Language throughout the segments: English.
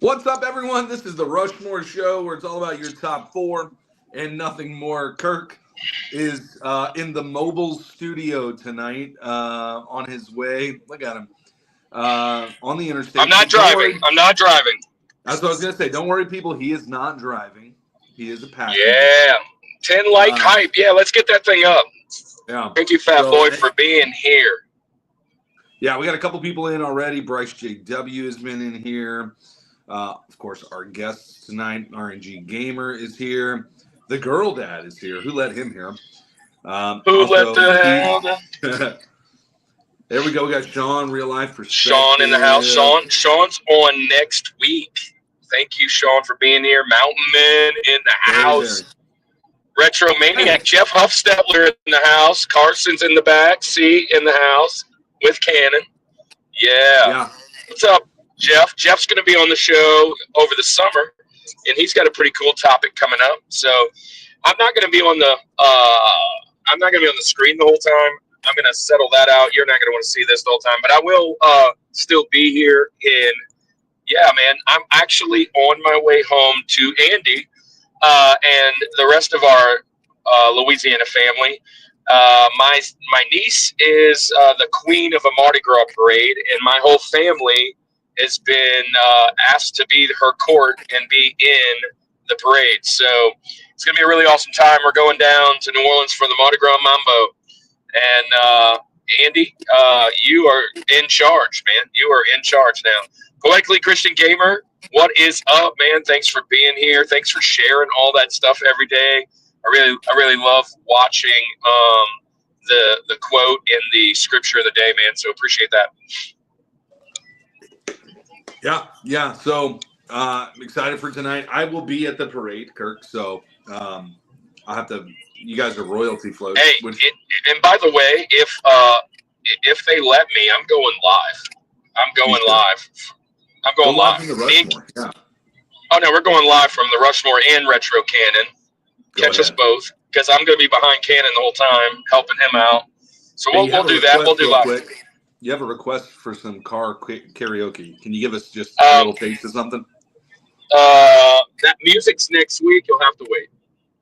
What's up, everyone? This is the Rushmore show where it's all about your top four and nothing more. Kirk is in the mobile studio tonight on his way. Look at him. On the interstate. I'm not driving. That's what I was going to say. Don't worry, people. He is not driving. He is a passenger. Yeah. 10 like hype. Yeah, let's get that thing up. Yeah. Thank you, Fat Boy, for being here. Yeah, we got a couple people in already. Bryce JW has been in here. Of course, our guest tonight, RNG Gamer, is here. The girl dad is here. Who let him here? Who let the hell down? There we go. We got Sean, real life perspective. Sean in the house. Sean's on next week. Thank you, Sean, for being here. Mountain Man in the house. Retro Maniac. Jeff Huffstetler in the house. Carson's in the back. C in the house with Cannon. Yeah. What's up, Jeff? Jeff's going to be on the show over the summer, and he's got a pretty cool topic coming up. So I'm not going to be on the screen the whole time. I'm going to settle that out. You're not going to want to see this the whole time, but I will still be here. And yeah, man, I'm actually on my way home to Andy and the rest of our Louisiana family. My niece is the queen of a Mardi Gras parade, and my whole family has been asked to be her court and be in the parade. So it's going to be a really awesome time. We're going down to New Orleans for the Mardi Gras Mambo. And Andy, you are in charge, man. You are in charge now. Poetically Christian Gamer, what is up, man? Thanks for being here. Thanks for sharing all that stuff every day. I really love watching the quote in the scripture of the day, man. So appreciate that. Yeah. So I'm excited for tonight. I will be at the parade, Kirk. So I'll have to. You guys are royalty floats. Hey, and by the way, if they let me, I'm going live. I'm going live. From the Rushmore. Yeah. Oh no, we're going live from the Rushmore and Retro Cannon. Catch us both, because I'm going to be behind Cannon the whole time, helping him out. So we'll do that. We'll do live. Quick. You have a request for some car karaoke. Can you give us just a little taste of something? That music's next week. You'll have to wait.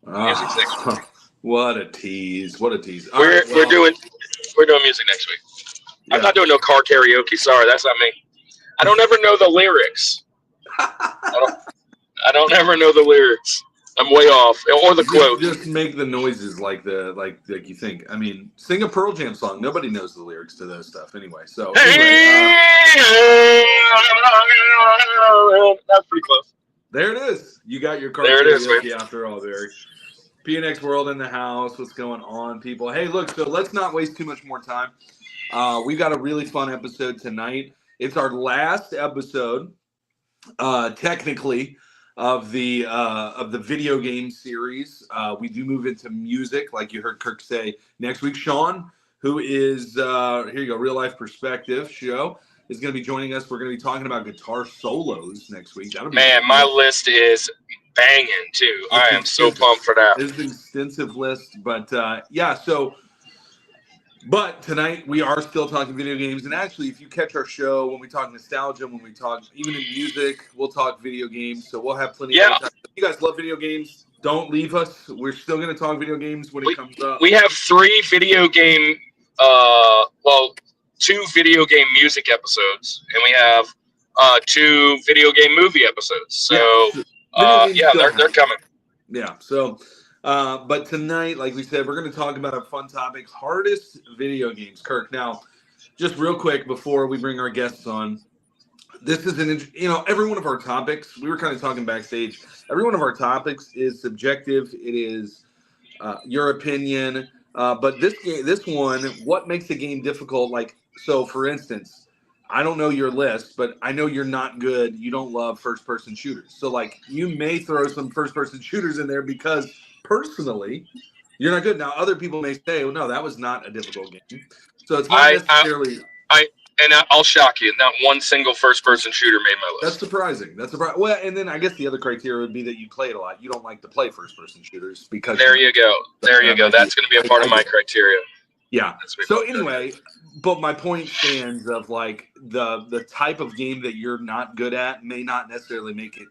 Music's next week. What a tease! What a tease! We're doing music next week. Yeah. I'm not doing no car karaoke. Sorry, that's not me. I don't ever know the lyrics. I don't ever know the lyrics. I'm way off, or the quote. Just make the noises like you think. I mean, sing a Pearl Jam song. Nobody knows the lyrics to those stuff anyway. So anyway, that's pretty close. There it is. You got your car karaoke after all, Barry. PNX World in the house. What's going on, people? Hey, look. So let's not waste too much more time. We've got a really fun episode tonight. It's our last episode, technically, of the video game series. We do move into music, like you heard Kirk say next week. Sean, who is here you go, Real Life Perspective show, is going to be joining us. We're going to be talking about guitar solos next week. Man, my list is banging too. I am so pumped for that. It's an extensive list, but yeah. So, but tonight we are still talking video games, and actually, if you catch our show when we talk nostalgia, when we talk even in music, we'll talk video games. So we'll have plenty of time. If you guys love video games, don't leave us. We're still going to talk video games when it comes up. We have 3 video game, 2 video game music episodes, and we have 2 video game movie episodes. So they're coming. Yeah. So. But tonight, like we said, we're going to talk about a fun topic, hardest video games. Kirk, now, just real quick before we bring our guests on, this is every one of our topics, we were kind of talking backstage, every one of our topics is subjective. It is your opinion. But this one, what makes a game difficult? Like, so for instance, I don't know your list, but I know you're not good. You don't love first-person shooters. So, like, you may throw some first-person shooters in there because personally, you're not good. Now, other people may say, "Oh no, that was not a difficult game." So it's not necessarily. I'll shock you. Not one single first-person shooter made my list. That's surprising. Well, and then I guess the other criteria would be that you play it a lot. You don't like to play first-person shooters because. There you go. That's going to be a part of my criteria. Yeah. So anyway, but my point stands of like the type of game that you're not good at may not necessarily make it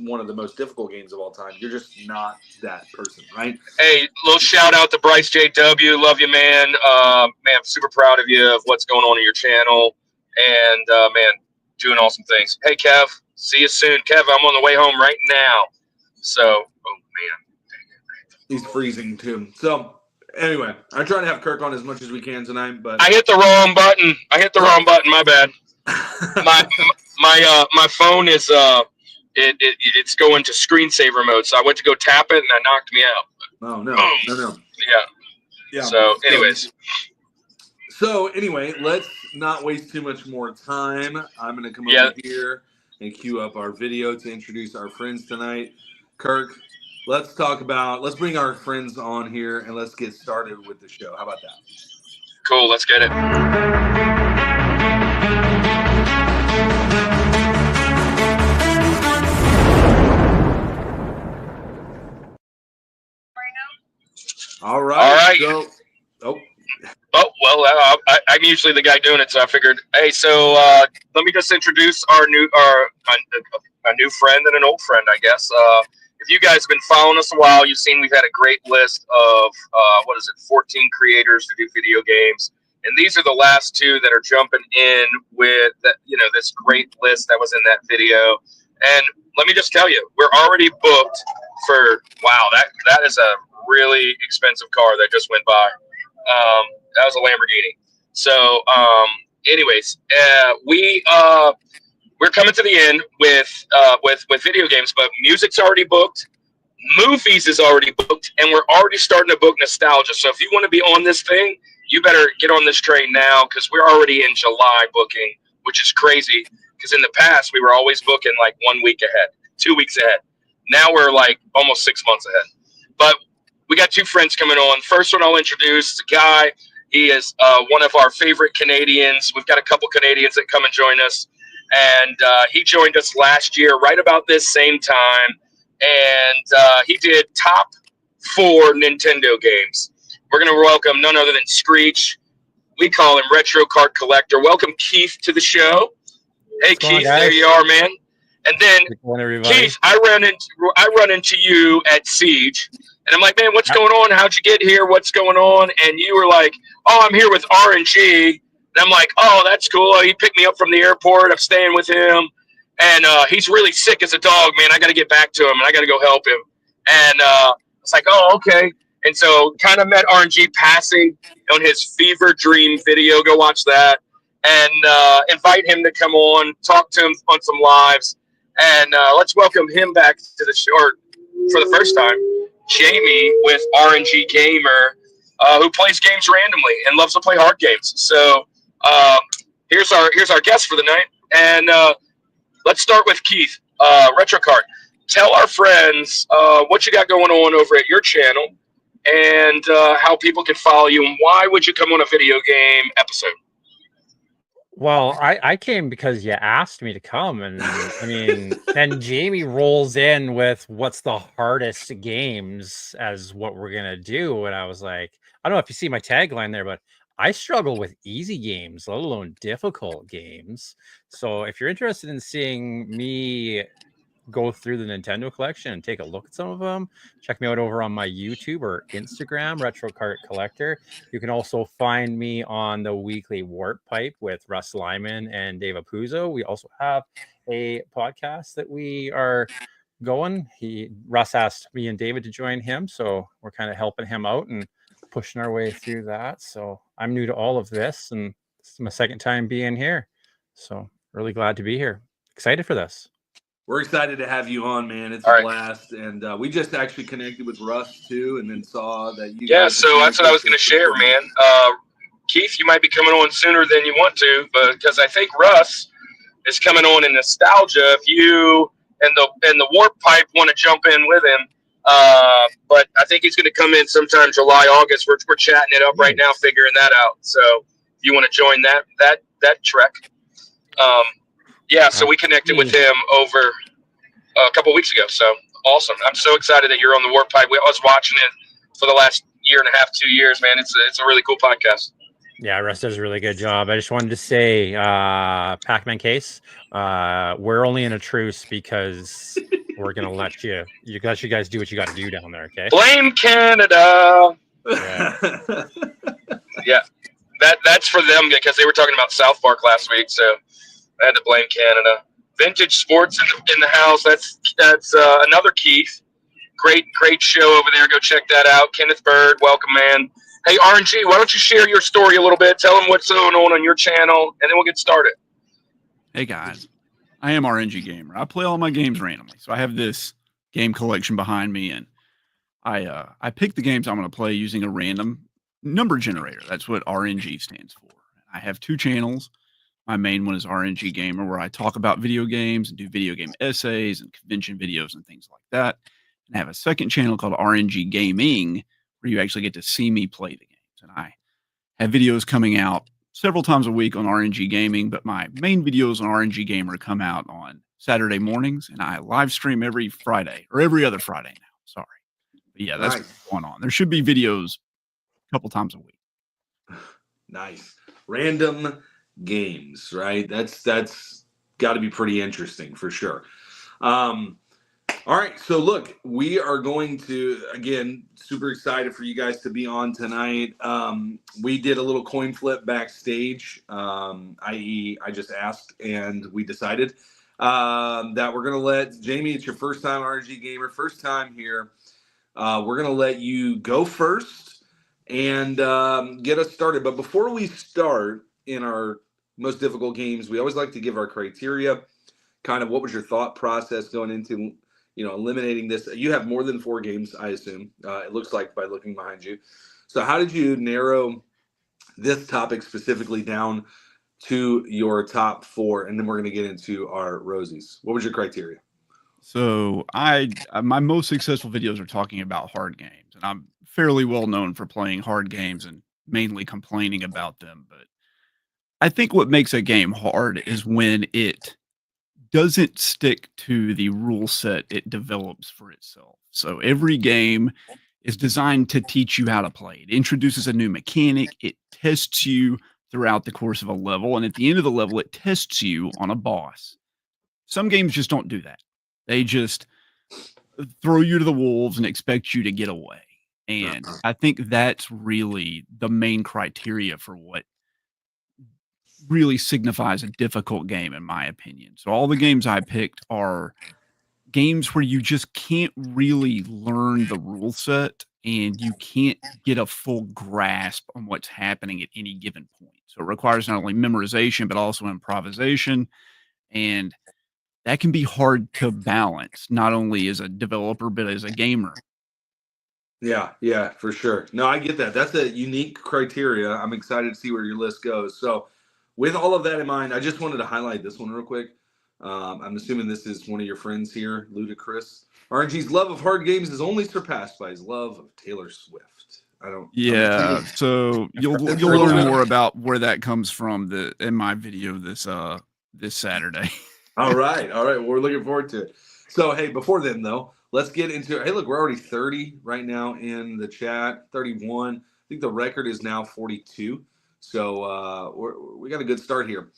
one of the most difficult games of all time. You're just not that person, right? Hey, little shout out to Bryce JW. Love you, man. Man, I'm super proud of you of what's going on in your channel, and man, doing awesome things. Hey, Kev, see you soon. Kev, I'm on the way home right now. So, oh man, he's freezing too. So anyway, I try to have Kirk on as much as we can tonight, but I hit the wrong button. My bad. My phone is it's going to screensaver mode. So I went to go tap it and I knocked me out. Oh no. Yeah. So anyways. So anyway, let's not waste too much more time. I'm gonna come over here and queue up our video to introduce our friends tonight. Kirk, let's bring our friends on here and let's get started with the show. How about that? Cool, let's get it. All right. So, I'm usually the guy doing it, so I figured, hey, so let me just introduce a new friend and an old friend, I guess. If you guys have been following us a while, you've seen we've had a great list of 14 creators who do video games, and these are the last two that are jumping in with that, this great list that was in that video. And let me just tell you, we're already booked for that is a really expensive car that just went by. That was a Lamborghini. So, anyways, we're coming to the end with video games, but music's already booked, movies is already booked, and we're already starting to book nostalgia. So if you want to be on this thing, you better get on this train now, because we're already in July booking, which is crazy. Because in the past we were always booking like 1 week ahead, 2 weeks ahead. Now we're like almost 6 months ahead. But we got two friends coming on. First one I'll introduce is a guy. He is one of our favorite Canadians. We've got a couple Canadians that come and join us. And he joined us last year right about this same time. And he did top 4 Nintendo games. We're going to welcome none other than Screech. We call him Retrocart Collector. Welcome, Keith, to the show. Hey, Keith, there you are, man. And then, Keith, I run into you at Siege. And I'm like, man, what's going on? How'd you get here? What's going on? And you were like, oh, I'm here with RNG. And I'm like, oh, that's cool. He picked me up from the airport. I'm staying with him. And he's really sick as a dog, man. I got to get back to him, and I got to go help him. And it's like, oh, okay. And so kind of met RNG passing on his Fever Dream video. Go watch that. And invite him to come on, talk to him on some lives. And let's welcome him back to the show for the first time. Jamie with RNG Gamer, who plays games randomly and loves to play hard games. So here's our guest for the night. And let's start with Keith, Retrocart. Tell our friends what you got going on over at your channel and how people can follow you, and why would you come on a video game episode? Well, I came because you asked me to come, and I mean, then Jamie rolls in with what's the hardest games as what we're gonna do, and I was like, I don't know if you see my tagline there, but I struggle with easy games, let alone difficult games. So if you're interested in seeing me go through the Nintendo collection and take a look at some of them, check me out over on my YouTube or Instagram, Retrocart Collector. You can also find me on the weekly Warp Pipe with Russ Lyman and Dave Apuzzo. We also have a podcast that we are going. Russ asked me and David to join him, so we're kind of helping him out and pushing our way through that. So I'm new to all of this, and this is my second time being here, so really glad to be here. Excited for this. We're excited to have you on, man. It's a blast. And we just actually connected with Russ, too, and then saw that you... Yeah, so that's what I was going to share, man. Keith, you might be coming on sooner than you want to, but because I think Russ is coming on in nostalgia. If you and the Warp Pipe want to jump in with him, but I think he's going to come in sometime July, August. We're chatting it up right now, figuring that out. So if you want to join that trek. Yeah, so we connected with him over a couple weeks ago. So awesome! I'm so excited that you're on the Warp Pipe. I was watching it for the last year and a half, 2 years, man. It's a really cool podcast. Yeah, Russ does a really good job. I just wanted to say, Pac-Man case, we're only in a truce because we're gonna let you guys do what you got to do down there. Okay. Blame Canada. Yeah. Yeah, that's for them because they were talking about South Park last week, so I had to blame Canada. Vintage Sports in the house. That's another Keith. Great show over there. Go check that out. Kenneth Bird, welcome, man. Hey, RNG, why don't you share your story a little bit? Tell them what's going on your channel, and then we'll get started. Hey guys, I am RNG Gamer. I play all my games randomly, so I have this game collection behind me, and I pick the games I'm going to play using a random number generator. That's what RNG stands for. I have 2 channels. My main one is RNG Gamer, where I talk about video games and do video game essays and convention videos and things like that. And I have a second channel called RNG Gaming, where you actually get to see me play the games. And I have videos coming out several times a week on RNG Gaming, but my main videos on RNG Gamer come out on Saturday mornings, and I live stream every Friday or every other Friday now. Sorry. But yeah, that's what's going on. There should be videos a couple times a week. Nice. Random games, right? That's got to be pretty interesting for sure. All right, so look, we are going to, again, super excited for you guys to be on tonight. We did a little coin flip backstage, i.e. I just asked and we decided that we're going to let, Jamie, it's your first time RNG Gamer, first time here. We're going to let you go first and get us started. But before we start in our most difficult games, we always like to give our criteria, kind of what was your thought process going into eliminating this. You have more than 4 games, I assume. It looks like by looking behind you. So how did you narrow this topic specifically down to your top 4? And then we're going to get into our Rosies. What was your criteria? So my most successful videos are talking about hard games, and I'm fairly well known for playing hard games and mainly complaining about them. But I think what makes a game hard is when it doesn't stick to the rule set it develops for itself. So every game is designed to teach you how to play. It introduces a new mechanic. It tests you throughout the course of a level. And at the end of the level, it tests you on a boss. Some games just don't do that. They just throw you to the wolves and expect you to get away. And I think that's really the main criteria for what really signifies a difficult game, in my opinion. So all the games I picked are games where you just can't really learn the rule set and you can't get a full grasp on what's happening at any given point. So it requires not only memorization, but also improvisation. And that can be hard to balance, not only as a developer, but as a gamer. Yeah, for sure. No, I get that. That's a unique criteria. I'm excited to see where your list goes. So with all of that in mind, I just wanted to highlight this one real quick. I'm assuming this is one of your friends here, Ludacris. RNG's love of hard games is only surpassed by his love of Taylor Swift. Yeah, so you'll learn more about where that comes from in my video this Saturday. All right. Well, we're looking forward to it. So, hey, before then, though, let's get into it. Hey, look, we're already 30 right now in the chat, 31. I think the record is now 42. So we got a good start here.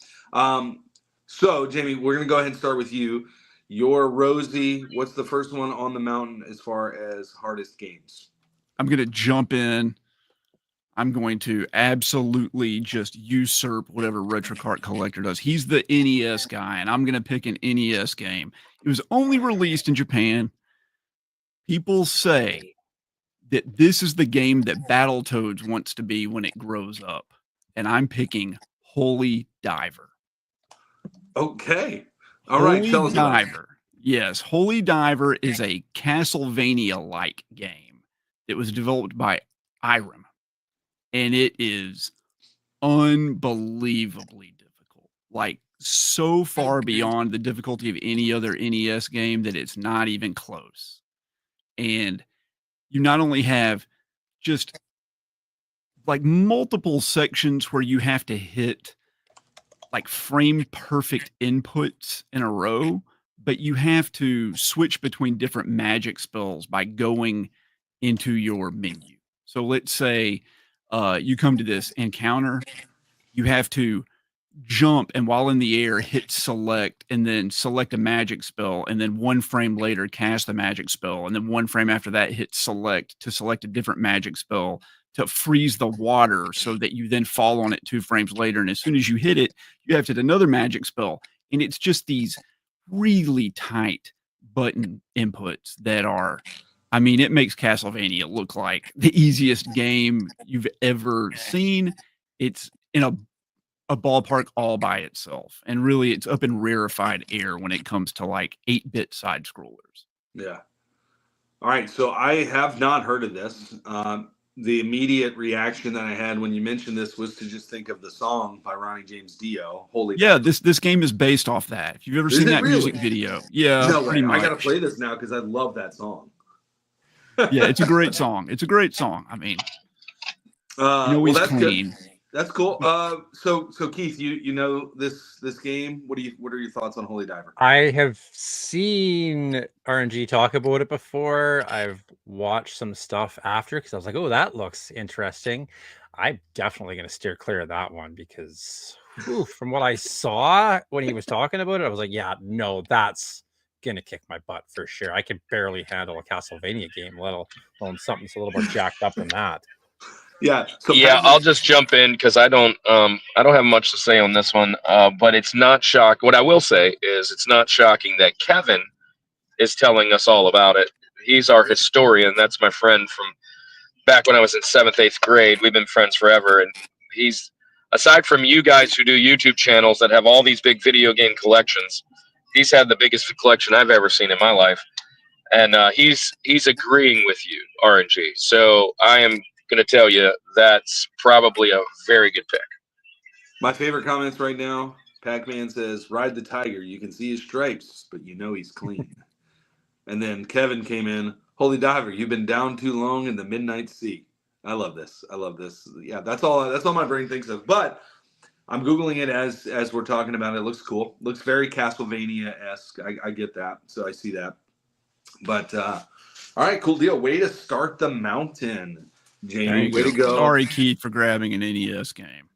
So, Jamie, we're going to go ahead and start with you. Your Rosie, what's the first one on the mountain as far as hardest games? I'm going to jump in. I'm going to absolutely just usurp whatever Retrocart Collector does. He's the NES guy, and I'm going to pick an NES game. It was only released in Japan. People say that this is the game that Battletoads wants to be when it grows up. And I'm picking Holy Diver. Okay. All right. Tell us about it. Yes, Holy Diver is a Castlevania-like game that was developed by Irem. And it is unbelievably difficult. Like, so far beyond the difficulty of any other NES game that it's not even close. And you not only have just like multiple sections where you have to hit like frame perfect inputs in a row, but you have to switch between different magic spells by going into your menu. So let's say you come to this encounter, you have to jump, and while in the air, hit select, and then select a magic spell, and then 1 frame later cast the magic spell, and then 1 frame after that hit select to select a different magic spell to freeze the water so that you then fall on it 2 frames later. And as soon as you hit it, you have to hit another magic spell. And it's just these really tight button inputs that are, I mean, it makes Castlevania look like the easiest game you've ever seen. It's in a ballpark all by itself, and really it's up in rarefied air when it comes to like 8-bit side scrollers. Yeah. All right, so I have not heard of this. The immediate reaction that I had when you mentioned this was to just think of the song by Ronnie James Dio, Holy. Yeah, this game is based off that. If you've ever seen that music video, yeah, no pretty way. much. I gotta play this now because I love that song. Yeah, it's a great song. It's a great song. I mean, he's that's clean. Good. That's cool. So Keith, you know this game. What are your thoughts on Holy Diver? I have seen RNG talk about it before. I've watched some stuff after because I was like, oh, that looks interesting. I'm definitely going to steer clear of that one because from what I saw when he was talking about it, I was like, yeah, no, that's going to kick my butt for sure. I can barely handle a Castlevania game, let alone something that's a little more jacked up than that. Yeah. So yeah, I'll just jump in because I don't have much to say on this one. But it's not shocking. What I will say is it's not shocking that Kevin is telling us all about it. He's our historian. That's my friend from back when I was in 7th, 8th grade. We've been friends forever. And he's, aside from you guys who do YouTube channels that have all these big video game collections, he's had the biggest collection I've ever seen in my life. And he's agreeing with you, RNG. So I am going to tell you that's probably a very good pick. My favorite comments right now, Pac-Man says, ride the tiger. You can see his stripes, but you know he's clean. And then Kevin came in, Holy Diver, you've been down too long in the midnight sea. I love this. Yeah, that's all my brain thinks of. But I'm Googling it as we're talking about it. It looks cool. Looks very Castlevania-esque. I get that. So I see that. But all right, cool deal. Way to start the mountain, Jamie. Way to go. Sorry, Keith, for grabbing an NES game.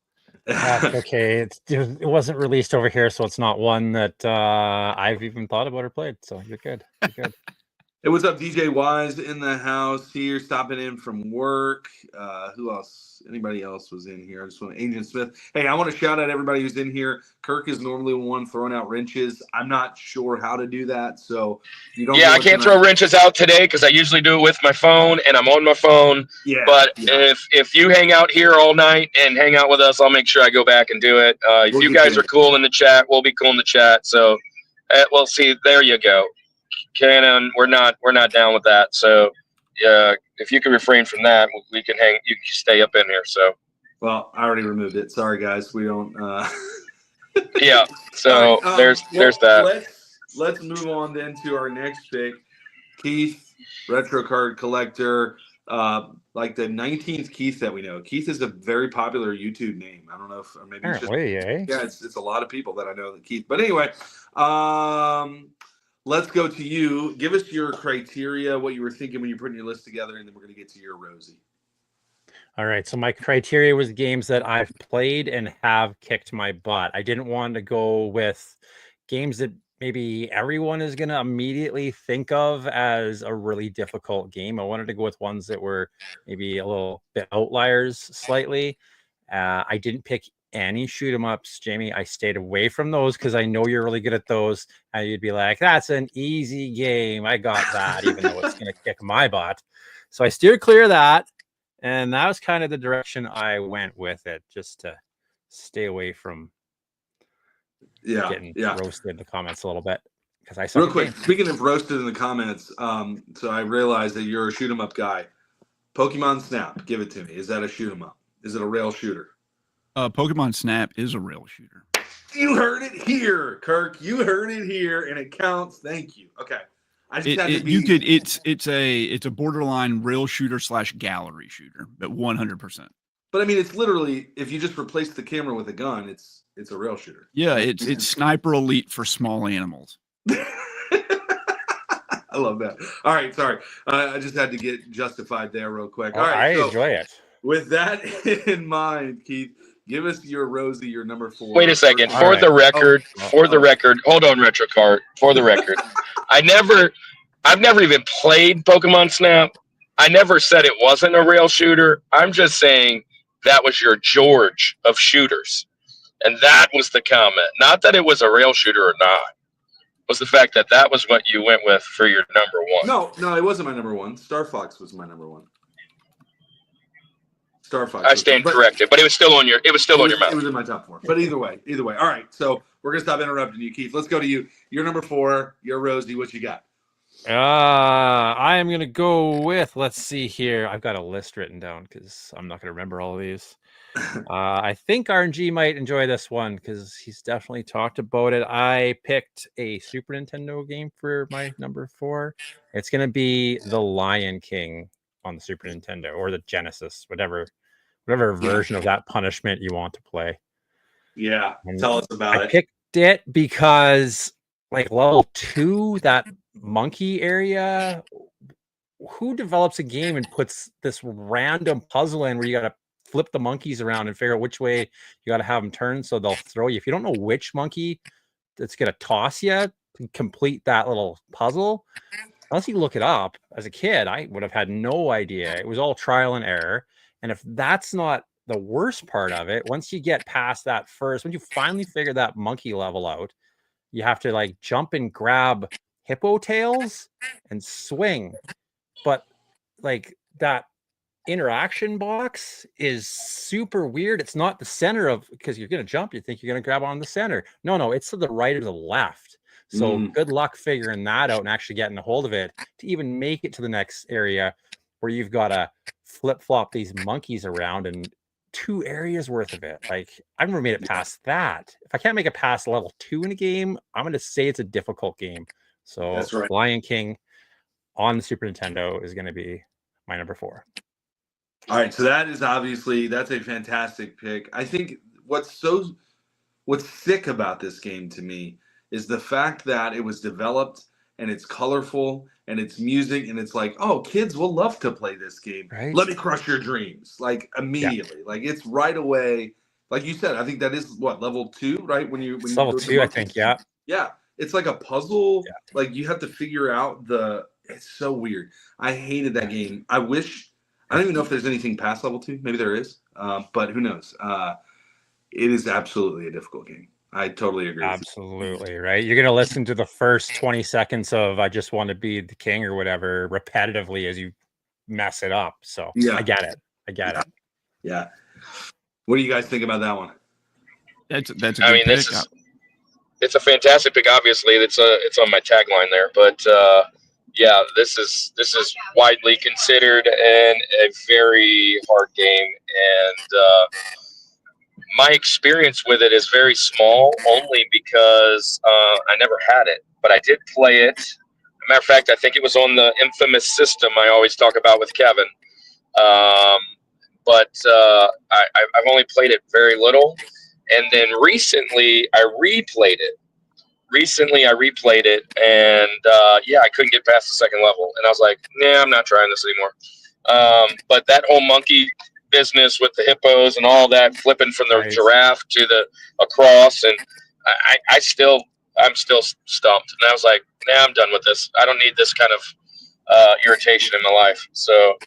That's okay. It wasn't released over here, so it's not one that I've even thought about or played. So you're good. You're good. Hey, what's up, DJ Wise in the house here, stopping in from work. Who else? Anybody else was in here? I just want Agent Smith. Hey, I want to shout out everybody who's in here. Kirk is normally the one throwing out wrenches. I'm not sure how to do that, so you don't. Yeah, I can't throw wrenches out today because I usually do it with my phone, and I'm on my phone. Yeah. But if you hang out here all night and hang out with us, I'll make sure I go back and do it. If you guys are cool in the chat, we'll be cool in the chat. So, well, see, there you go. Canon, we're not down with that. So, if you can refrain from that, we can hang. You can stay up in here. So, well, I already removed it. Sorry, guys. We don't. Yeah. So right, there's that. Let's move on then to our next pick, Keith, Retrocart Collector. Like the 19th Keith that we know. Keith is a very popular YouTube name. I don't know if maybe it's just, yeah, it's a lot of people that I know that Keith. But anyway, let's go to you. Give us your criteria, what you were thinking when you're putting your list together, and then we're going to get to your Rosie. All right. So my criteria was games that I've played and have kicked my butt. I didn't want to go with games that maybe everyone is going to immediately think of as a really difficult game. I wanted to go with ones that were maybe a little bit outliers slightly. I didn't pick any shoot 'em ups, Jamie. I stayed away from those because I know you're really good at those. And you'd be like, that's an easy game. I got that, even though it's going to kick my butt. So I steered clear of that. And that was kind of the direction I went with it, just to stay away from getting roasted in the comments a little bit. Because I saw real quick, speaking of roasted in the comments, so I realized that you're a shoot 'em up guy. Pokemon Snap, give it to me. Is that a shoot 'em up? Is it a rail shooter? Pokemon Snap is a rail shooter. You heard it here, Kirk. You heard it here, and it counts. Thank you. Okay. I just had to be... It's a borderline rail shooter / gallery shooter, but 100%. But I mean, it's literally, if you just replace the camera with a gun, it's a rail shooter. Yeah, it's Sniper Elite for small animals. I love that. All right, sorry. I just had to get justified there real quick. All right, I enjoy it. With that in mind, Keith, give us your Rosie, your number 4. Wait a second. All For right. the record, hold on, Retrocart. For the record, I've never even played Pokemon Snap. I never said it wasn't a rail shooter. I'm just saying that was your George of shooters. And that was the comment. Not that it was a rail shooter or not. It was the fact that that was what you went with for your number 1. No, it wasn't my number 1. Star Fox was my number 1. Star Fox. I stand corrected, but it was still on your mouth. It was in my top 4. But either way. All right. So we're gonna stop interrupting you, Keith. Let's go to you. You're number 4. You're Rosie. What you got? I am gonna go with. Let's see here. I've got a list written down because I'm not gonna remember all of these. I think RNG might enjoy this one because he's definitely talked about it. I picked a Super Nintendo game for my number 4. It's gonna be The Lion King on the Super Nintendo or the Genesis, whatever version of that punishment you want to play. Yeah, And tell us about it. I picked it because like level 2, that monkey area, who develops a game and puts this random puzzle in where you got to flip the monkeys around and figure out which way you got to have them turn so they'll throw you. If you don't know which monkey that's going to toss you to complete that little puzzle, unless you look it up, as a kid, I would have had no idea. It was all trial and error. And if that's not the worst part of it, once you get past that first, when you finally figure that monkey level out, you have to like jump and grab hippo tails and swing. But like that interaction box is super weird. It's not the center of, because you're going to jump, you think you're going to grab on the center. No, it's to the right or the left. So good luck figuring that out and actually getting a hold of it to even make it to the next area where you've got to flip-flop these monkeys around and 2 areas worth of it. Like, I've never made it past that. If I can't make it past level 2 in a game, I'm going to say it's a difficult game. So That's right. Lion King on the Super Nintendo is going to be my number 4. All right, so that's a fantastic pick. I think what's sick about this game to me is the fact that it was developed and it's colorful and it's music and it's like, oh, kids will love to play this game. Right? Let me crush your dreams. Like immediately. Like it's right away. Like you said, I think that is what, level 2, right? When you level 2, I think, yeah. Yeah. It's like a puzzle. Yeah. Like you have to figure out it's so weird. I hated that game. I don't even know if there's anything past level 2. Maybe there is. But who knows? It is absolutely a difficult game. I totally agree. Absolutely, right? You're going to listen to the first 20 seconds of I Just Want to Be the King or whatever repetitively as you mess it up. So yeah. I get it. Yeah. What do you guys think about that one? That's a good pick. It's a fantastic pick. Obviously, it's on my tagline there, but yeah, this is widely considered a very hard game, and my experience with it is very small, only because I never had it, but I did play it. As a matter of fact, I think it was on the infamous system I always talk about with Kevin. But I've only played it very little, and then recently I replayed it. And yeah, I couldn't get past the second level, and I was like, nah, I'm not trying this anymore. But that whole monkey business with the hippos and all that, flipping from the giraffe to the across, and I'm still stumped. And I was like, nah, I'm done with this. I don't need this kind of irritation in my life. So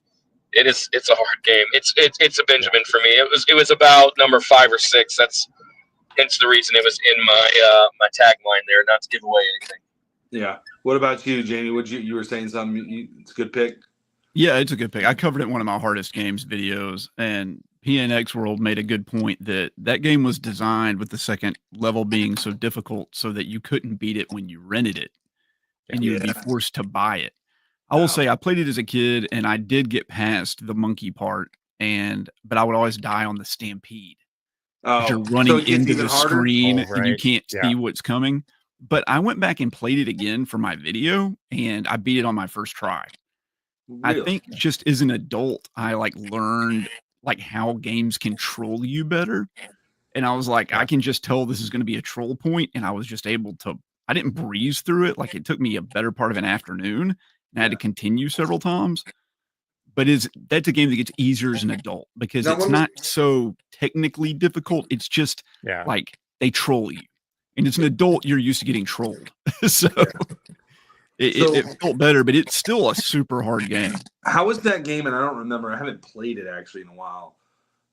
it's a hard game. It's a Benjamin for me. It was about number 5 or 6. That's hence the reason it was in my tagline there, not to give away anything. Yeah. What about you, Jamie? You were saying something? It's a good pick. Yeah, it's a good pick. I covered it in one of my hardest games videos, and PNX World made a good point that game was designed with the second level being so difficult so that you couldn't beat it when you rented it, and you would be forced to buy it. I will say I played it as a kid, and I did get past the monkey part, but I would always die on the stampede. You're running into the screen and you can't see what's coming. But I went back and played it again for my video, and I beat it on my first try. Really? I think just as an adult, I learned how games control you better. And I was like, I can just tell this is going to be a troll point, and I was just able to, I didn't breeze through it. It took me a better part of an afternoon, and I had to continue several times. but that's a game that gets easier as an adult because Now, it's not so technically difficult. It's just Yeah. like they troll you, and as an adult, you're used to getting trolled. So it felt better, but it's still a super hard game. How was that game? And I don't remember. I haven't played it actually in a while.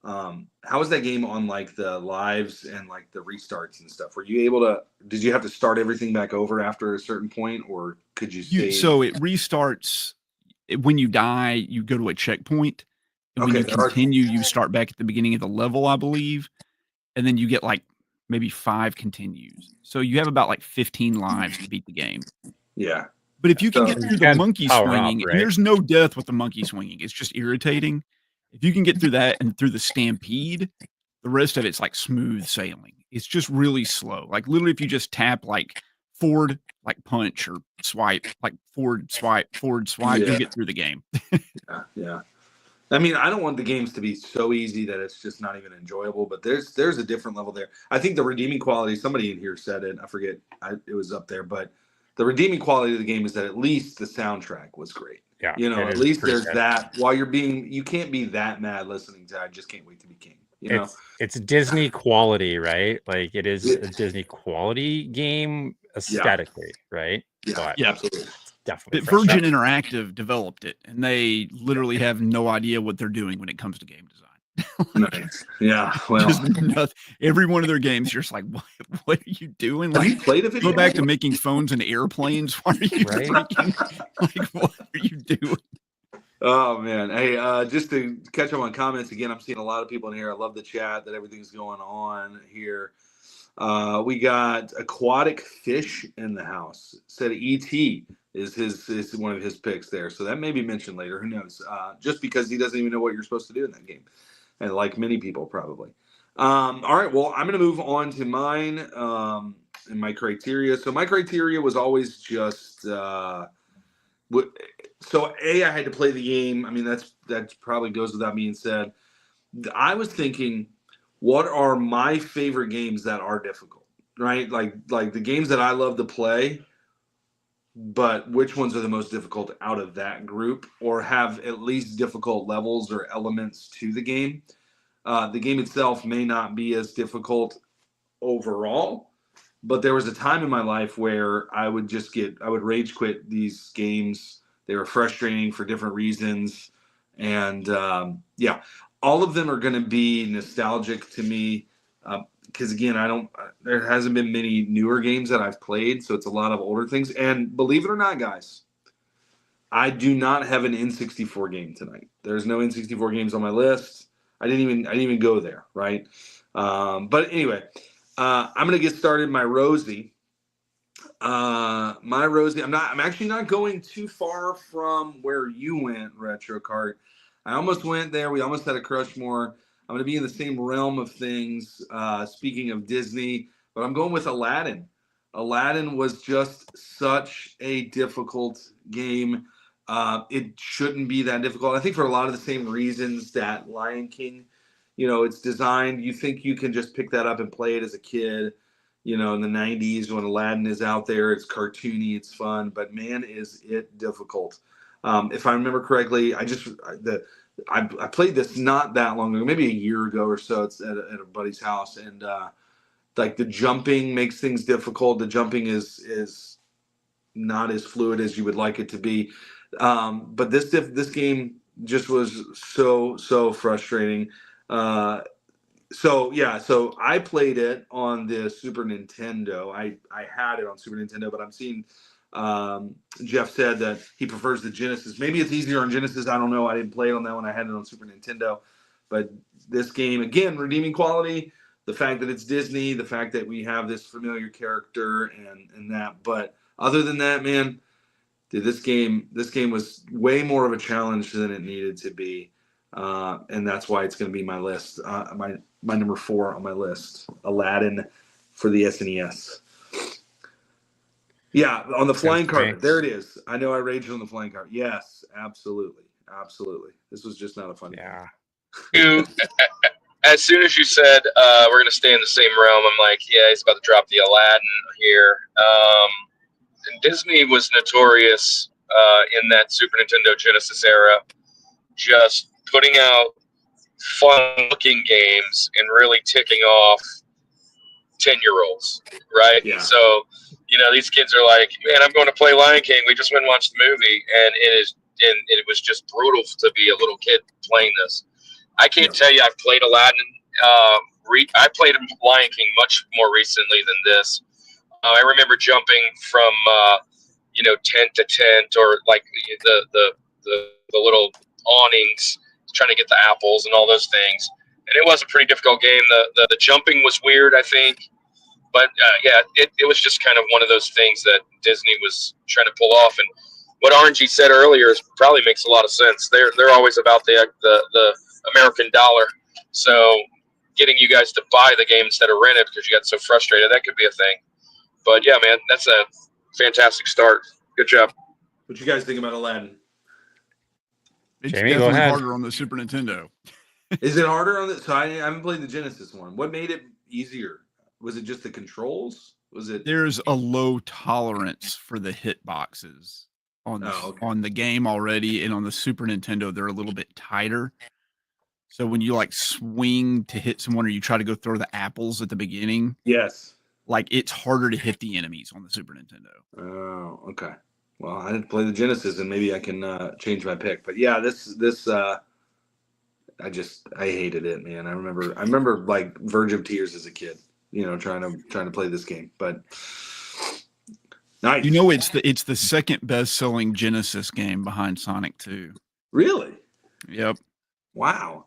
How was that game on like the lives and like the restarts and stuff? Were you able to? Did you have to start everything back over after a certain point, or could you save? So it restarts when you die. You go to a checkpoint, and when Okay, you continue, you start back at the beginning of the level, I believe, and then you get like maybe 5 continues. So you have about like 15 lives to beat the game. Yeah. But if you can So- get through the And monkey power up, swinging, right? and there's no death with the monkey swinging, it's just irritating. If you can get through that and through the stampede, the rest of it's like smooth sailing. It's just really slow. Like literally, if you just tap like forward, like punch or swipe, like forward, swipe, Yeah. you'll get through the game. Yeah. I mean, I don't want the games to be so easy that it's just not even enjoyable, but there's a different level there. I think the redeeming quality, somebody in here said it, I forget, it was up there, but the redeeming quality of the game is that at least the soundtrack was great. Yeah. You know, it at is least pretty there's good. that. While you can't be that mad listening to I Just Can't Wait to Be King. You know? It's Disney quality, right? Like it is a Disney quality game aesthetically, right? Yeah, But Yeah. absolutely. it's definitely But Virgin frustrating. Interactive developed it, and they literally have no idea what they're doing when it comes to game design. Nice. Yeah. Well, Just nothing. Every one of their games, you're just like, what are you doing? have Like, you played a video go back game? to making phones and airplanes. What are you Right? freaking? Like, what are you doing? Oh man. Hey, just to catch up on comments again, I'm seeing a lot of people in here. I love the chat that everything's going on here. We got aquatic fish in the house. Said ET is one of his picks there. So that may be mentioned later. Who knows? Just because he doesn't even know what you're supposed to do in that game. And like many people probably. All right, well, I'm gonna move on to mine and my criteria. So my criteria was always just so I had to play the game. I mean, that probably goes without being said. I was thinking, what are my favorite games that are difficult, right? Like the games that I love to play, but which ones are the most difficult out of that group, or have at least difficult levels or elements to the game. The game itself may not be as difficult overall, but there was a time in my life where I would rage quit these games. They were frustrating for different reasons. And yeah, all of them are going to be nostalgic to me. Because again, there hasn't been many newer games that I've played. So it's a lot of older things. And believe it or not, guys, I do not have an N64 game tonight. There's no N64 games on my list. I didn't even go there. Right. But anyway, I'm going to get started. My Rosie, I'm actually not going too far from where you went, Retrocart. I almost went there. We almost had a Rushmore. I'm going to be in the same realm of things. Speaking of Disney, but I'm going with Aladdin. Aladdin was just such a difficult game. It shouldn't be that difficult. I think for a lot of the same reasons that Lion King, it's designed. You think you can just pick that up and play it as a kid. In the 90s when Aladdin is out there, it's cartoony, it's fun, but man, is it difficult. If I remember correctly, I played this not that long ago, maybe a year ago or so. It's at a buddy's house, and like the jumping makes things difficult. The jumping is not as fluid as you would like it to be. But this game just was so frustrating. So I played it on the Super Nintendo. I had it on Super Nintendo, but I'm seeing Jeff said that he prefers the Genesis. Maybe it's easier on Genesis. I don't know. I didn't play it on that one. I had it on Super Nintendo. But this game, again, redeeming quality, the fact that it's Disney, the fact that we have this familiar character and that. But other than that, man, dude, this game was way more of a challenge than it needed to be. And that's why it's going to be my list. My number 4 on my list, Aladdin for the SNES. Yeah, on the flying cart. There it is. I know I raged on the flying cart. Yes, absolutely. This was just not a fun game. As soon as you said we're going to stay in the same realm, I'm like, yeah, he's about to drop the Aladdin here. And Disney was notorious in that Super Nintendo Genesis era just putting out fun-looking games and really ticking off 10-year-olds, right? Yeah. So, these kids are like, man, I'm going to play Lion King. We just went and watched the movie, and it was just brutal to be a little kid playing this. I can't tell you I've played Aladdin. I played Lion King much more recently than this. I remember jumping from tent to tent, or like the little awnings, trying to get the apples and all those things. And it was a pretty difficult game. The jumping was weird, I think. But it was just kind of one of those things that Disney was trying to pull off. And what RNG said earlier probably makes a lot of sense. They're always about the American dollar. So getting you guys to buy the game instead of rent it because you got so frustrated, that could be a thing. But yeah, man, that's a fantastic start. Good job. What you guys think about Aladdin? It's Jamie, go definitely ahead. harder on the Super Nintendo. Is it harder on the? So I haven't played the Genesis one. What made it easier? Was it just the controls? Was it? There's a low tolerance for the hitboxes on the game already, and on the Super Nintendo they're a little bit tighter. So when you like swing to hit someone, or you try to go throw the apples at the beginning, Yes. like it's harder to hit the enemies on the Super Nintendo. Oh, okay. Well, I didn't play the Genesis, and maybe I can change my pick. But yeah, this I hated it, man. I remember like verge of tears as a kid, trying to play this game. But nice. It's the second best-selling Genesis game behind Sonic 2. Really? Yep. Wow.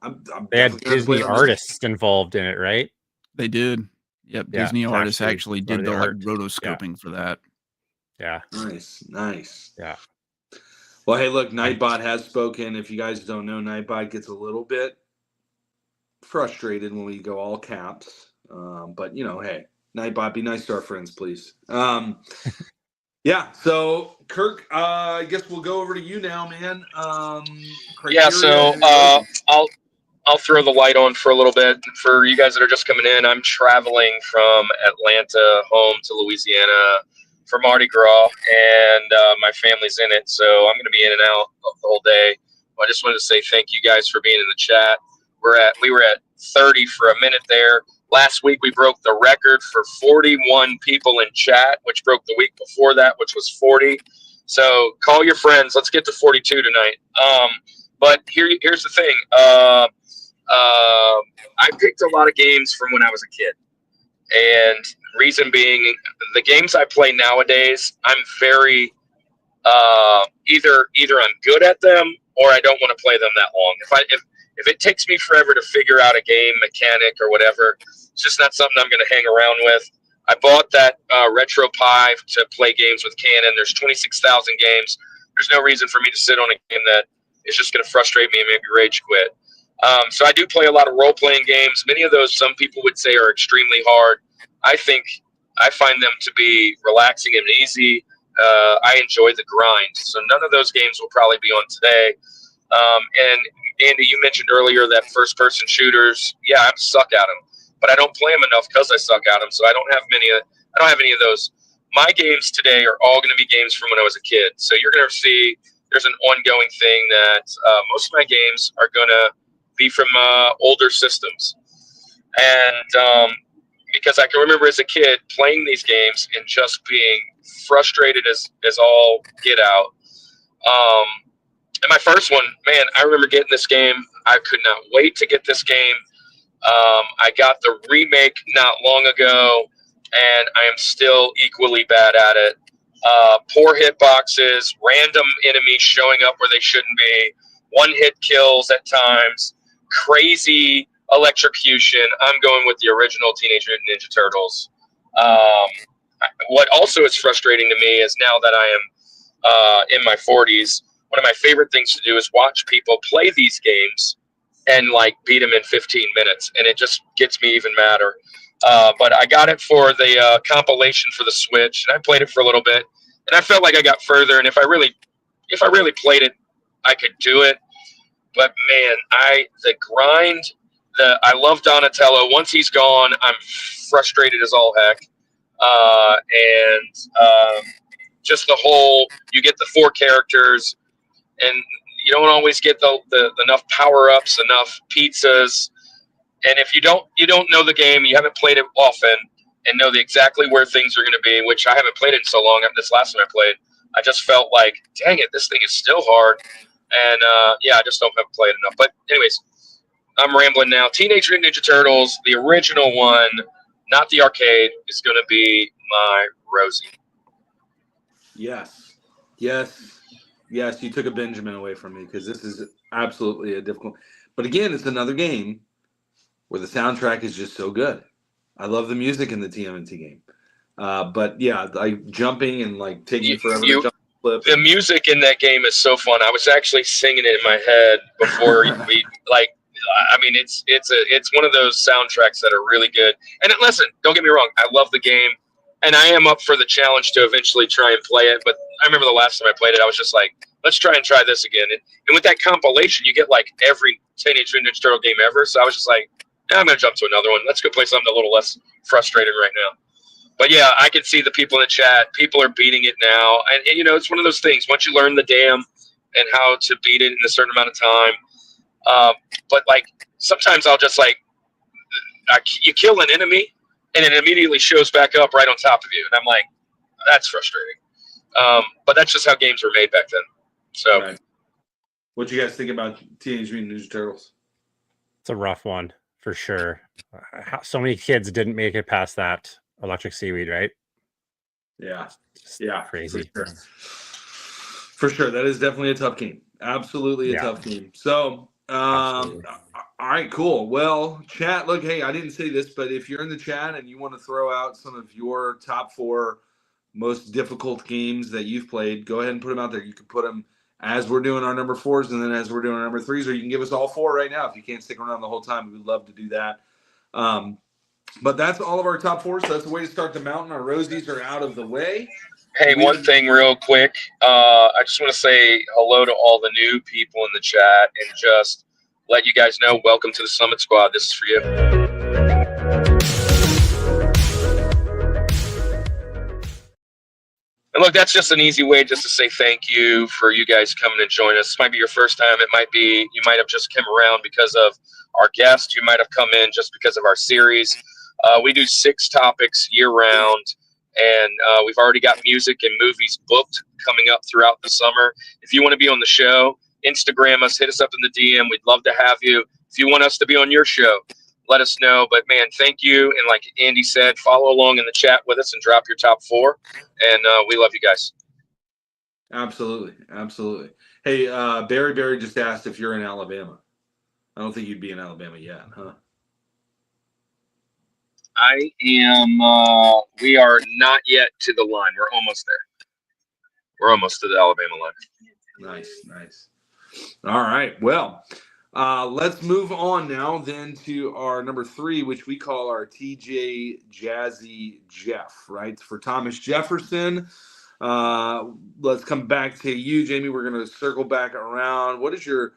They had Disney artists involved in it, right? They did. Yep. Yeah, Disney artists actually did the art. rotoscoping for that. Yeah. Nice. Yeah. Well, hey, look, Nightbot has spoken. If you guys don't know, Nightbot gets a little bit frustrated when we go all caps. But hey, Nightbot, be nice to our friends, please. Yeah. So Kirk, I guess we'll go over to you now, man. So I'll throw the light on for a little bit. For you guys that are just coming in, I'm traveling from Atlanta home to Louisiana for Mardi Gras, and my family's in it, so I'm going to be in and out the whole day. I just wanted to say thank you guys for being in the chat. We were at 30 for a minute there. Last week we broke the record for 41 people in chat, which broke the week before that, which was 40. So call your friends. Let's get to 42 tonight. But here's the thing. I picked a lot of games from when I was a kid, and reason being, the games I play nowadays, I'm very either I'm good at them or I don't want to play them that long. If it takes me forever to figure out a game mechanic or whatever, it's just not something I'm going to hang around with. I bought that Retro Pi to play games with Canon. There's 26,000 games. There's no reason for me to sit on a game that is just going to frustrate me and maybe rage quit. So I do play a lot of role-playing games. Many of those some people would say are extremely hard. I find them to be relaxing and easy. I enjoy the grind. So none of those games will probably be on today. And Andy, you mentioned earlier that first-person shooters. Yeah, I suck at them, but I don't play them enough because I suck at them. So I don't have any of those. My games today are all going to be games from when I was a kid. So you're going to see there's an ongoing thing that most of my games are going to be from older systems, and because I can remember as a kid playing these games and just being frustrated as all get out. And my first one, man, I remember getting this game. I could not wait to get this game. I got the remake not long ago, and I am still equally bad at it. Poor hitboxes, random enemies showing up where they shouldn't be, one-hit kills at times, crazy electrocution. I'm going with the original Teenage Mutant Ninja Turtles. What also is frustrating to me is now that I am in my 40s, one of my favorite things to do is watch people play these games and like beat them in 15 minutes, and it just gets me even madder. But I got it for the compilation for the Switch, and I played it for a little bit, and I felt like I got further. And if I really played it, I could do it. But man, the grind. I love Donatello. Once he's gone, I'm frustrated as all heck. And just the whole, you get the 4 characters, and You don't always get the enough power-ups, enough pizzas. And if you don't know the game, you haven't played it often and know exactly where things are going to be, which I haven't played it in so long. This last time I played, I just felt like, dang it, this thing is still hard. And I just don't have played enough. But anyways, I'm rambling now. Teenage Mutant Ninja Turtles, the original one, not the arcade, is going to be my Rosie. Yes. You took a Benjamin away from me because this is absolutely a difficult. But again, it's another game where the soundtrack is just so good. I love the music in the TMNT game. But yeah, like jumping and like taking forever to jump. The music in that game is so fun. I was actually singing it in my head before we like. I mean, it's one of those soundtracks that are really good. And listen, don't get me wrong, I love the game, and I am up for the challenge to eventually try and play it. But I remember the last time I played it, I was just like, let's try this again. And with that compilation, you get like every Teenage Mutant Ninja Turtle game ever. So I was just like, I'm gonna jump to another one. Let's go play something a little less frustrating right now. But yeah, I can see the people in the chat. People are beating it now, and it's one of those things. Once you learn the dam and how to beat it in a certain amount of time, but like sometimes I'll just like you kill an enemy, and it immediately shows back up right on top of you, and I'm like, that's frustrating. But that's just how games were made back then. So, right. What do you guys think about Teenage Mutant Ninja Turtles? It's a rough one for sure. So many kids didn't make it past that electric seaweed, right? Yeah. Crazy. For sure. That is definitely a tough game. Absolutely a tough game. So, all right, cool. Well, chat, look, hey, I didn't say this, but if you're in the chat and you want to throw out some of your top 4 most difficult games that you've played, go ahead and put them out there. You can put them as we're doing our number 4s and then as we're doing our number 3s, or you can give us all 4 right now. If you can't stick around the whole time, we'd love to do that. But that's all of our top 4. So that's the way to start the mountain. Our Rosies are out of the way. Hey, one thing real quick. I just want to say hello to all the new people in the chat and just let you guys know, welcome to the Summit Squad. This is for you. And look, that's just an easy way just to say thank you for you guys coming and joining us. This might be your first time. It might be, you might have just come around because of our guest. You might have come in just because of our series. We do 6 topics year round, and we've already got music and movies booked coming up throughout the summer. If you want to be on the show, Instagram us, hit us up in the DM. We'd love to have you. If you want us to be on your show, let us know. But man, thank you. And like Andy said, follow along in the chat with us and drop your top 4. And we love you guys. Absolutely. Hey, Barry just asked if you're in Alabama. I don't think you'd be in Alabama yet, huh? I am. We are not yet to the line. We're almost there. We're almost to the Alabama line. Nice. All right. Well, let's move on now then to our number 3, which we call our TJ Jazzy Jeff, right? For Thomas Jefferson. Let's come back to you, Jamie. We're going to circle back around. What is your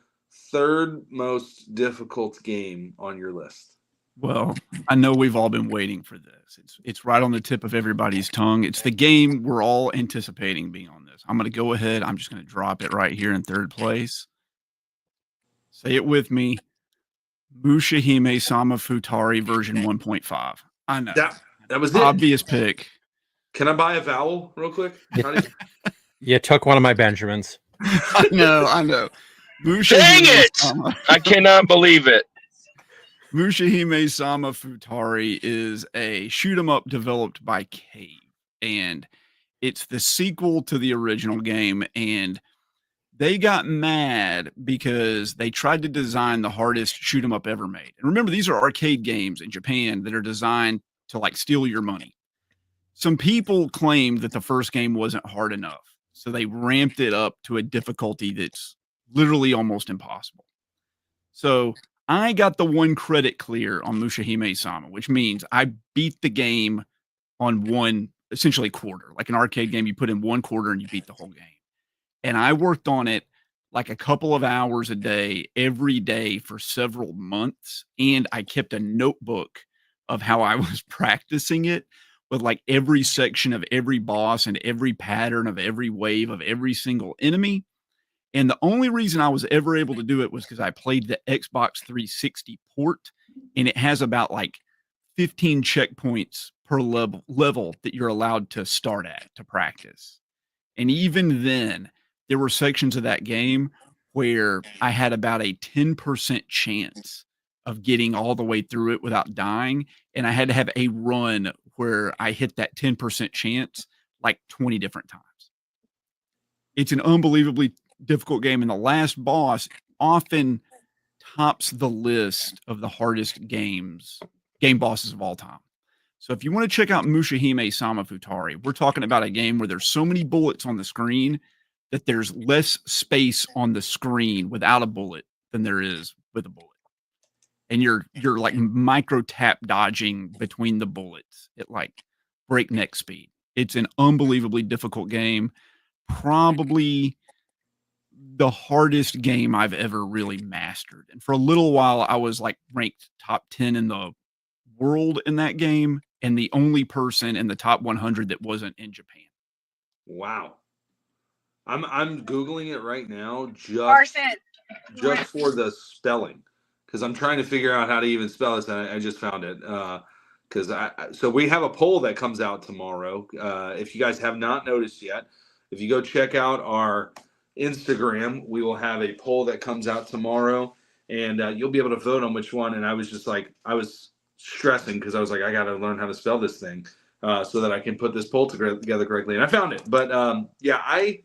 3rd most difficult game on your list? Well, I know we've all been waiting for this. It's right on the tip of everybody's tongue. It's the game we're all anticipating being on this. I'm going to go ahead. I'm just going to drop it right here in 3rd place. Say it with me. Mushihime Sama Futari version 1.5. I know. That was it. Obvious pick. Can I buy a vowel real quick? You took one of my Benjamins. I know. Dang it! I cannot believe it. Mushihime Sama Futari is a shoot 'em up developed by Cave, and it's the sequel to the original game. And they got mad because they tried to design the hardest shoot 'em up ever made. And remember, these are arcade games in Japan that are designed to like steal your money. Some people claimed that the first game wasn't hard enough, so they ramped it up to a difficulty that's literally almost impossible. So I got the 1 credit clear on Mushihime Sama, which means I beat the game on 1 essentially quarter. Like an arcade game, you put in 1 quarter and you beat the whole game. And I worked on it like a couple of hours a day, every day for several months. And I kept a notebook of how I was practicing it with like every section of every boss and every pattern of every wave of every single enemy. And the only reason I was ever able to do it was because I played the Xbox 360 port, and it has about like 15 checkpoints per level that you're allowed to start at to practice. And even then, there were sections of that game where I had about a 10% chance of getting all the way through it without dying. And I had to have a run where I hit that 10% chance like 20 different times. It's an unbelievably difficult game. And the last boss often tops the list of the hardest game bosses of all time. So if you want to check out Mushihime Samafutari, we're talking about a game where there's so many bullets on the screen that there's less space on the screen without a bullet than there is with a bullet. And you're like micro tap dodging between the bullets at like breakneck speed. It's an unbelievably difficult game. Probably the hardest game I've ever really mastered. And for a little while, I was like ranked top 10 in the world in that game, and the only person in the top 100 that wasn't in Japan. Wow. I'm Googling it right now just for the spelling, because I'm trying to figure out how to even spell this, and I just found it. So we have a poll that comes out tomorrow. If you guys have not noticed yet, if you go check out our Instagram, we will have a poll that comes out tomorrow, and you'll be able to vote on which one. And I was just like, I was stressing because I was like, I got to learn how to spell this thing so that I can put this poll together correctly. And I found it. But yeah, I,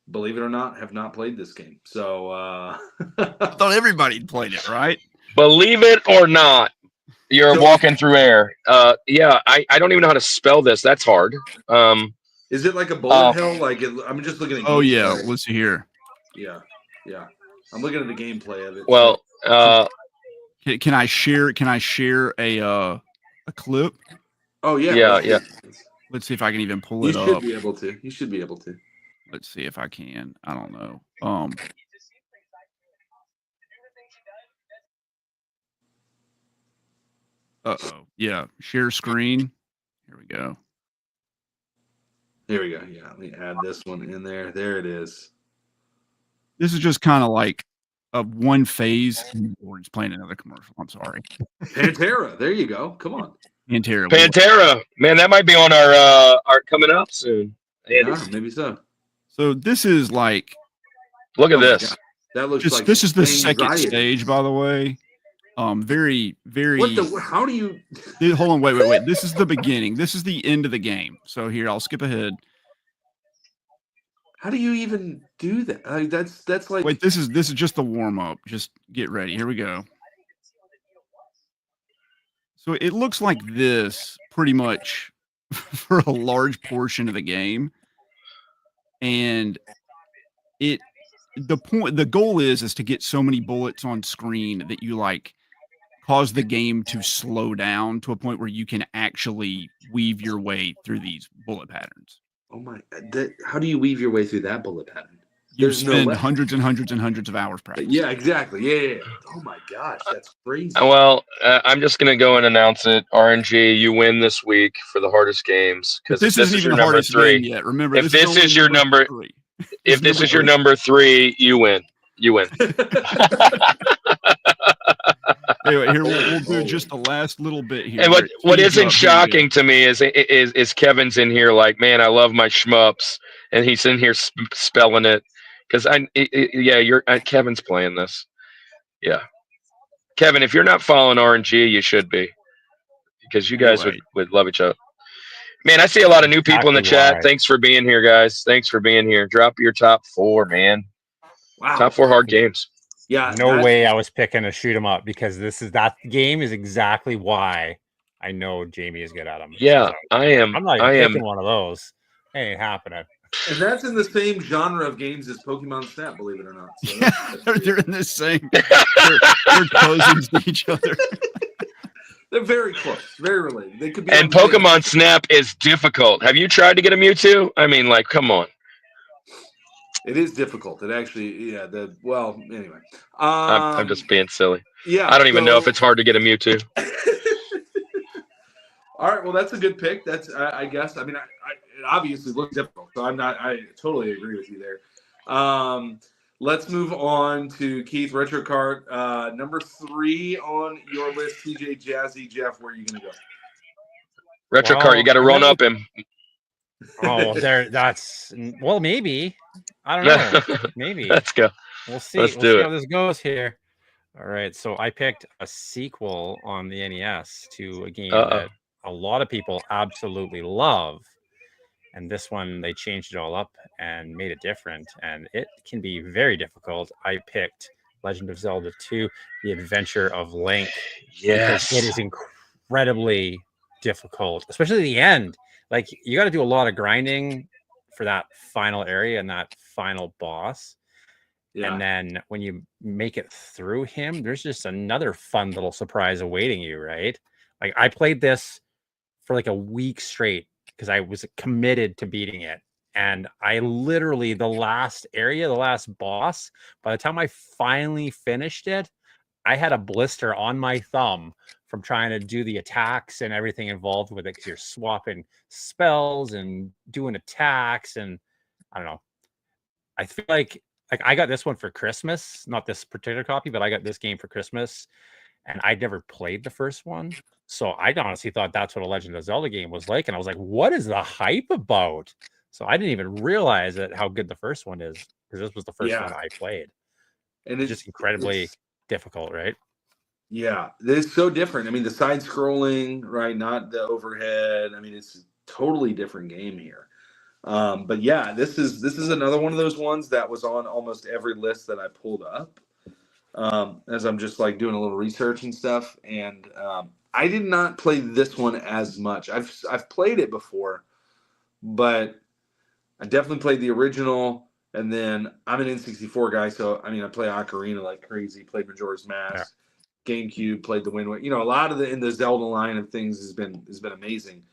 believe it or not, have not played this game. So I thought everybody played it, right? Believe it or not, you're walking through air. Yeah, I don't even know how to spell this. That's hard. Is it like a bullet hell? Like I'm just looking at. Oh yeah, let's see here. Yeah. I'm looking at the gameplay of it. Well, can I share? Can I share a clip? Oh yeah. Yeah. Let's see if I can even pull it up. You should be able to. Let's see if I can. I don't know. Yeah. Share screen. Here we go. Here we go. Yeah, let me add this one in there. There it is. This is just kind of like a one phase. Or it's playing another commercial. I'm sorry. Pantera. There you go. Come on. Pantera. Man, that might be on our coming up soon. Yeah, maybe so. So this is like. Look at this. That looks like. This is the second stage, by the way. Very. How do you? Hold on, wait. This is the beginning. This is the end of the game. So here, I'll skip ahead. How do you even do that? That's like. Wait, this is just the warm up. Just get ready. Here we go. So it looks like this pretty much for a large portion of the game, and the goal is to get so many bullets on screen that you like cause the game to slow down to a point where you can actually weave your way through these bullet patterns. Oh my! How do you weave your way through that bullet pattern? You spend hundreds and hundreds and hundreds of hours practicing. Yeah, exactly. Yeah. Oh my gosh, that's crazy. Well, I'm just gonna go and announce it. RNG, you win this week for the hardest games because this isn't even the hardest game yet. Remember, if this is your number 3, if this is your number 3, you win. You win. Anyway, here we'll do just the last little bit here. And what isn't shocking to me is Kevin's in here like, man, I love my shmups, and he's in here spelling it because Kevin's playing this. Yeah, Kevin, if you're not following RNG, you should be, because you guys would love each other. Man, I see a lot of new people in the chat. Thanks for being here, guys. Thanks for being here. Drop your top 4, man. Wow. Top 4 hard games. Yeah, no way I was picking to shoot him up, because that game is exactly why I know Jamie is good at them. Yeah, so, I am. I'm not even picking one of those. Ain't happening. And that's in the same genre of games as Pokemon Snap, believe it or not. So they're in the same. They're cousins to each other. They're very close, very related. They could be. And Pokemon Snap is difficult. Have you tried to get a Mewtwo? I mean, like, come on. It is difficult. It actually, well, anyway. I'm just being silly. Yeah. I don't even know if it's hard to get a Mewtwo. All right. Well, that's a good pick. That's, I guess. I mean, it obviously looks difficult. So I totally agree with you there. Let's move on to Keith Retrocart. Number 3 on your list, CJ, Jazzy, Jeff. Where are you going to go? Retrocart, you got to run up him. Oh, that's maybe. I don't know. Maybe. Let's go. We'll see. Let's We'll do see it. how this goes here. All right. So I picked a sequel on the NES to a game that a lot of people absolutely love. And this one, they changed it all up and made it different. And it can be very difficult. I picked Legend of Zelda 2, The Adventure of Link. Yes. Because it is incredibly difficult, especially the end. Like, you got to do a lot of grinding for that final area and that final boss. Yeah. And then when you make it through him, there's just another fun little surprise awaiting you, right? Like, I played this for like a week straight because I was committed to beating it. And I literally, the last area, the last boss, by the time I finally finished it, I had a blister on my thumb from trying to do the attacks and everything involved with it, because you're swapping spells and doing attacks. And I don't know. I feel like I got this one for Christmas, not this particular copy, but I got this game for Christmas, and I'd never played the first one. So I honestly thought that's what a Legend of Zelda game was like. And I was like, what is the hype about? So I didn't even realize that how good the first one is, because this was the first one I played. And it's just incredibly difficult, right? Yeah, it's so different. I mean, the side scrolling, right? Not the overhead. I mean, it's a totally different game here. But yeah, this is another one of those ones that was on almost every list that I pulled up. As I'm just like doing a little research and stuff. And I did not play this one as much. I've played it before, but I definitely played the original. And then I'm an N64 guy, so I mean, I play Ocarina like crazy. Played Majora's Mask, GameCube, played the Wind Waker. You know, a lot of in the Zelda line of things has been amazing.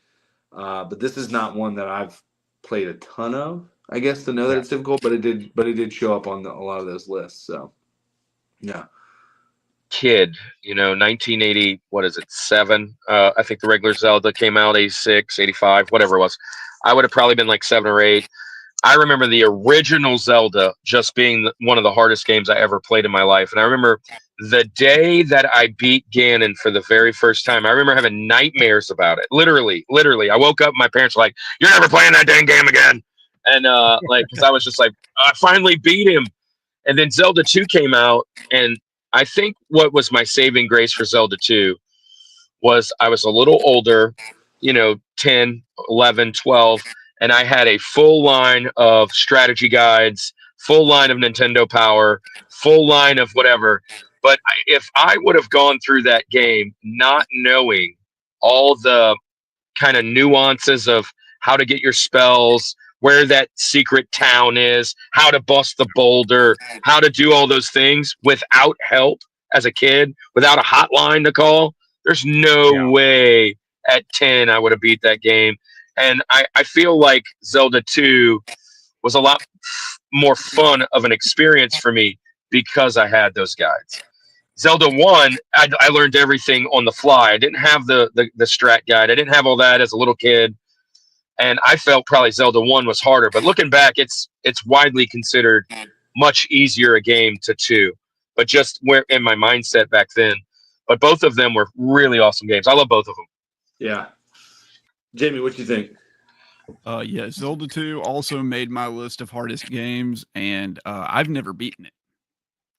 But this is not one that I've played a ton of, I guess, to know that it's difficult. But it did show up on a lot of those lists. So. Yeah. Kid, 1980, what is it, 7? I think the regular Zelda came out 86, 85, whatever it was. I would have probably been like 7 or 8. I remember the original Zelda just being one of the hardest games I ever played in my life. And I remember the day that I beat Ganon for the very first time, I remember having nightmares about it. Literally. I woke up and my parents were like, "You're never playing that dang game again." And because I was just like, I finally beat him. And then Zelda 2 came out, and I think what was my saving grace for Zelda 2 was I was a little older, 10, 11, 12, and I had a full line of strategy guides, full line of Nintendo Power, full line of whatever. But if I would have gone through that game not knowing all the kind of nuances of how to get your spells, where that secret town is, how to bust the boulder, how to do all those things without help as a kid, without a hotline to call, there's no way at 10 I would have beat that game. And I feel like Zelda 2 was a lot more fun of an experience for me because I had those guides. Zelda 1, I learned everything on the fly. I didn't have the strat guide. I didn't have all that as a little kid. And I felt probably Zelda 1 was harder. But looking back, it's widely considered much easier a game to 2. But just where in my mindset back then. But both of them were really awesome games. I love both of them. Yeah. Jamie, what do you think? Yeah, Zelda 2 also made my list of hardest games, and I've never beaten it.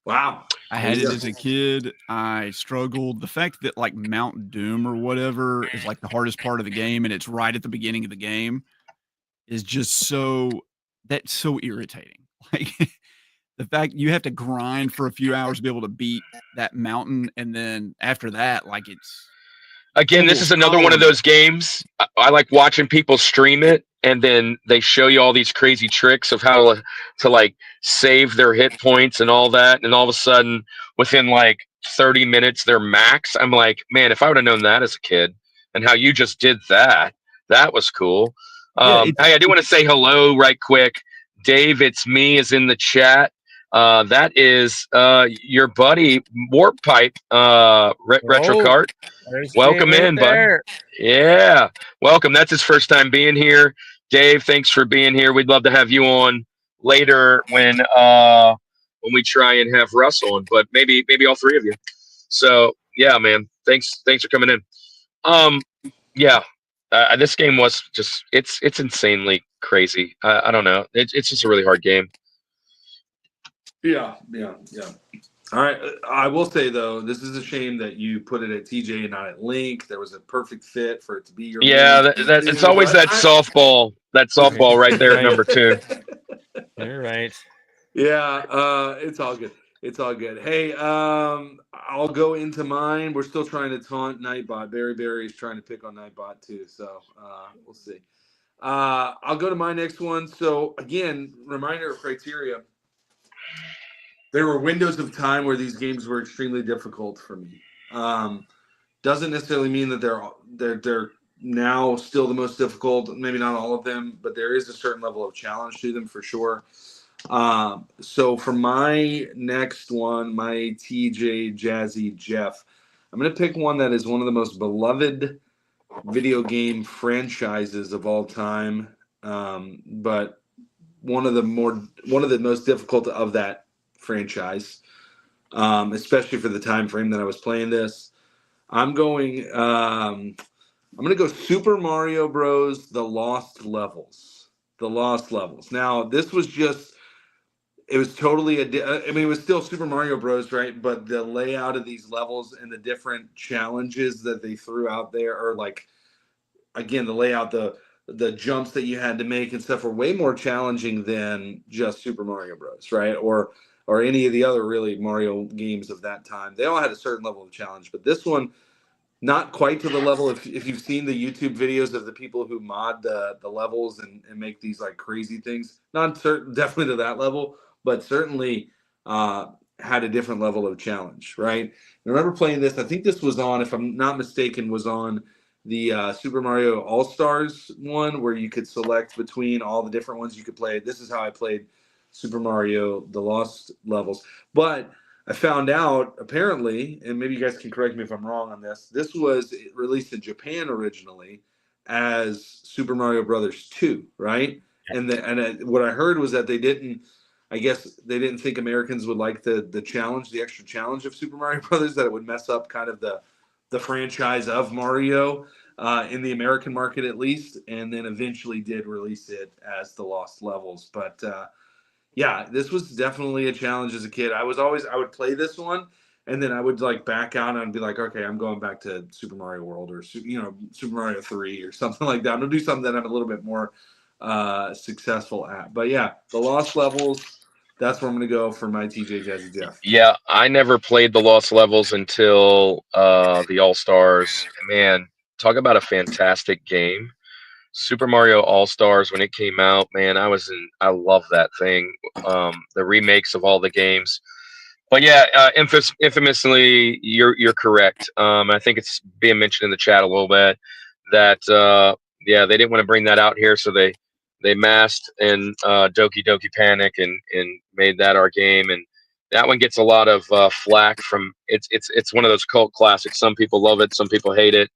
Wow. I had it as a kid. I struggled. The fact that like Mount Doom or whatever is like the hardest part of the game, and it's right at the beginning of the game, is just that's so irritating. Like the fact you have to grind for a few hours to be able to beat that mountain, and then after that, like it's again, this is another one of those games. I like watching people stream it, and then they show you all these crazy tricks of how to like save their hit points and all that. And all of a sudden, within like 30 minutes, they're max. I'm like, man, if I would have known that as a kid and how you just did that, that was cool. Hey, I do want to say hello right quick. Dave, it's me is in the chat. That is your buddy Warp Pipe, Retrocart. Welcome in, bud. Yeah, welcome. That's his first time being here. Dave, thanks for being here. We'd love to have you on later when we try and have Russ on, but maybe all three of you. So yeah, man, thanks for coming in. Yeah, this game was just it's insanely crazy. I don't know. It's just a really hard game. Yeah. All right. I will say though, this is a shame that you put it at TJ and not at Link. There was a perfect fit for it to be your. Yeah, Link. that it's always that softball right there at number 2. You're right. Yeah, it's all good. It's all good. Hey, I'll go into mine. We're still trying to taunt Nightbot. Barry is trying to pick on Nightbot too, so we'll see. I'll go to my next one. So again, reminder of criteria. There were windows of time where these games were extremely difficult for me. Doesn't necessarily mean that they're now still the most difficult. Maybe not all of them, but there is a certain level of challenge to them for sure. So for my next one, my TJ Jazzy Jeff, I'm going to pick one that is one of the most beloved video game franchises of all time, but one of the most difficult of that franchise, especially for the time frame that I was playing this. I'm going to go Super Mario Bros. The Lost Levels. The Lost Levels. Now, this was just it was totally I mean, it was still Super Mario Bros, right? But the layout of these levels and the different challenges that they threw out there, or like, again, the layout, the jumps that you had to make and stuff were way more challenging than just Super Mario Bros, right? Or any of the other really Mario games of that time. They all had a certain level of challenge, but this one, not quite to the level. If you've seen the YouTube videos of the people who mod the levels and make these like crazy things, not certain definitely to that level, but certainly had a different level of challenge, right? I remember playing this. I think this was on, if I'm not mistaken, was on the Super Mario All Stars one, where you could select between all the different ones you could play. This is how I played Super Mario The Lost Levels, but I found out apparently, and maybe you guys can correct me if I'm wrong on this. This was released in Japan originally as Super Mario Brothers 2, right? What I heard was that they didn't. I guess they didn't think Americans would like the challenge, the extra challenge of Super Mario Brothers, that it would mess up kind of the franchise of Mario in the American market at least, and then eventually did release it as the Lost Levels, but. Yeah, this was definitely a challenge as a kid. I would play this one, and then I would like back out and be like, okay, I'm going back to Super Mario World or Super Mario 3 or something like that. I'm gonna do something that I'm a little bit more successful at. But yeah, the Lost Levels. That's where I'm gonna go for my TJ Jazzy Jeff. Yeah, I never played the Lost Levels until the All Stars. Man, talk about a fantastic game. Super Mario All Stars, when it came out, man, I love that thing. The remakes of all the games. But yeah, infamously, you're correct. I think it's being mentioned in the chat a little bit that yeah, they didn't want to bring that out here, so they masked and Doki Doki Panic and made that our game, and that one gets a lot of flack from it's one of those cult classics. Some people love it, some people hate it.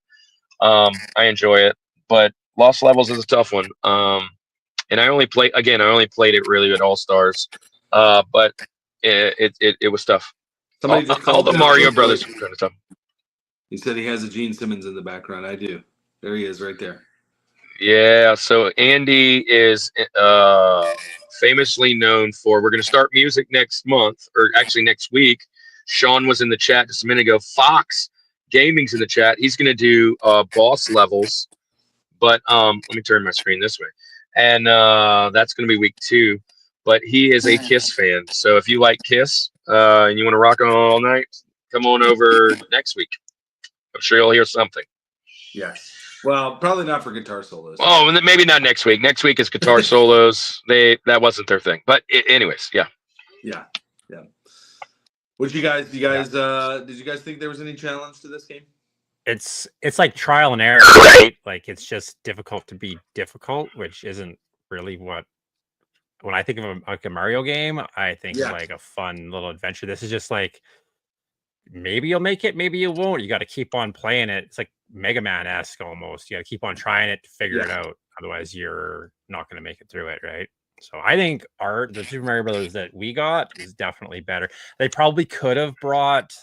I enjoy it, but Lost Levels is a tough one. And I only played it really at All Stars, but it was tough. Somebody just All called the it out Mario real Brothers quick. were kind of tough. He said he has a Gene Simmons in the background. I do. There he is, right there. Yeah, so Andy is famously known for. We're going to start music next month, or actually next week. Sean was in the chat just a minute ago. Fox Gaming's in the chat. He's going to do boss levels, but let me turn my screen this way, and that's going to be week 2. But he is a Kiss fan, so if you like Kiss and you want to rock on all night, come on over next week. I'm sure you'll hear something. Yes. Well, probably not for guitar solos. Oh, and then maybe not next week. Next week is guitar solos. That wasn't their thing. But anyways, yeah. Yeah. What you guys? Did you guys think there was any challenge to this game? It's like trial and error, right? Like it's just difficult to be difficult, which isn't really what. When I think of a Mario game, I think of like a fun little adventure. This is just like maybe you'll make it, maybe you won't. You got to keep on playing it. It's like Mega Man-esque almost. You got to keep on trying it to figure it out. Otherwise, you're not going to make it through it, right? So I think the Super Mario Brothers that we got is definitely better. They probably could have brought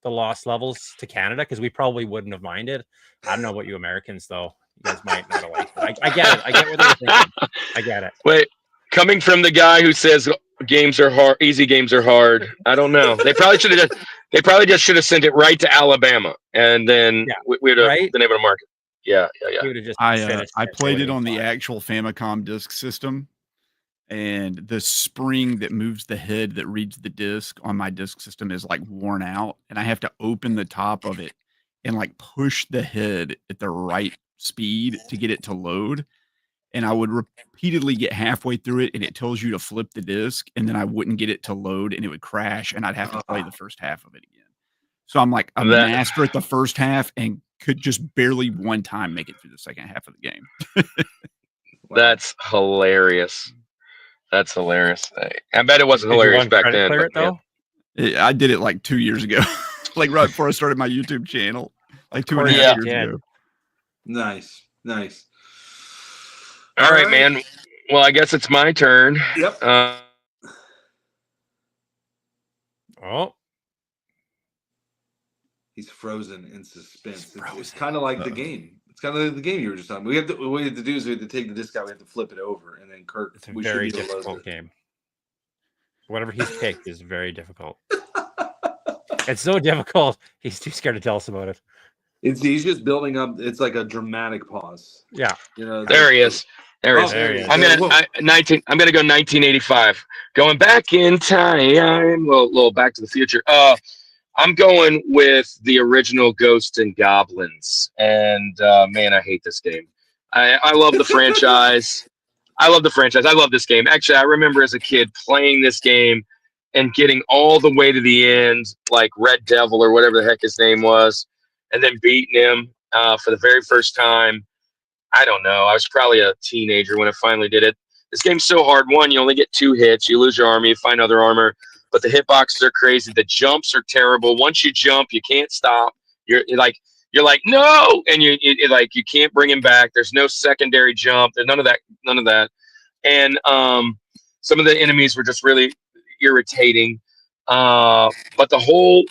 the Lost Levels to Canada because we probably wouldn't have minded. I don't know about you Americans though. You guys might not have liked it. I get it. I get what they were thinking. I get it. Wait, coming from the guy who says games are hard, easy games are hard. I don't know. They probably should have. They probably just should have sent it right to Alabama, and then we would have been able to market. Yeah. We would have just I played it on the actual Famicom disk system, and the spring that moves the head that reads the disc on my disk system is like worn out, and I have to open the top of it and like push the head at the right speed to get it to load. And I would repeatedly get halfway through it, and it tells you to flip the disc, and then I wouldn't get it to load, and it would crash, and I'd have to play the first half of it again. So I'm like a master at the first half and could just barely one time make it through the second half of the game. That's hilarious. That's hilarious. I bet it wasn't hilarious back then. But, though? I did it like 2 years ago, like right before I started my YouTube channel, like 2.5 years ago. Nice. All right, man. Well, I guess it's my turn. Yep. He's frozen in suspense. It's kind of like the game. It's kind of like the game you were just on. What we have to do is we have to take the disc out. We have to flip it over, and then Kirk. It's a very difficult game. Whatever he's picked is very difficult. It's so difficult. He's too scared to tell us about it. He's just building up. It's like a dramatic pause. Yeah. There he is. There he is. I'm gonna go 1985. Going back in time. Little Back to the Future. I'm going with the original Ghosts and Goblins, and man, I hate this game. I love the franchise. I love this game. Actually, I remember as a kid playing this game and getting all the way to the end, like Red Devil or whatever the heck his name was, and then beating him for the very first time. I don't know. I was probably a teenager when I finally did it. This game's so hard. One, you only get 2 hits. You lose your armor. You find other armor. But the hitboxes are crazy. The jumps are terrible. Once you jump, you can't stop. You're like no, and you can't bring him back. There's no secondary jump. There's none of that. And some of the enemies were just really irritating. But the whole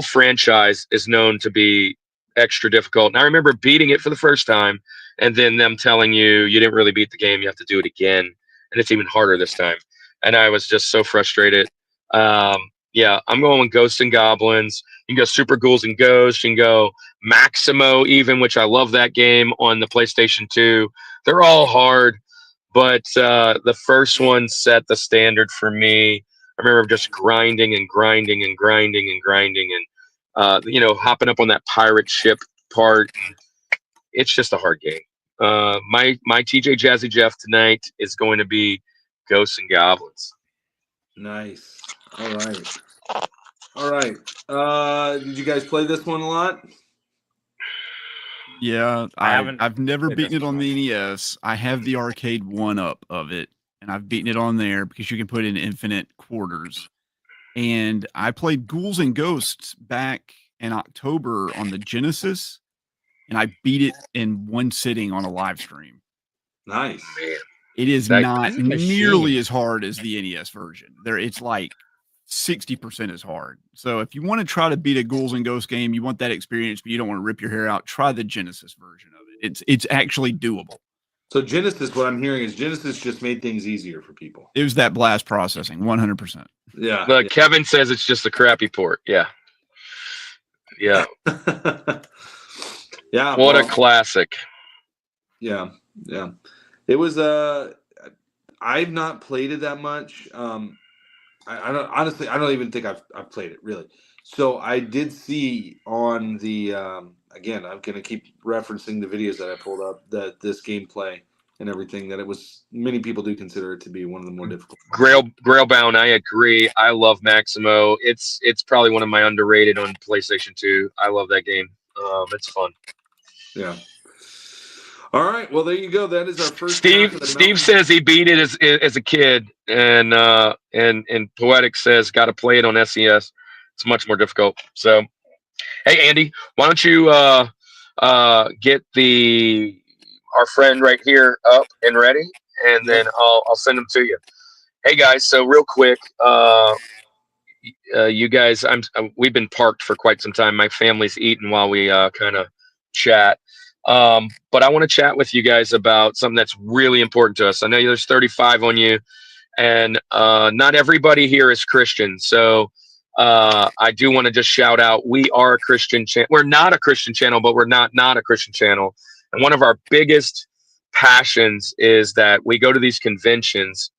franchise is known to be extra difficult. And I remember beating it for the first time, and then them telling you didn't really beat the game. You have to do it again, and it's even harder this time. And I was just so frustrated. I'm going with Ghosts and Goblins. You can go Super Ghouls and Ghosts. You can go Maximo even, which I love that game on the PlayStation 2. They're all hard, but the first one set the standard for me. I remember just grinding and hopping up on that pirate ship part. It's just a hard game. My TJ Jazzy Jeff tonight is going to be Ghosts and Goblins. Nice. All right. Did you guys play this one a lot? Yeah, I've never beaten it on the NES. I have the arcade 1-up of it, and I've beaten it on there because you can put in infinite quarters. And I played Ghouls and Ghosts back in October on the Genesis, and I beat it in one sitting on a live stream. Nice. It is not nearly as hard as the NES version. It's like 60% as hard. So if you want to try to beat a Ghouls and Ghosts game, you want that experience, but you don't want to rip your hair out, try the Genesis version of it. It's actually doable. So Genesis, what I'm hearing is Genesis just made things easier for people. It was that blast processing, 100%. Yeah. But Kevin says it's just a crappy port. Yeah. Yeah. What a classic. Yeah. It was I've not played it that much. I don't even think I've played it really. So I did see on the again, I'm gonna keep referencing the videos that I pulled up, that this gameplay and everything, that it was, many people do consider it to be one of the more difficult. Grailbound, I agree. I love Maximo. It's probably one of my underrated on PlayStation 2. I love that game. It's fun. Yeah. All right. Well, there you go. That is our first. Steve says he beat it as a kid, and Poetic says got to play it on SES. It's much more difficult. So, hey Andy, why don't you get our friend right here up and ready, and then I'll send them to you. Hey guys, so real quick, you guys, we've been parked for quite some time. My family's eating while we kind of chat. But I want to chat with you guys about something that's really important to us. I know there's 35 on you, and not everybody here is Christian. So I do want to just shout out, we are a Christian channel. We're not a Christian channel, but we're not a Christian channel. And one of our biggest passions is that we go to these conventions,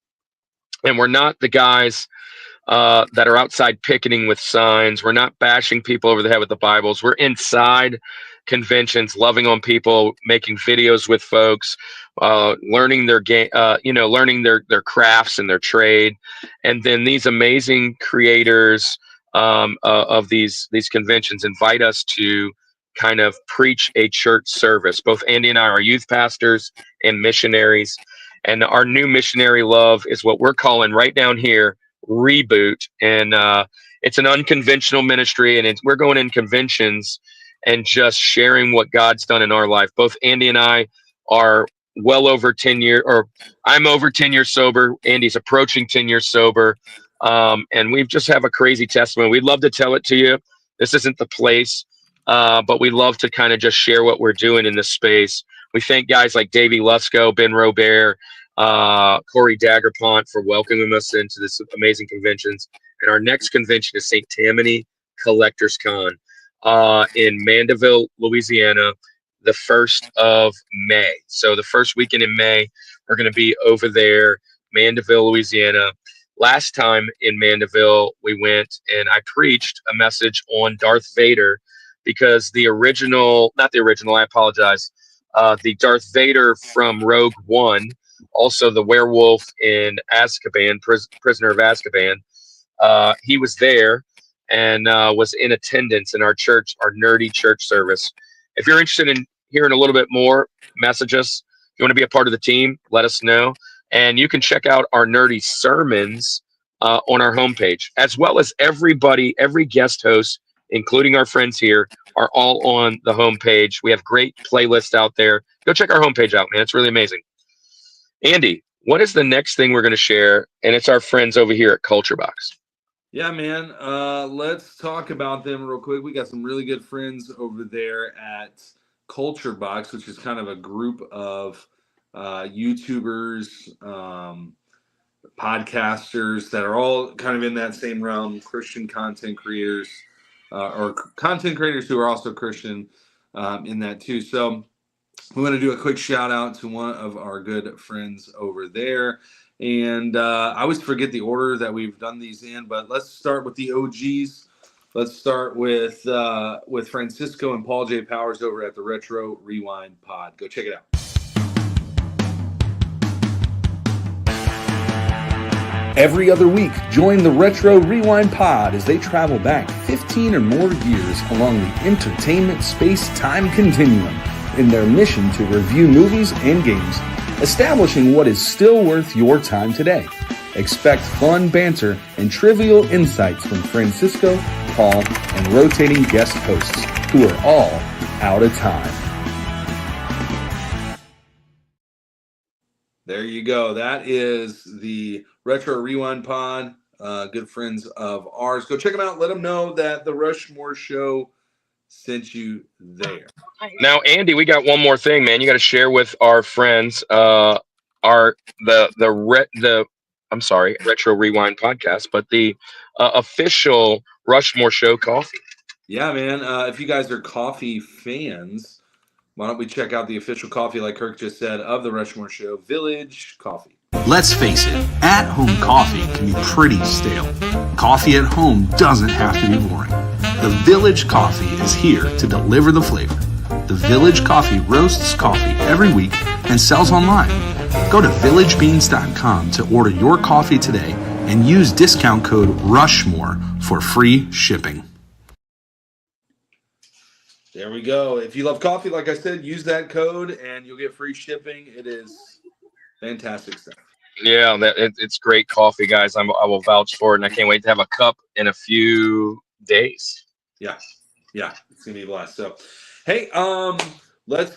and we're not the guys that are outside picketing with signs. We're not bashing people over the head with the Bibles. We're inside conventions, loving on people, making videos with folks, learning their game, learning their crafts and their trade. And then these amazing creators of these conventions invite us to kind of preach a church service. Both Andy and I are youth pastors and missionaries. And our new missionary love is what we're calling right down here Reboot. And it's an unconventional ministry, and we're going in conventions and just sharing what God's done in our life. Both Andy and I are well over 10 years, or I'm over 10 years sober. Andy's approaching 10 years sober. And we just have a crazy testimony. We'd love to tell it to you. This isn't the place, but we love to kind of just share what we're doing in this space. We thank guys like Davey Lusko, Ben Robert, Corey Daggerpont for welcoming us into this amazing conventions. And our next convention is St. Tammany Collectors Con in Mandeville, Louisiana, the 1st of May. So the first weekend in May, we're going to be over there, Mandeville, Louisiana. Last time in Mandeville, we went and I preached a message on Darth Vader, because the Darth Vader from Rogue One, also the werewolf in Azkaban, Prisoner of Azkaban, he was there and was in attendance in our church, our nerdy church service. If you're interested in hearing a little bit more, message us. If you want to be a part of the team, let us know. And you can check out our nerdy sermons on our homepage, as well as every guest host, including our friends here, are all on the homepage. We have great playlists out there. Go check our homepage out, man. It's really amazing. Andy, what is the next thing we're going to share? And it's our friends over here at Culture Box. Yeah, man. Let's talk about them real quick. We got some really good friends over there at Culture Box, which is kind of a group of YouTubers, podcasters that are all kind of in that same realm, Christian content creators, or content creators who are also Christian in that too. So we want to do a quick shout out to one of our good friends over there. And I always forget the order that we've done these in, but let's start with the OGs. Let's start with Francisco and Paul J. Powers over at the Retro Rewind Pod. Go check it out. Every other week, join the Retro Rewind Pod as they travel back 15 or more years along the entertainment space-time continuum in their mission to review movies and games, establishing what is still worth your time today. Expect fun banter and trivial insights from Francisco, Paul, and rotating guest hosts who are all out of time. There you go. That is the Retro Rewind Pod. Good friends of ours. Go check them out. Let them know that the Rushmore show sent you there. Now, Andy, we got one more thing, man. You got to share with our friends Retro Rewind podcast, but the official Rushmore show coffee. Yeah, man. If you guys are coffee fans, why don't we check out the official coffee, like Kirk just said, of the Rushmore show, Village Coffee. Let's face it, at-home coffee can be pretty stale. Coffee at home doesn't have to be boring. The Village Coffee is here to deliver the flavor. The Village Coffee roasts coffee every week and sells online. Go to villagebeans.com to order your coffee today and use discount code RUSHMORE for free shipping. There we go. If you love coffee, like I said, use that code and you'll get free shipping. It is fantastic stuff. Yeah, it's great coffee, guys. I will vouch for it, and I can't wait to have a cup in a few days. Yeah, it's gonna be a blast. So, hey, let's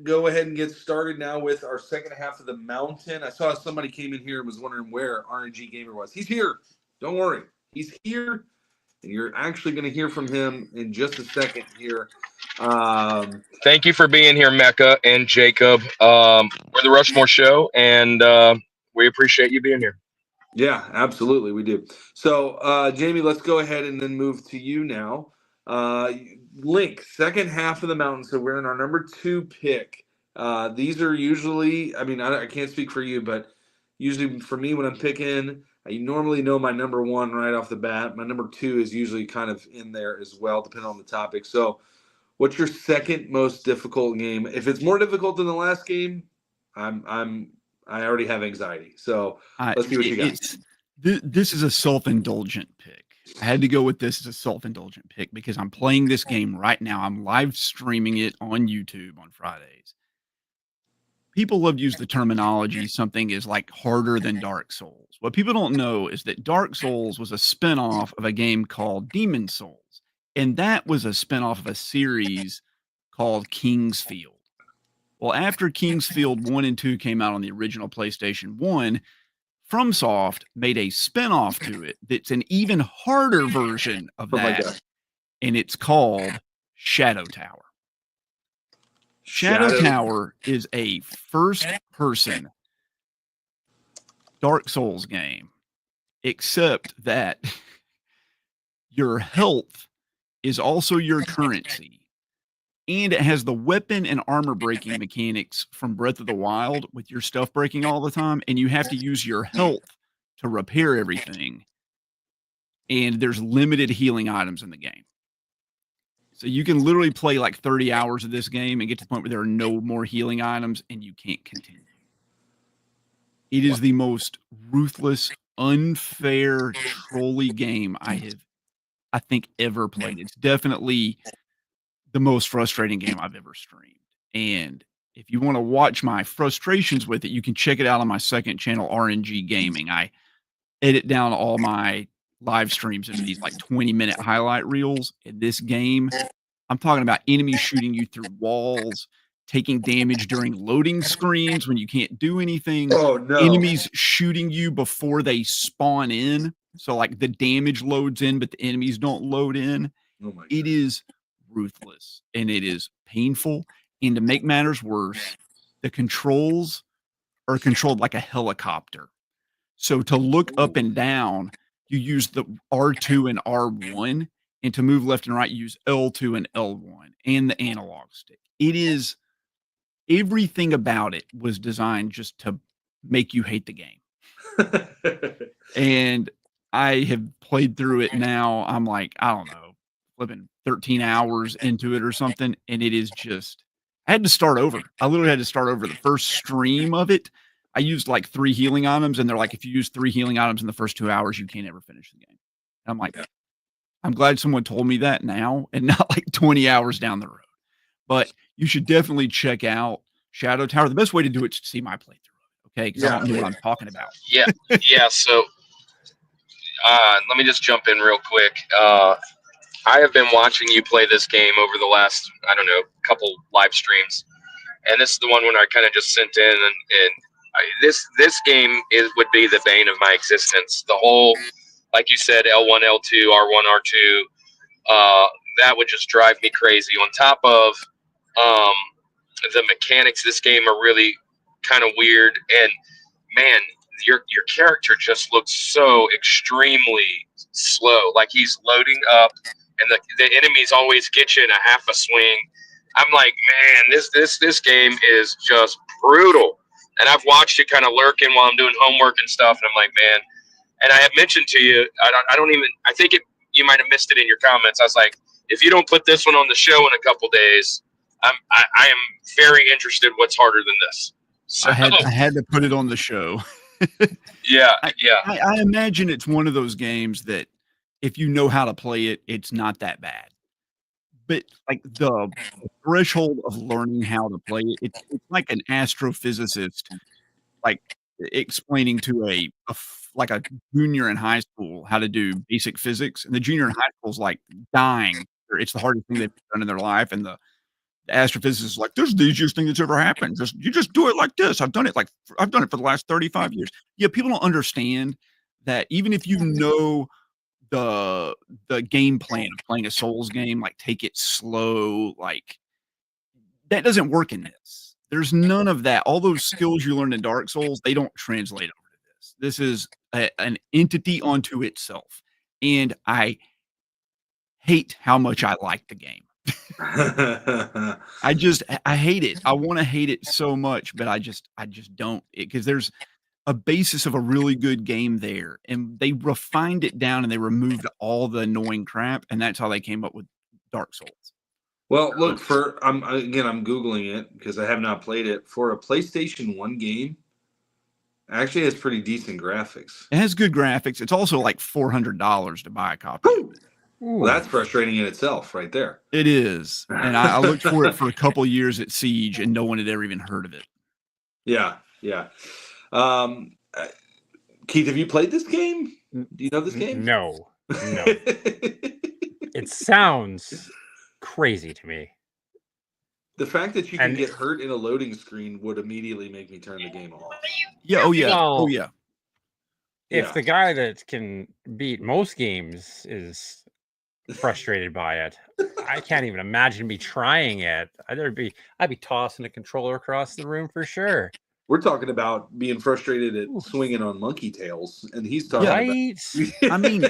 go ahead and get started now with our second half of the mountain. I saw somebody came in here and was wondering where RNG Gamer was. He's here. Don't worry. He's here. And you're actually going to hear from him in just a second here. Thank you for being here, Mecca and Jacob. We're the Rushmore Show, and we appreciate you being here. Yeah, absolutely. We do. So, Jamie, let's go ahead and then move to you now. Link, second half of the mountain. So we're in our number 2 pick. These are usually, I can't speak for you, but usually for me when I'm picking, I normally know my number 1 right off the bat. My number 2 is usually kind of in there as well, depending on the topic. So what's your second most difficult game? If it's more difficult than the last game, I already have anxiety. So let's see what you got. This is a self-indulgent pick. I had to go with this as a self-indulgent pick because I'm playing this game right now. I'm live streaming it on YouTube on Fridays. People love to use the terminology something is like harder than Dark Souls. What people don't know is that Dark Souls was a spinoff of a game called Demon Souls. And that was a spinoff of a series called Kingsfield. Well, after Kingsfield 1 and 2 came out on the original PlayStation 1, FromSoft made a spinoff to it that's an even harder version of that. And it's called Shadow Tower. Shadow Tower is a first-person Dark Souls game, except that your health is also your currency, and it has the weapon and armor breaking mechanics from Breath of the Wild with your stuff breaking all the time, and you have to use your health to repair everything, and there's limited healing items in the game. So you can literally play like 30 hours of this game and get to the point where there are no more healing items and you can't continue. It is the most ruthless, unfair, trolly game I think ever played. It's definitely the most frustrating game I've ever streamed. And if you want to watch my frustrations with it, you can check it out on my second channel, RNG Gaming. I edit down all my live streams into these like 20-minute highlight reels. In this game, I'm talking about enemies shooting you through walls, taking damage during loading screens when you can't do anything. Oh, no. Enemies shooting you before they spawn in. So like the damage loads in, but the enemies don't load in. Oh my It is ruthless and it is painful. And to make matters worse, the controls are controlled like a helicopter. So to look up and down, you use the R2 and R1, and to move left and right, you use L2 and L1 and the analog stick. It is everything about it was designed just to make you hate the game. And I have played through it now. I'm like, I don't know, flipping 13 hours into it or something. And it is just, I had to start over. I literally had to start over the first stream of it. I used like 3 healing items, and they're like, if you use 3 healing items in the first 2 hours, you can't ever finish the game. And I'm like, I'm glad someone told me that now and not like 20 hours down the road. But you should definitely check out Shadow Tower. The best way to do it is to see my playthrough. Okay. Because I don't know what I'm talking about. Yeah. So let me just jump in real quick. I have been watching you play this game over the last, couple live streams. And this is the one when I kind of just sent in this game would be the bane of my existence. The whole, like you said, L1, L2, R1, R2, that would just drive me crazy. On top of the mechanics, this game are really kind of weird. And man, your character just looks so extremely slow. Like he's loading up, and the enemies always get you in a half a swing. I'm like, man, this game is just brutal. And I've watched it kind of lurking while I'm doing homework and stuff. And I'm like, man. And I had mentioned to you, I think you might have missed it in your comments. I was like, if you don't put this one on the show in a couple days, I am very interested. What's harder than this? So, I had to put it on the show. Yeah. I imagine it's one of those games that if you know how to play it, it's not that bad. But like the threshold of learning how to play it, it's like an astrophysicist, like explaining to a junior in high school how to do basic physics, and the junior in high school is like dying. It's the hardest thing they've done in their life, and the The astrophysicist is like, this is the easiest thing that's ever happened. You just do it like this. I've done it for the last 35 years. Yeah, people don't understand that even if you know the game plan of playing a Souls game, like take it slow, like that doesn't work in this. There's none of that. All those skills you learn in Dark Souls, they don't translate over to this. This is an entity unto itself. And I hate how much I like the game. I hate it. I want to hate it so much, but I just don't, because there's a basis of a really good game there, and they refined it down and they removed all the annoying crap, and that's how they came up with Dark Souls. Well, look, I'm Googling it because I have not played it. For a PlayStation 1 game, actually has pretty decent graphics. It has good graphics. It's also like $400 to buy a copy. Well, that's frustrating in itself right there. It is. And I looked for it for a couple years at Siege, and no one had ever even heard of it. Yeah. Keith, have you played this game? Do you know this game? No. It sounds crazy to me. The fact that you can get hurt in a loading screen would immediately make me turn the game off. Yeah. Oh, yeah. Well, yeah. If the guy that can beat most games is frustrated by it, I can't even imagine me trying it. I'd be tossing a controller across the room for sure. We're talking about being frustrated at swinging on monkey tails, and he's talking about... I mean,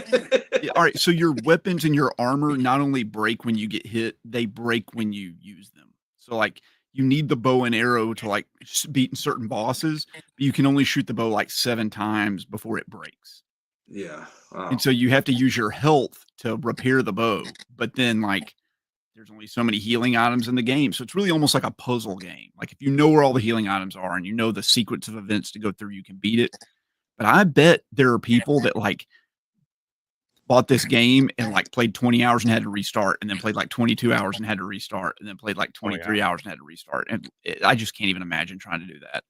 all right, so your weapons and your armor not only break when you get hit, they break when you use them. So, like, you need the bow and arrow to, like, beat certain bosses, but you can only shoot the bow, like, 7 times before it breaks. Yeah. Wow. And so you have to use your health to repair the bow, but then, like, there's only so many healing items in the game. So it's really almost like a puzzle game. Like, if you know where all the healing items are and you know the sequence of events to go through, you can beat it. But I bet there are people that, like, bought this game and, like, played 20 hours and had to restart, and then played like 22 hours and had to restart, and then played like 23 hours and had to restart. And I just can't even imagine trying to do that.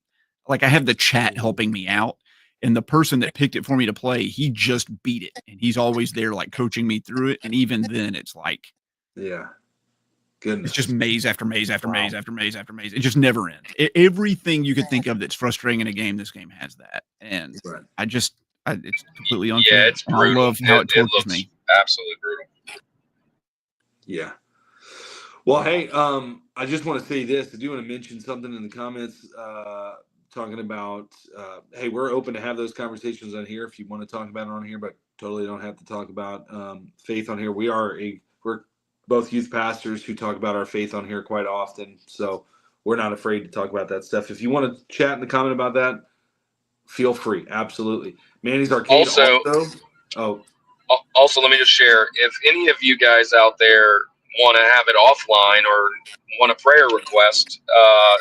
Like, I have the chat helping me out, and the person that picked it for me to play, he just beat it, and he's always there, like, coaching me through it. And even then it's like, yeah. Goodness. It's just maze after maze after maze after maze after maze. It just never ends. Everything you could think of that's frustrating in a game, this game has that. And it's completely unfair. Yeah, it's brutal. I love how it tortures me. Absolutely brutal. Yeah. Well, hey, I just want to say this. I do want to mention something in the comments talking about, hey, we're open to have those conversations on here if you want to talk about it on here, but totally don't have to talk about faith on here. We're both youth pastors who talk about our faith on here quite often, so we're not afraid to talk about that stuff. If you want to chat in the comment about that, feel free. Absolutely. Manny's Arcade also. Also, let me just share, if any of you guys out there want to have it offline or want a prayer request,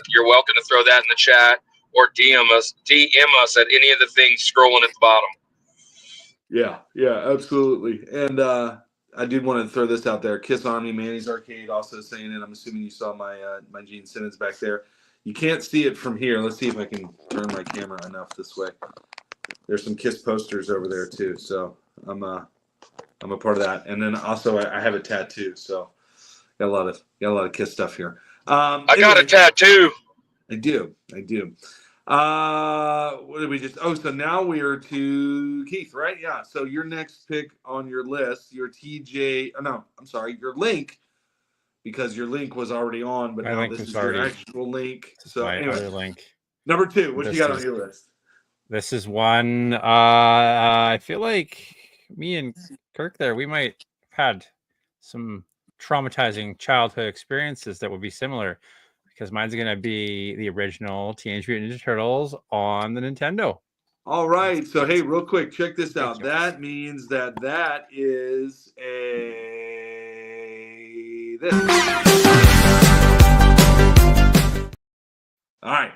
you're welcome to throw that in the chat or DM us at any of the things scrolling at the bottom. Yeah, absolutely. And I did want to throw this out there. Kiss Army, Manny's Arcade also saying it. I'm assuming you saw my Gene Simmons back there. You can't see it from here. Let's see if I can turn my camera enough this way. There's some Kiss posters over there too. So I'm a part of that. And then also I have a tattoo. So got a lot of Kiss stuff here. I got a tattoo. I do. What did we just? Oh, so now we are to Keith, right? Yeah. So your next pick on your list, your TJ. Oh, no, I'm sorry, your link, because your link was already on, but now this is your actual link. So anyway, other link. Number 2. What you got on your list? This is one. I feel like me and Kirk there, we might have had some traumatizing childhood experiences that would be similar. Because mine's going to be the original Teenage Mutant Ninja Turtles on the Nintendo. All right. So, hey, real quick, check this out. That means that is this. All right.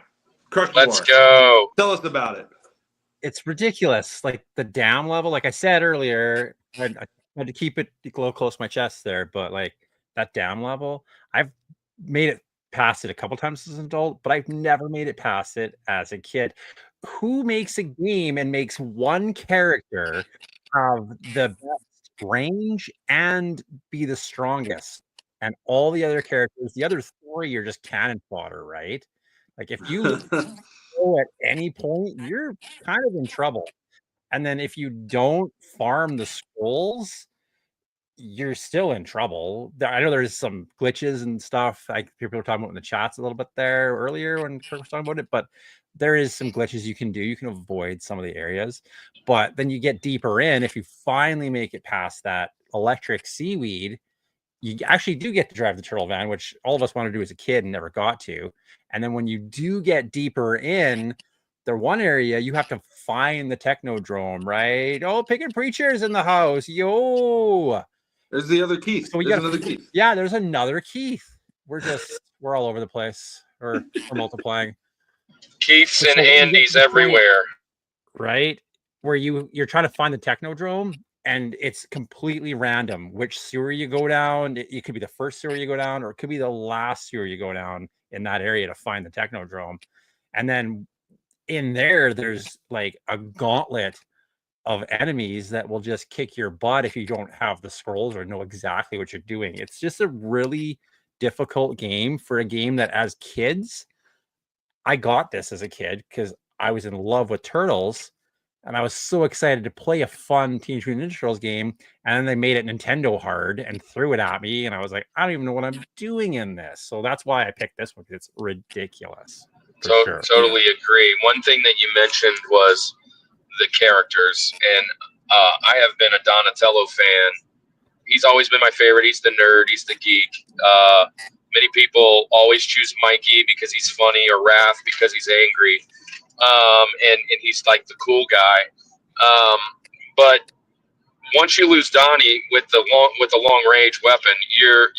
Let's go. Tell us about it. It's ridiculous. Like the down level, like I said earlier, I had to keep it a little close to my chest there. But like that down level, I've made it past it a couple times as an adult, but I've never made it past it as a kid. Who makes a game and makes one character have the best range and be the strongest? and all the other characters, the other 3 are just cannon fodder, right? Like if you go at any point, you're kind of in trouble. And then if you don't farm the scrolls, you're still in trouble. I know there's some glitches and stuff. Like people were talking about in the chats a little bit there earlier when Kirk was talking about it, but there is some glitches you can do. You can avoid some of the areas, but then you get deeper in. If you finally make it past that electric seaweed, you actually do get to drive the turtle van, which all of us wanted to do as a kid and never got to. And then when you do get deeper in, the one area you have to find the technodrome, right? Oh, picking preachers in the house, yo. There's the other Keith. So we There's got another Keith. Yeah, there's another Keith. We're all over the place. We're multiplying. Keiths But and so when you get Andys to the point, everywhere. right? Where you're trying to find the technodrome, and it's completely random which sewer you go down. It could be the first sewer you go down, or it could be the last sewer you go down in that area to find the technodrome. And then in there's like a gauntlet of enemies that will just kick your butt if you don't have the scrolls or know exactly what you're doing. It's just a really difficult game for a game that as kids, I got this as a kid because I was in love with turtles and I was so excited to play a fun Teenage Mutant Ninja Turtles game. And then they made it Nintendo hard and threw it at me. And I was like, I don't even know what I'm doing in this. So that's why I picked this one, because it's ridiculous. For sure. Totally agree. One thing that you mentioned was the characters, and I have been a Donatello fan. He's always been my favorite. He's the nerd. He's the geek. Many people always choose Mikey because he's funny, or Raph because he's angry, and he's like the cool guy. But once you lose Donnie with the long range weapon, you're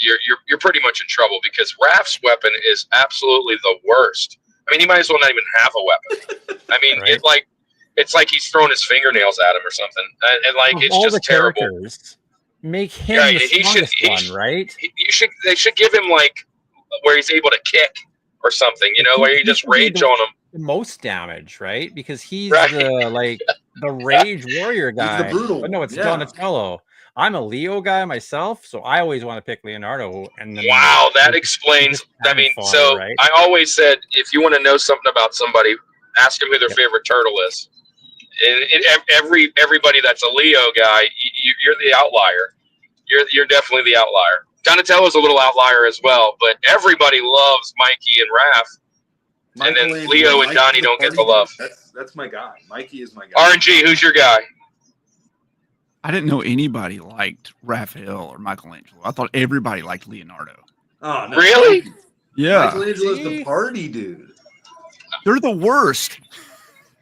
pretty much in trouble, because Raph's weapon is absolutely the worst. I mean, he might as well not even have a weapon. I mean, Right. it's like he's throwing his fingernails at him or something, and like it's all just the terrible. characters make him Yeah, the strongest one, right? They should give him like where he's able to kick or something, where you just should be rage on him. the most damage, right? Because he's Right. the rage warrior guy. He's the brutal. But no, it's Yeah. Donatello. I'm a Leo guy myself, so I always want to pick Leonardo. And then Wow, that explains. I mean, so right? I always said, if you want to know something about somebody, ask them who their favorite turtle is. And everybody that's a Leo guy, you're the outlier. You're definitely the outlier. Donatello's a little outlier as well, but everybody loves Mikey and Raph. And then Leo and Donnie don't get the love. That's my guy. Mikey is my guy. RNG, who's your guy? I didn't know anybody liked Raphael or Michelangelo. I thought everybody liked Leonardo. Oh, no. Really? Yeah. Michelangelo's the party dude. They're the worst.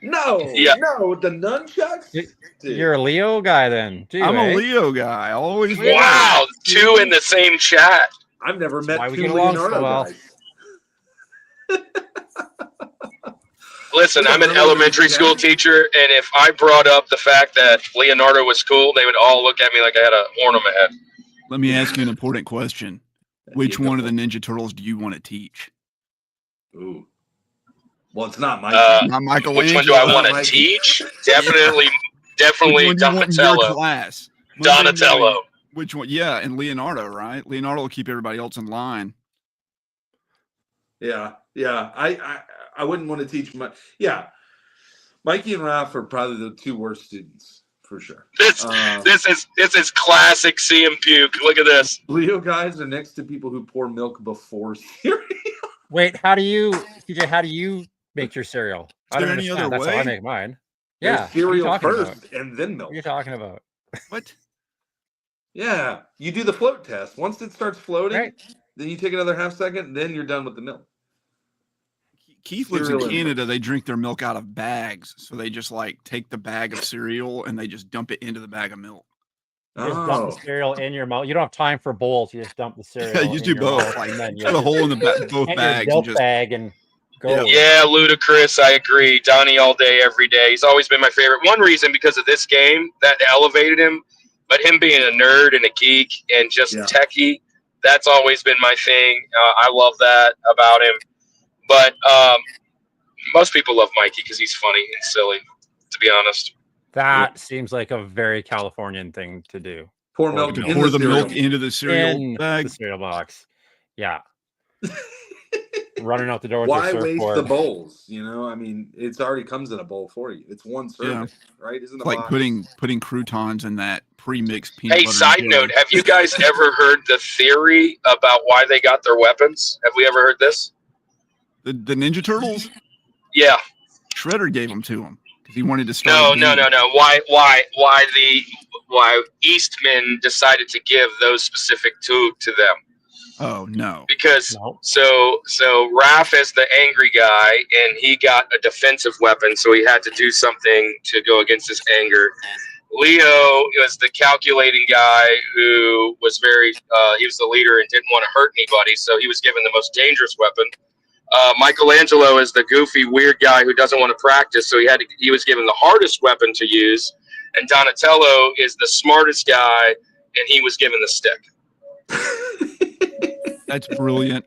No. Yeah. No, with the nunchucks? Dude. You're a Leo guy then, too. I'm eh? a Leo guy. I always was. Wow, 2 in the same chat. I've never met why we 2 get along so Leonardo well. guys. Listen, I'm an elementary school teacher, and if I brought up the fact that Leonardo was cool, they would all look at me like I had a horn on my head. Let me ask you an important question. Which one of the Ninja Turtles do you want to teach? Ooh. Well, it's not Mikey. Not Michelangelo. Which one do I want to Mikey. teach? Definitely Which one do you want in your Donatello. class? Donatello. Which one? Yeah, and Leonardo, right? Leonardo will keep everybody else in line. Yeah. I wouldn't want to teach my. Yeah. Mikey and Raph are probably the 2 worst students, for sure. This is classic CM Puke. Look at this. Leo guys are next to people who pour milk before cereal. Wait, how do you make your cereal? I there don't any understand. other That's how I way? make mine. There's Yeah. cereal what are you talking first about? and then What milk. are you talking about? What? Yeah. You do the float test. Once it starts floating, Right. then you take another half second, then you're done with the milk. Keith lives in Cereal and Canada. They drink their milk out of bags. So they just like take the bag of cereal and they just dump it into the bag of milk. You just dump the cereal in your mouth. You don't have time for bowls. You just dump the cereal. Yeah, you just in do your both. mouth, Like, and then you cut a hole in the both get your bags. milk And just, bag and go. Yeah, ludicrous. I agree. Donnie all day, every day. He's always been my favorite. One reason, because of this game that elevated him, but him being a nerd and a geek and just techie, that's always been my thing. I love that about him. But most people love Mikey because he's funny and silly, to be honest. That seems like a very Californian thing to do. Pour milk the in Pour the the cereal. milk into the cereal in bag. the cereal box. Yeah. Running out the door with Why your waste the surfboard. bowls? You know, I mean, it's already comes in a bowl for you. It's one serving, right? Isn't It's a like box? putting croutons in that pre-mixed peanut Hey, butter. side and jelly. note, have you guys ever heard the theory about why they got their weapons? Have we ever heard this? The Ninja Turtles. Yeah. Shredder gave them to him because he wanted to start. No. Why Eastman decided to give those specific two to them? Oh no! Because No. so Raph is the angry guy, and he got a defensive weapon, so he had to do something to go against his anger. Leo was the calculating guy who was he was the leader and didn't want to hurt anybody, so he was given the most dangerous weapon. Michelangelo is the goofy, weird guy who doesn't want to practice, so he was given the hardest weapon to use. And Donatello is the smartest guy, and he was given the stick. That's brilliant.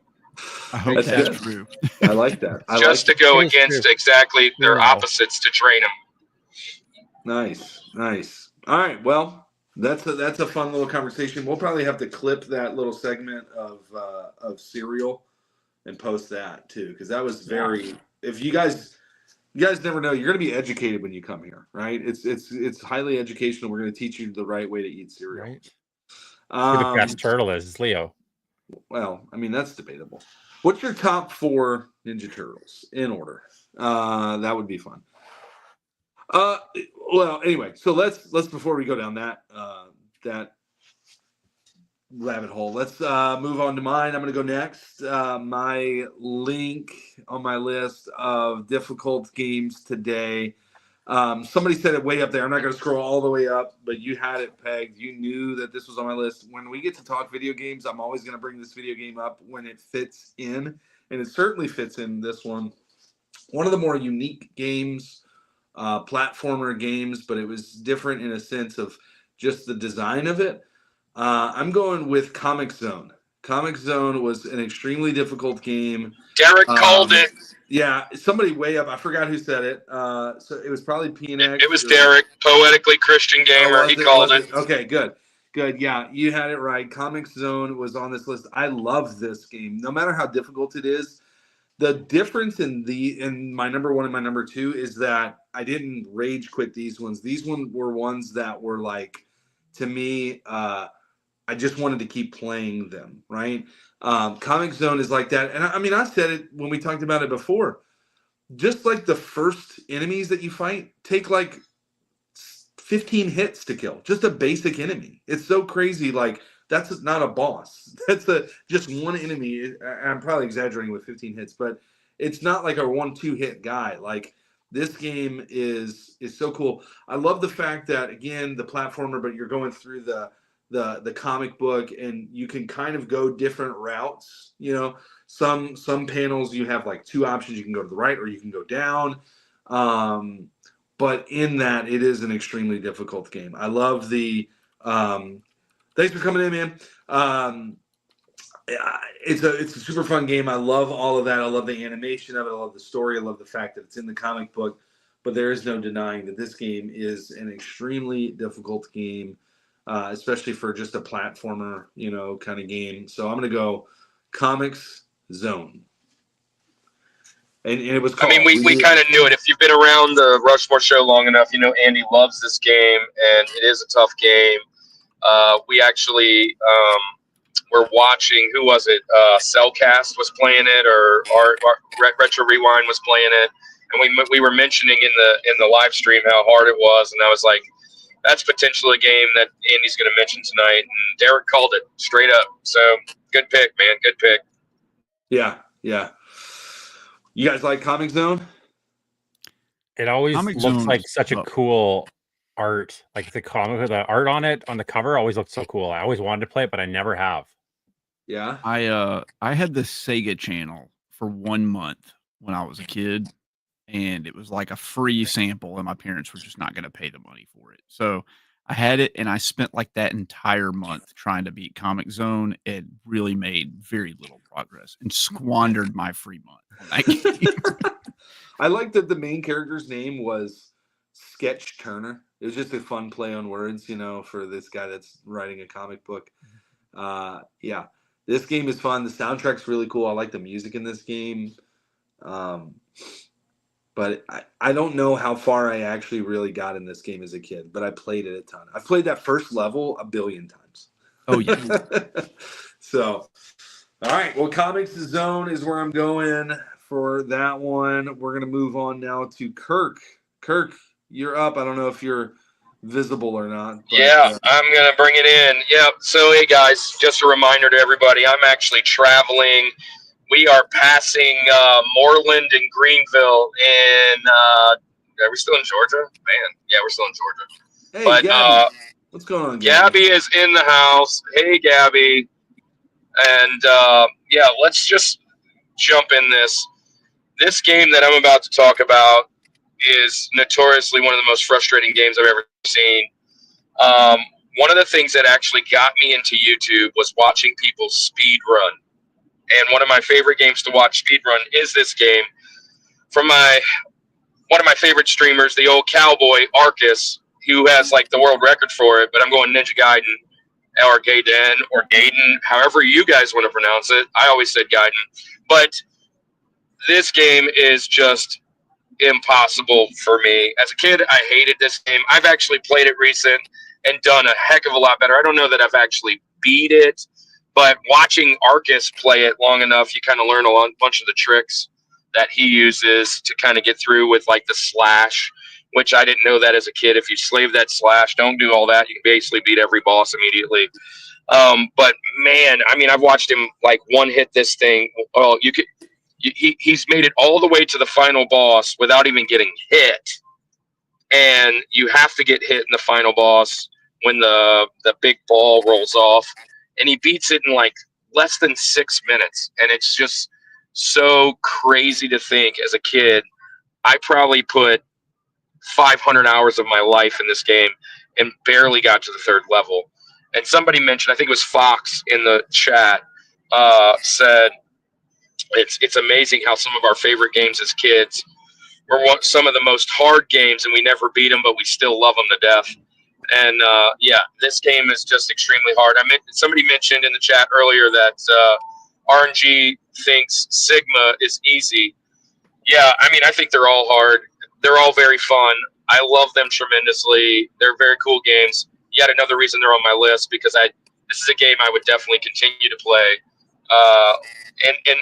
I hope that's true. I like that. Just to go It is against true. exactly their Yeah. opposites to train them. Nice. All right. Well, that's a fun little conversation. We'll probably have to clip that little segment of cereal and post that too, because that was very. If you guys never know, you're going to be educated when you come here, right? It's highly educational. We're going to teach you the right way to eat cereal. Right. Who the best turtle is? It's Leo. Well, I mean, that's debatable. What's your top 4 Ninja Turtles in order? That would be fun. Well, anyway, so let's before we go down that rabbit hole, let's move on to mine. I'm going to go next. My link on my list of difficult games today. Somebody said it way up there. I'm not going to scroll all the way up, but you had it pegged. You knew that this was on my list. When we get to talk video games, I'm always going to bring this video game up when it fits in, and it certainly fits in this one. One of the more unique games, platformer games, but it was different in a sense of just the design of it. I'm going with Comic Zone. Comic Zone was an extremely difficult game. Derek called it. Yeah, somebody way up. I forgot who said it. So it was probably PNX. It was Derek, Poetically Christian Gamer. He called it. Okay, good. Yeah, you had it right. Comic Zone was on this list. I love this game. No matter how difficult it is, the difference in my number 1 and my number 2 is that I didn't rage quit these ones. These ones were ones that were like, to me, I just wanted to keep playing them, right? Comic Zone is like that. And I mean, I said it when we talked about it before. Just like the first enemies that you fight take like 15 hits to kill. Just a basic enemy. It's so crazy. Like, that's not a boss. That's just one enemy. I'm probably exaggerating with 15 hits, but it's not like a 1-2 hit guy. Like, this game is so cool. I love the fact that, again, the platformer, but you're going through the comic book, and you can kind of go different routes. You know, some panels you have like 2 options. You can go to the right or you can go down. But in that, it is an extremely difficult game. I love the thanks for coming in, man. It's a super fun game. I love all of that. I love the animation of it. I love the story. I love the fact that it's in the comic book. But there is no denying that this game is an extremely difficult game. Especially for just a platformer, kind of game. So I'm going to go Comics Zone. And it was called. I mean, we kind of knew it. If you've been around the Rushmore show long enough, you know Andy loves this game, and it is a tough game. We actually were watching, who was it? Cellcast was playing it, or Retro Rewind was playing it. And we were mentioning in the live stream how hard it was, and I was like, that's potentially a game that Andy's going to mention tonight. And Derek called it straight up. So good pick, man. Good pick. Yeah. You guys like Comic Zone? It always Comic looks Zone's like such a tough. cool art. Like the art on it, on the cover, always looked so cool. I always wanted to play it, but I never have. Yeah. I had the Sega channel for 1 month when I was a kid, and it was like a free sample, and my parents were just not going to pay the money for it. So I had it, and I spent like that entire month trying to beat Comic Zone. It really made very little progress and squandered my free month on that game. I like that the main character's name was Sketch Turner. It was just a fun play on words, you know, for this guy that's writing a comic book. Yeah, this game is fun. The soundtrack's really cool. I like the music in this game. Um, but I don't know how far I actually really got in this game as a kid, but I played it a ton. I've played that first level a billion times. Oh yeah. So, all right. Well, Comics Zone is where I'm going for that one. We're going to move on now to Kirk. Kirk, you're up. I don't know if you're visible or not. But, yeah, I'm going to bring it in. Yep. So, hey, guys, just a reminder to everybody, I'm actually traveling. We are passing Moreland and Greenville in are we still in Georgia? Man, yeah, we're still in Georgia. Hey, But Gabby. What's going on, Gabby is in the house. Hey, Gabby. And, yeah, let's just jump in this. This game that I'm about to talk about is notoriously one of the most frustrating games I've ever seen. One of the things that actually got me into YouTube was watching people speed run. And one of my favorite games to watch speed run is this game from one of my favorite streamers, the old cowboy Arcus, who has like the world record for it. But I'm going Ninja Gaiden or Gaiden or Gaiden, however you guys want to pronounce it. I always said Gaiden. But this game is just impossible for me. As a kid, I hated this game. I've actually played it recent and done a heck of a lot better. I don't know that I've actually beat it, but watching Arcus play it long enough, you kind of learn a bunch of the tricks that he uses to kind of get through with like the slash, which I didn't know that as a kid. If you slave that slash, don't do all that, you can basically beat every boss immediately. But man, I mean, I've watched him like one hit this thing. Oh, he's made it all the way to the final boss without even getting hit. And you have to get hit in the final boss when the big ball rolls off. And he beats it in like less than 6 minutes. And it's just so crazy to think as a kid, I probably put 500 hours of my life in this game and barely got to the third level. And somebody mentioned, I think it was Fox in the chat, said, it's amazing how some of our favorite games as kids were some of the most hard games, and we never beat them, but we still love them to death. And yeah, this game is just extremely hard. Somebody mentioned in the chat earlier that RNG thinks Sigma is easy. Yeah, I mean, I think they're all hard. They're all very fun. I love them tremendously. They're very cool games. Yet another reason they're on my list, because this is a game I would definitely continue to play. And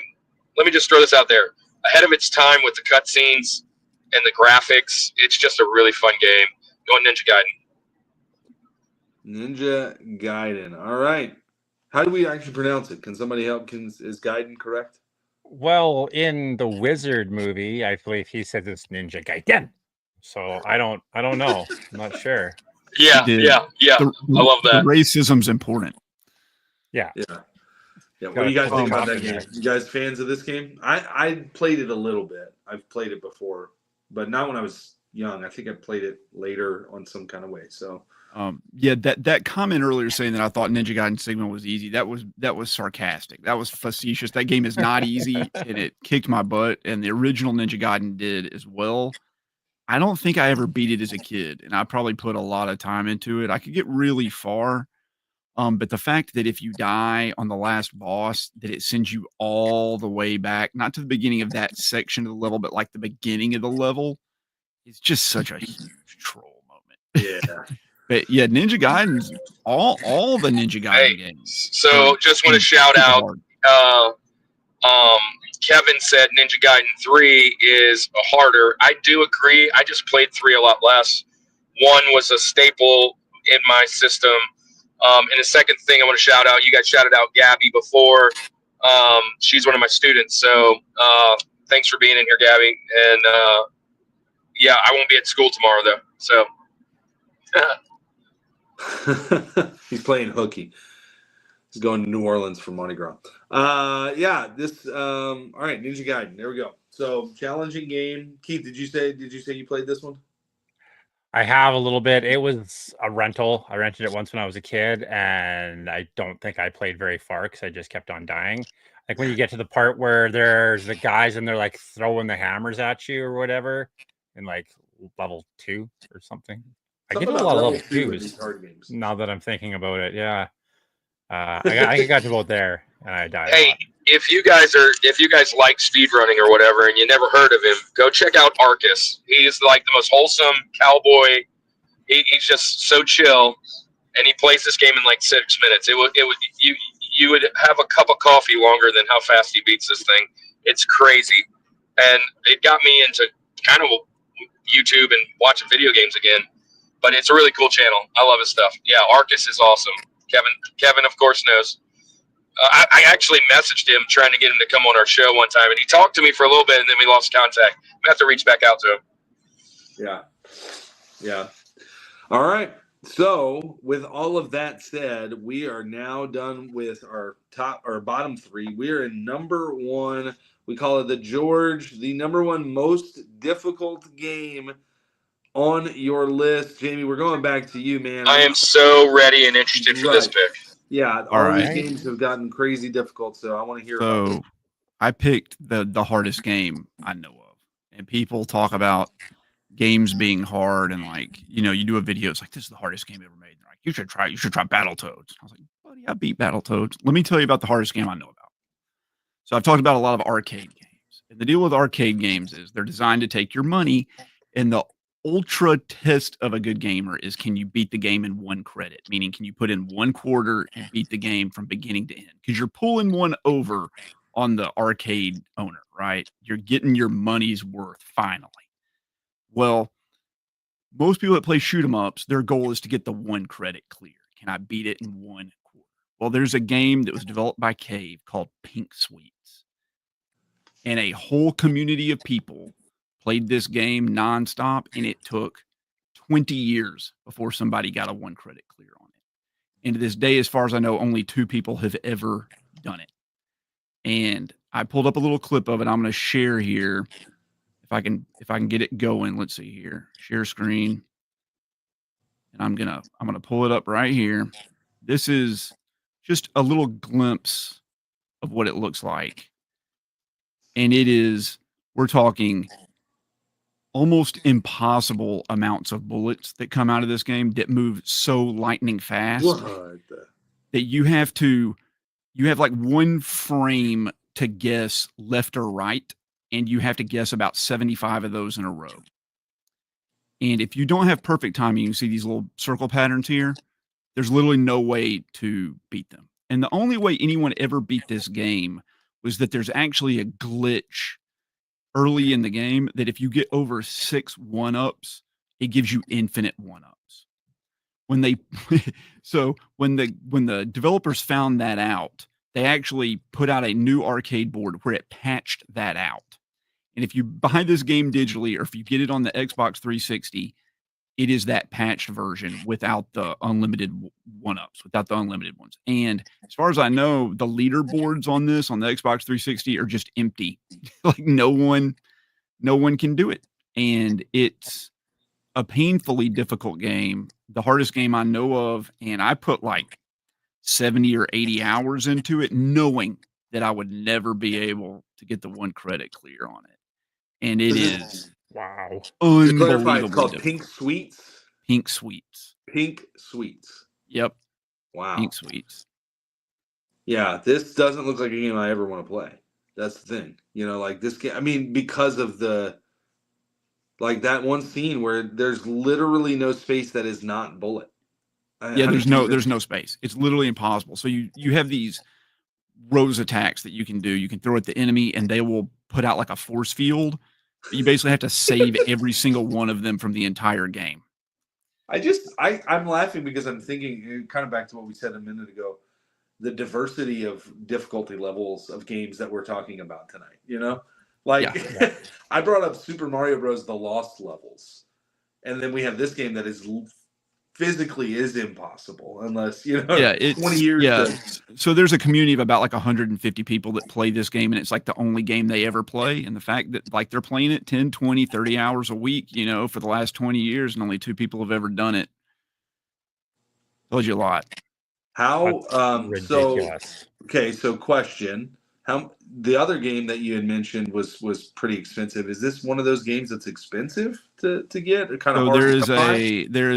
let me just throw this out there. Ahead of its time with the cutscenes and the graphics, it's just a really fun game. Going Ninja Gaiden. Ninja Gaiden. All right. How do we actually pronounce it? Can somebody help? Is Gaiden correct? Well, in the Wizard movie, I believe he says it's Ninja Gaiden. So I don't know. I'm not sure. Yeah. I love that. The racism's important. Yeah. What do you guys think about that game? You guys fans of this game? I played it a little bit. I've played it before, but not when I was young. I think I played it later on some kind of way. So yeah, that comment earlier saying that I thought Ninja Gaiden Sigma was easy, that was sarcastic. That was facetious. That game is not easy, and it kicked my butt, and the original Ninja Gaiden did as well. I don't think I ever beat it as a kid, and I probably put a lot of time into it. I could get really far, but the fact that if you die on the last boss, that it sends you all the way back, not to the beginning of that section of the level, but like the beginning of the level, is just such a huge troll moment. Yeah. But yeah, Ninja Gaiden's all the Ninja Gaiden games. So just want to shout out, Kevin said Ninja Gaiden 3 is harder. I do agree. I just played 3 a lot less. 1 was a staple in my system. And the second thing I want to shout out, you guys shouted out Gabby before. She's one of my students. So thanks for being in here, Gabby. And yeah, I won't be at school tomorrow though. So he's playing hooky. He's going to New Orleans for Mardi Gras. Yeah, this all right, Ninja Gaiden. There we go. So challenging game. Keith, did you say you played this one? I have a little bit. It was a rental. I rented it once when I was a kid, and I don't think I played very far because I just kept on dying. Like when you get to the part where there's the guys and they're like throwing the hammers at you or whatever, in like level 2 or something. I Something get a about lot of level level 2 in these 2s hard games. now that I'm thinking about it. Yeah. I got to about there and I died a Hey, lot. if you guys like speedrunning or whatever, and you never heard of him, go check out Arcus. He's like the most wholesome cowboy. He's just so chill, and he plays this game in like 6 minutes. It would you would have a cup of coffee longer than how fast he beats this thing. It's crazy, and it got me into kind of YouTube and watching video games again. But it's a really cool channel. I love his stuff. Yeah, Arcus is awesome. Kevin, of course, knows. I actually messaged him trying to get him to come on our show one time, and he talked to me for a little bit, and then we lost contact. We have to reach back out to him. Yeah. All right. So, with all of that said, we are now done with our bottom 3. We are in number 1. We call it the number 1 most difficult game on your list. Jamie, we're going back to you, man. I am so ready and interested for this pick. Yeah, all these games have gotten crazy difficult, so I want to hear about it. I picked the hardest game I know of. And people talk about games being hard and like, you do a video, it's like, this is the hardest game ever made. They're like, you should try Battletoads. I was like, buddy, I beat Battletoads. Let me tell you about the hardest game I know about. So I've talked about a lot of arcade games. And the deal with arcade games is they're designed to take your money, and the ultra test of a good gamer is, can you beat the game in 1 credit? Meaning, can you put in 1 quarter and beat the game from beginning to end? Because you're pulling one over on the arcade owner, right? You're getting your money's worth finally. Well, most people that play shoot 'em ups, their goal is to get the 1 credit clear. Can I beat it in 1 quarter? Well, there's a game that was developed by Cave called Pink Sweets. And a whole community of people played this game nonstop, and it took 20 years before somebody got a 1 credit clear on it. And to this day, as far as I know, only 2 people have ever done it. And I pulled up a little clip of it. I'm going to share here. If I can get it going. Let's see here. Share screen. And I'm going to pull it up right here. This is just a little glimpse of what it looks like. And we're talking almost impossible amounts of bullets that come out of this game that move so lightning fast that you have like 1 frame to guess left or right, and you have to guess about 75 of those in a row. And if you don't have perfect timing, you can see these little circle patterns here. There's literally no way to beat them. And the only way anyone ever beat this game was that there's actually a glitch early in the game that if you get over 6 1-ups, it gives you infinite 1-ups. When the developers found that out, they actually put out a new arcade board where it patched that out. And if you buy this game digitally, or if you get it on the Xbox 360, it is that patched version without the unlimited 1-ups, without the unlimited ones. And as far as I know, the leaderboards on this, on the Xbox 360, are just empty. Like no one can do it. And it's a painfully difficult game, the hardest game I know of. And I put like 70 or 80 hours into it, knowing that I would never be able to get the 1 credit clear on it. And it is wow. Unbelievable. Unbelievable. It's called difficult. Pink Sweets. Pink Sweets. Pink Sweets. Yep. Wow. Pink Sweets. Yeah, this doesn't look like a game I ever want to play. That's the thing. Like this game, I mean, because of that one scene where there's literally no space that is not bullet. Yeah, there's no space. It's literally impossible. So you have these rose attacks that you can do. You can throw at the enemy and they will put out like a force field. But you basically have to save every single one of them from the entire game. I'm laughing because I'm thinking kind of back to what we said a minute ago, the diversity of difficulty levels of games that we're talking about tonight, Yeah. I brought up Super Mario Bros. The Lost Levels, and then we have this game that is physically is impossible unless, it's 20 years. Yeah. So there's a community of about like 150 people that play this game, and it's like the only game they ever play. And the fact that like they're playing it 10, 20, 30 hours a week, for the last 20 years, and only 2 people have ever done it. Tells you a lot. How, ridiculous. So question, How the other game that you had mentioned was pretty expensive. Is this one of those games that's expensive to get, or kind of So hard there to is come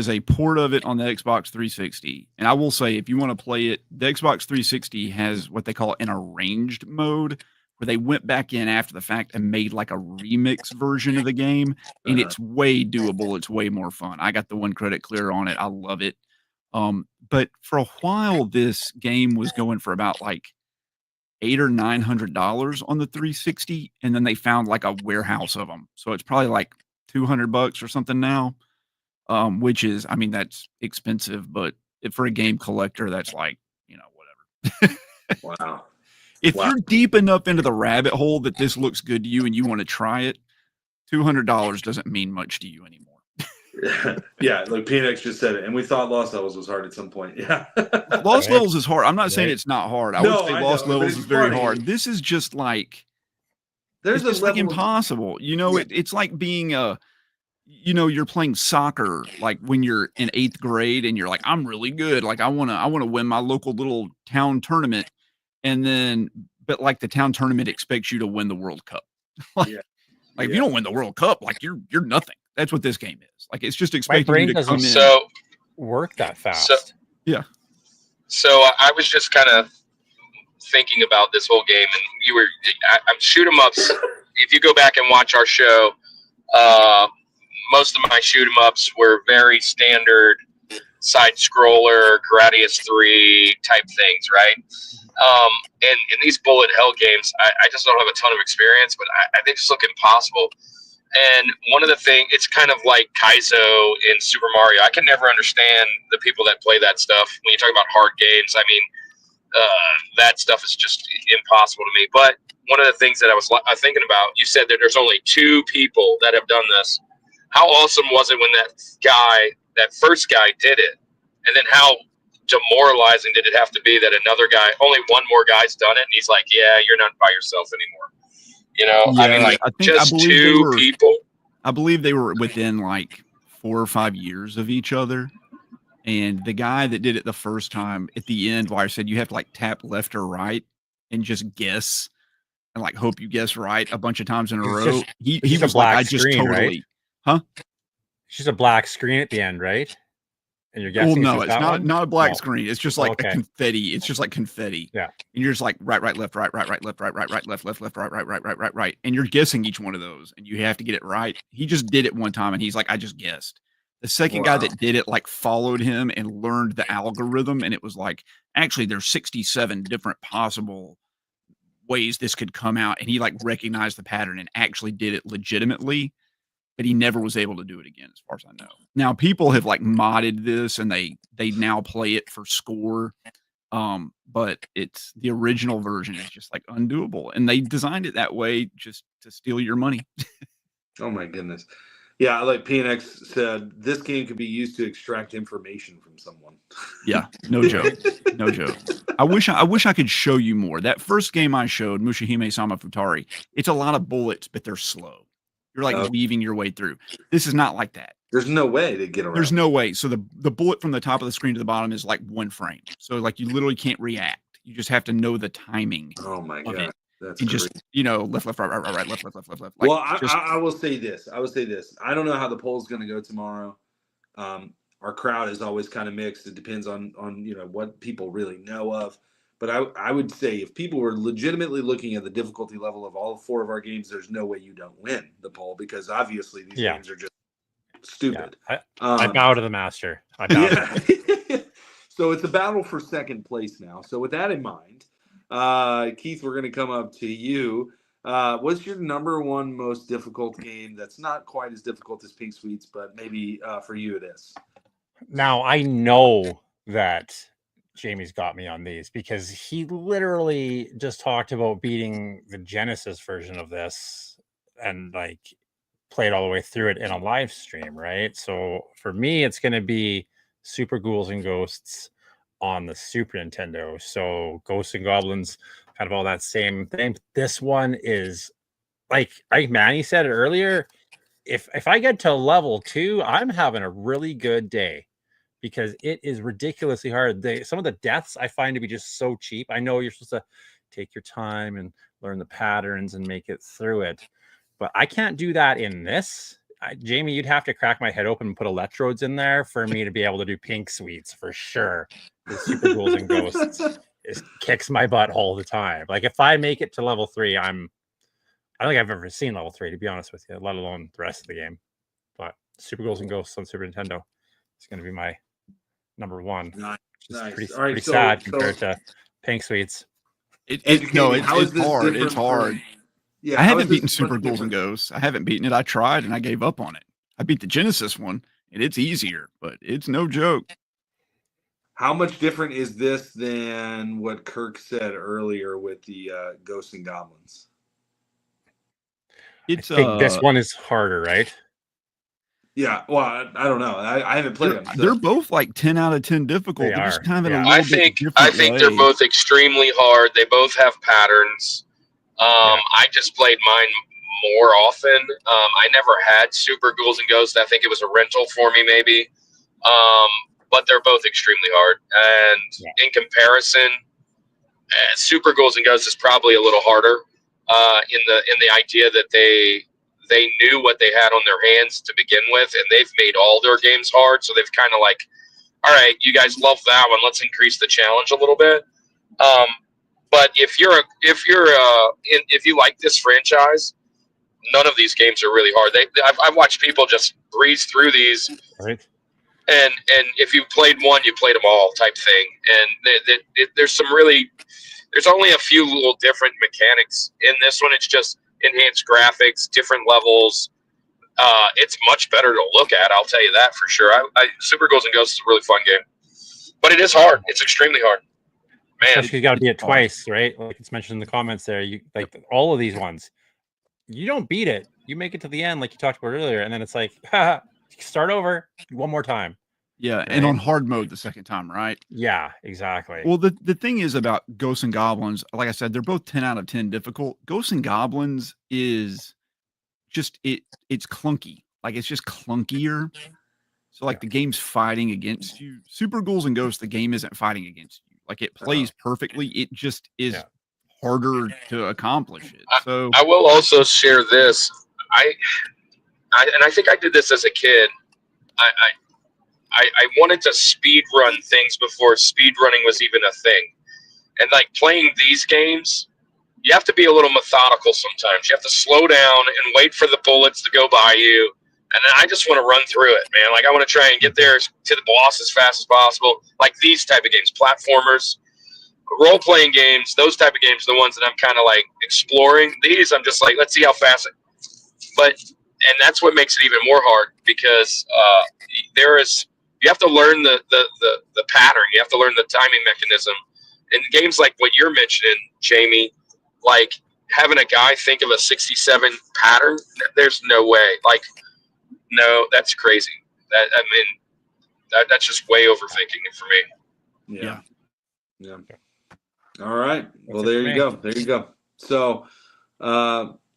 by? a port of it on the Xbox 360, and I will say if you want to play it, the Xbox 360 has what they call an arranged mode, where they went back in after the fact and made like a remix version of the game, and Uh-huh. it's way doable. It's way more fun. I got the 1 credit clear on it. I love it. But for a while, this game was going for about like $800 or $900 on the 360, and then they found like a warehouse of them, so it's probably like $200 or something now. Which is, I mean, that's expensive, but for a game collector, that's like, whatever. Wow. If Wow. you're deep enough into the rabbit hole that this looks good to you and you want to try it, $200 doesn't mean much to you anymore. Yeah, like PNX just said it, and we thought Lost Levels was hard at some point. Yeah. Lost Right. Levels is hard. I'm not saying Right. it's not hard. I No, would say I Lost know, but Levels it's is very funny. hard. This is just like, There's it's just a like level impossible. Yeah. It's like being you're playing soccer like when you're in 8th grade and you're like, I'm really good. Like I wanna win my local little town tournament. And then, but like the town tournament expects you to win the World Cup. like, Yeah. if you Yeah. don't win the World Cup, like you're nothing. That's what this game is. Like it's just My expecting you brain to come doesn't in. So, work that so, fast. so I was just kind of thinking about this whole game, and I'm shoot 'em ups. If you go back and watch our show, most of my shoot 'em ups were very standard side scroller, Gradius 3 type things, right? And in these bullet hell games, I just don't have a ton of experience, but they just look impossible. And one of the things, it's kind of like Kaizo in Super Mario. I can never understand the people that play that stuff. When you talk about hard games, I mean, that stuff is just impossible to me. But one of the things that I was thinking about, you said that there's only 2 people that have done this. How awesome was it when that first guy did it? And then how demoralizing did it have to be that only one more guy's done it, and he's like, yeah, you're not by yourself anymore. I mean, like, I just believe 2 people. I believe they were within like 4 or 5 years of each other. And the guy that did it the first time at the end, where I said you have to like tap left or right and just guess and like hope you guess right a bunch of times in a row. He just a was like, black I just screen, totally, right? It's just a black screen at the end, right? And you're well, guessing no, it's that not one? not a black No. screen. It's just like a Okay. confetti. It's just like confetti. Yeah. And you're just like right, left, right, left, right. And you're guessing each one of those and you have to get it right. He just did it one time and he's like, I just guessed. The second guy Wow. that did it like followed him and learned the algorithm. And it was like, actually, there's 67 different possible ways this could come out. And he like recognized the pattern and actually did it legitimately. But he never was able to do it again, as far as I know. Now people have like modded this and they now play it for score. But it's the original version is just like undoable. And they designed it that way just to steal your money. Oh my goodness. Yeah, like PNX said, this game could be used to extract information from someone. Yeah, no joke. No joke. I wish I could show you more. That first game I showed, Mushihime Sama Futari, it's a lot of bullets, but they're slow. You're like weaving your way through. This is not like that. There's no way to get around. There's no way. So the bullet from the top of the screen to the bottom is like 1 frame. So like you literally can't react. You just have to know the timing. Oh my of god, it. that's And crazy. just left, right, left. Like, Well, just, I will say this. I don't know how the poll's going to go tomorrow. Our crowd is always kind of mixed. It depends on what people really know of. But I would say if people were legitimately looking at the difficulty level of all 4 of our games, there's no way you don't win the poll because obviously these games are just stupid. Yeah. I bow to the master. I bow Yeah. So it's a battle for second place now. So with that in mind, Keith, we're going to come up to you. What's your number 1 most difficult game that's not quite as difficult as Pink Sweets, but maybe for you it is? Now, I know that Jamie's got me on these because he literally just talked about beating the Genesis version of this and like played all the way through it in a live stream, right? So for me, it's going to be Super Ghouls and Ghosts on the Super Nintendo. So Ghosts and Goblins, kind of all that same thing. This one is like Manny said it earlier. If I get to level 2, I'm having a really good day because it is ridiculously hard. Some of the deaths I find to be just so cheap. I know you're supposed to take your time and learn the patterns and make it through it. But I can't do that in this. Jamie, you'd have to crack my head open and put electrodes in there for me to be able to do pink sweets for sure. The Super Ghouls and Ghosts kicks my butt all the time. Like if I make it to level 3, I don't think I've ever seen level 3, to be honest with you, let alone the rest of the game. But Super Ghouls and Ghosts on Super Nintendo is going to be my number 1. Nice. Pretty sad compared to pink sweets. It's hard. It's hard. Yeah, I haven't beaten Super Ghouls and Ghosts. I haven't beaten it. I tried and I gave up on it. I beat the Genesis one, and it's easier, but it's no joke. How much different is this than what Kirk said earlier with the Ghosts and Goblins? I think this one is harder, right? Yeah, well, I don't know. I haven't played them. So. They're both like 10 out of 10 difficult. They're just kind of in a little bit different I think they're both extremely hard. They both have patterns. I just played mine more often. I never had Super Ghouls and Ghosts. I think it was a rental for me, maybe. But they're both extremely hard. And in comparison, Super Ghouls and Ghosts is probably a little harder in the idea that they knew what they had on their hands to begin with, and they've made all their games hard. So they've kind of like, all right, you guys love that one. Let's increase the challenge a little bit. But if you like this franchise, none of these games are really hard. I've watched people just breeze through these, right? And if you played one, you played them all, type thing. And there's only a few little different mechanics in this one. It's just enhanced graphics, different levels. It's much better to look at. I'll tell you that for sure. Super Ghouls and Ghosts is a really fun game, but it is hard. It's extremely hard. Man, especially you got to beat it twice, right? Like it's mentioned in the comments there. You like all of these ones, you don't beat it. You make it to the end, like you talked about earlier, and then it's like, start over one more time. Yeah, right? And on hard mode the second time, right? Yeah, exactly. Well, the thing is about Ghosts and Goblins, like I said, they're both 10 out of 10 difficult. Ghosts and Goblins is just it's clunky. Like it's just clunkier. So like the game's fighting against you. Super Ghouls and Ghosts, the game isn't fighting against you. Like it plays perfectly. It just is harder to accomplish it. So I will also share this. I think I did this as a kid. I wanted to speed run things before speed running was even a thing. And like playing these games, you have to be a little methodical sometimes. You have to slow down and wait for the bullets to go by you. And then I just want to run through it, man. Like I want to try and get there to the boss as fast as possible. Like these type of games, platformers, role-playing games, those type of games are the ones that I'm kind of like exploring. These, I'm just like, let's see how fast and that's what makes it even more hard because you have to learn the pattern. You have to learn the timing mechanism. In games like what you're mentioning, Jamie, like having a guy think of a 67 pattern, there's no way. Like, no, that's crazy. That's just way overthinking it for me. Yeah. All right. Well, there you go. So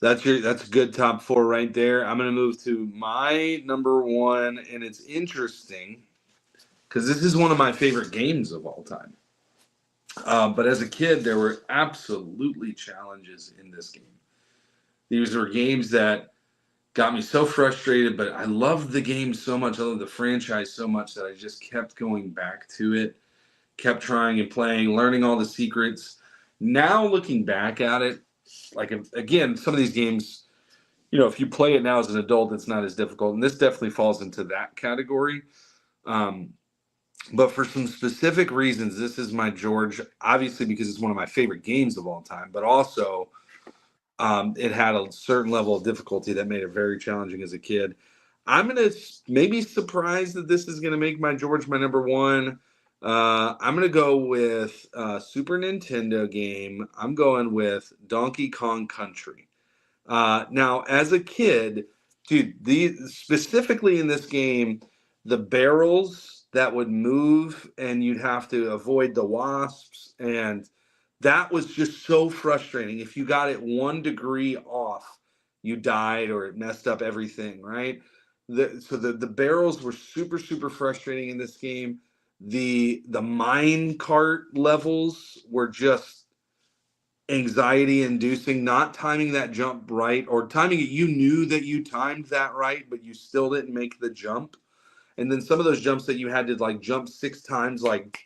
that's a good top 4 right there. I'm going to move to my number 1, and it's interesting because this is one of my favorite games of all time. But as a kid, there were absolutely challenges in this game. These were games that got me so frustrated, but I loved the game so much. I loved the franchise so much that I just kept going back to it, kept trying and playing, learning all the secrets. Now looking back at it, like again, some of these games, if you play it now as an adult, it's not as difficult. And this definitely falls into that category. But for some specific reasons, this is my George, obviously because it's one of my favorite games of all time, but also it had a certain level of difficulty that made it very challenging as a kid. I'm going to maybe surprised that this is going to make my George my number 1. I'm going to go with Super Nintendo game. I'm going with Donkey Kong Country. Now, as a kid, dude, specifically in this game, the barrels that would move and you'd have to avoid the wasps, and that was just so frustrating. If you got it 1 degree off, you died or it messed up everything, right? So the barrels were super, super frustrating in this game. The mine cart levels were just anxiety inducing, not timing that jump right, or timing it, you knew that you timed that right, but you still didn't make the jump. And then some of those jumps that you had to like jump 6 times, like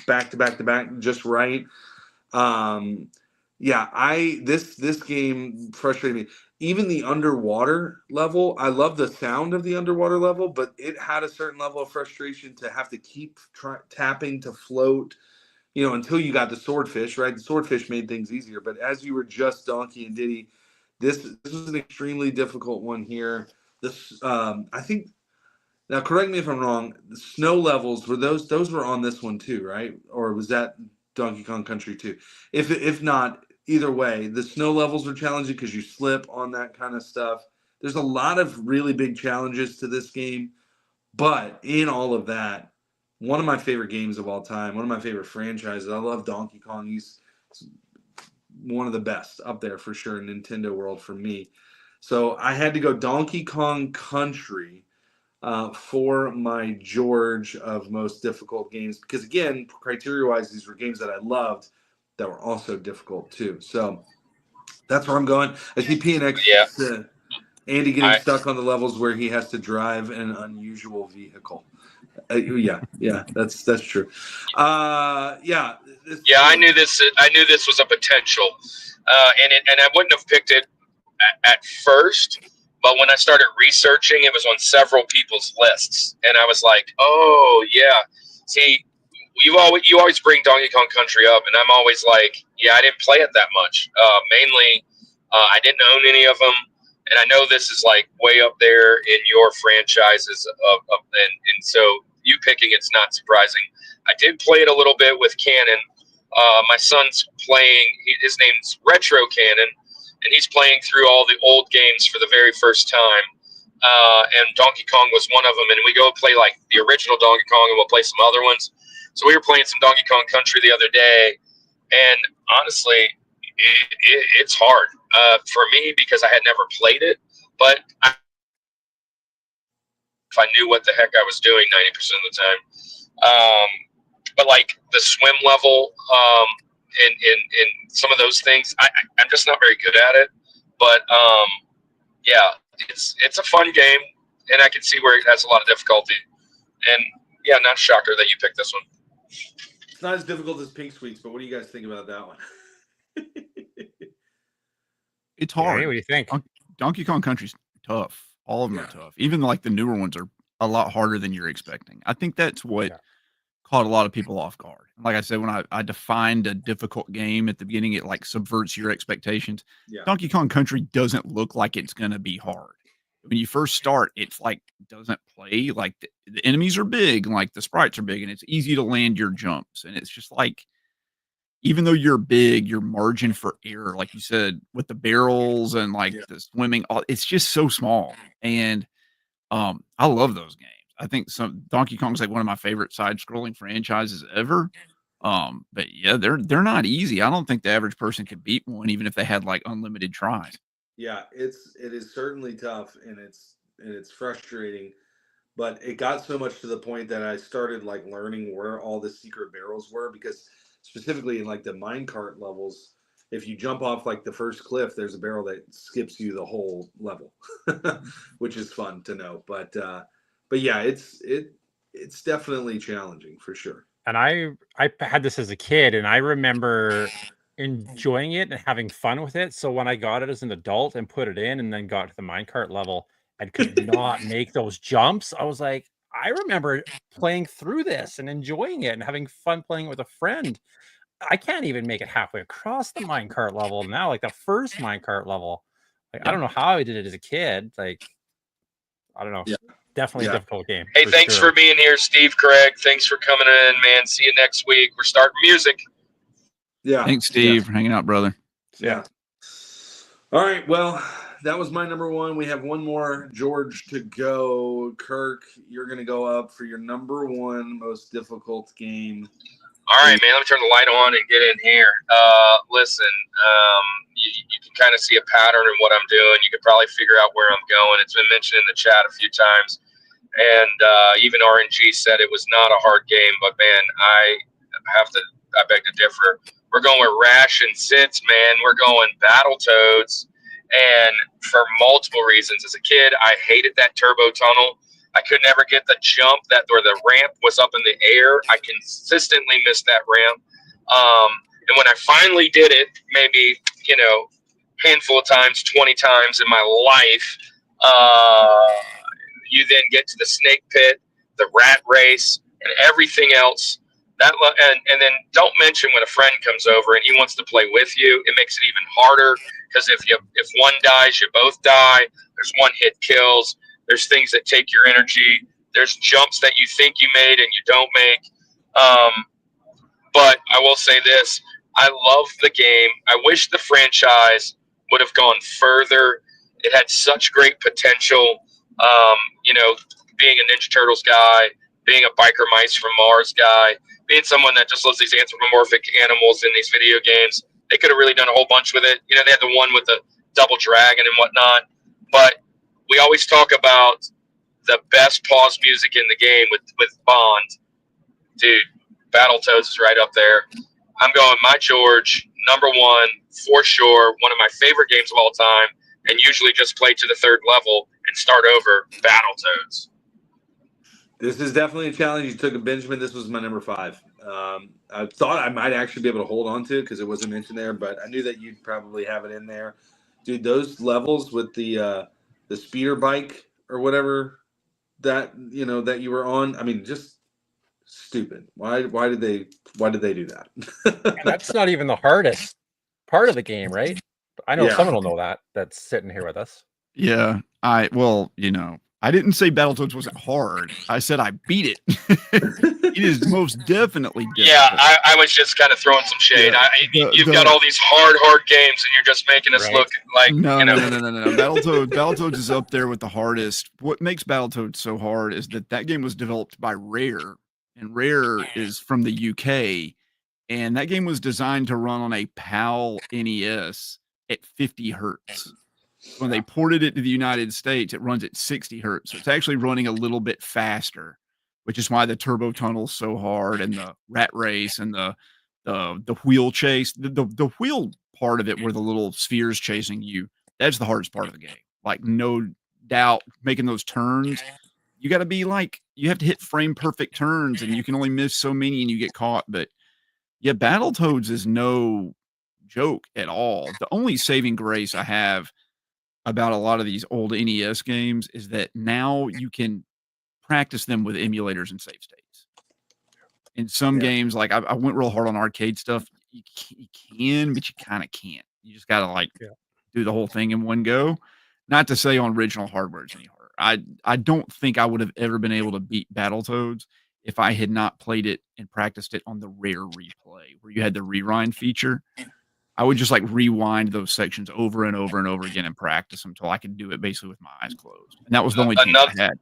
back to back to back, just right. This game frustrated me. Even the underwater level, I love the sound of the underwater level, but it had a certain level of frustration to have to keep tapping to float, until you got the swordfish, right? The swordfish made things easier, but as you were just Donkey and Diddy, this was an extremely difficult one here. I think. Now, correct me if I'm wrong. The snow levels were those were on this one too, right? Or was that Donkey Kong Country 2? If not, either way, the snow levels were challenging because you slip on that kind of stuff. There's a lot of really big challenges to this game, but in all of that, one of my favorite games of all time, one of my favorite franchises. I love Donkey Kong. He's one of the best up there for sure in Nintendo world for me. So I had to go Donkey Kong Country for my George of most difficult games, because again, criteria-wise, these were games that I loved that were also difficult too. So that's where I'm going. I see PNX, Andy getting stuck on the levels where he has to drive an unusual vehicle. That's true. I knew this. I knew this was a potential, and I wouldn't have picked it at first. But when I started researching, it was on several people's lists, and I was like, "Oh yeah." See, you always bring Donkey Kong Country up, and I'm always like, "Yeah, I didn't play it that much. Mainly, I didn't own any of them, and I know this is like way up there in your franchises and so you picking it's not surprising. I did play it a little bit with Cannon. My son's playing. His name's Retro Cannon. And he's playing through all the old games for the very first time. And Donkey Kong was one of them. And we go play like the original Donkey Kong, and we'll play some other ones. So we were playing some Donkey Kong Country the other day. And honestly, it's hard for me because I had never played it. But if I knew what the heck I was doing 90% of the time. But like the swim level, and some of those things, I'm just not very good at it. But it's a fun game, and I can see where it has a lot of difficulty. And not a shocker that you picked this one. It's not as difficult as Pink Sweets, but what do you guys think about that one? It's hard. Hey, what do you think? Donkey Kong Country's tough. All of them are tough. Even like the newer ones are a lot harder than you're expecting. I think that's what caught a lot of people off guard. Like I said, when I defined a difficult game at the beginning, it like subverts your expectations. Yeah. Donkey Kong Country doesn't look like it's going to be hard. When you first start, it's like doesn't play like the enemies are big, and like the sprites are big, and it's easy to land your jumps. And it's just like, even though you're big, your margin for error, like you said, with the barrels and like the swimming, it's just so small. And I love those games. I think Donkey Kong's like one of my favorite side-scrolling franchises ever. But yeah, they're not easy. I don't think the average person could beat one, even if they had like unlimited tries. Yeah, it is certainly tough, and it's frustrating. But it got so much to the point that I started like learning where all the secret barrels were, because specifically in like the minecart levels, if you jump off like the first cliff, there's a barrel that skips you the whole level, which is fun to know. But yeah, it's definitely challenging for sure. And I had this as a kid, and I remember enjoying it and having fun with it. So when I got it as an adult and put it in, and then got to the minecart level and could not make those jumps, I was like, I remember playing through this and enjoying it and having fun playing it with a friend. I can't even make it halfway across the minecart level now, like the first minecart level. Like, I don't know how I did it as a kid. Like, I don't know. Yeah. Definitely a difficult game. Hey, thanks for being here, Steve Craig. Thanks for coming in, man. See you next week. We're starting music. Yeah. Thanks, Steve, for hanging out, brother. Yeah. All right. Well, that was my number one. We have one more George to go. Kirk, you're going to go up for your number one most difficult game. All right, man. Let me turn the light on and get in here. Listen, you can kind of see a pattern in what I'm doing. You could probably figure out where I'm going. It's been mentioned in the chat a few times. And even RNG said it was not a hard game. But, man, I I beg to differ. We're going with Rash and Zitz, man. We're going Battletoads. And for multiple reasons. As a kid, I hated that turbo tunnel. I could never get the jump or the ramp was up in the air. I consistently missed that ramp. And when I finally did it, maybe, handful of times, 20 times in my life, you then get to the snake pit, the rat race, and everything else. And then don't mention when a friend comes over and he wants to play with you. It makes it even harder because if one dies, you both die. There's one hit kills. There's things that take your energy. There's jumps that you think you made and you don't make. But I will say this. I love the game. I wish the franchise would have gone further. It had such great potential. Being a Ninja Turtles guy, being a Biker Mice from Mars guy, being someone that just loves these anthropomorphic animals in these video games. They could have really done a whole bunch with it. They had the one with the double dragon and whatnot. But we always talk about the best pause music in the game with Bond. Dude, Battletoads is right up there. I'm going My George, number one, for sure. One of my favorite games of all time, and usually just play to the third level and start over. Battletoads. This is definitely a challenge. You took a Benjamin. This was my number 5. I thought I might actually be able to hold on to it because it wasn't mentioned there, but I knew that you'd probably have it in there. Dude, those levels with the speeder bike or whatever that you were on, I mean, just stupid. Why did they do that? And that's not even the hardest part of the game, right? I know someone will know that's sitting here with us. Yeah, I didn't say Battletoads wasn't hard. I said I beat it. It is most definitely difficult. Yeah, I was just kind of throwing some shade. Yeah. You've got all these hard games, and you're just making us look like No. Battletoads is up there with the hardest. What makes Battletoads so hard is that game was developed by Rare, and Rare is from the UK, and that game was designed to run on a PAL NES at 50 hertz. When they ported it to the United States, it runs at 60 hertz. So it's actually running a little bit faster, which is why the turbo tunnel is so hard, and the rat race and the wheel chase. The wheel part of it, where the little spheres chasing you, that's the hardest part of the game. Like, no doubt, making those turns, you got to be you have to hit frame perfect turns, and you can only miss so many and you get caught. But yeah, Battletoads is no joke at all. The only saving grace I have about a lot of these old NES games is that now you can practice them with emulators and save states. In some games, like I went real hard on arcade stuff. You can, but you kind of can't. You just got to do the whole thing in one go. Not to say on original hardware it's any harder. I don't think I would have ever been able to beat Battletoads if I had not played it and practiced it on the Rare Replay, where you had the rewind feature. I would just rewind those sections over and over and over again and practice until I could do it basically with my eyes closed. And that was the only thing I had.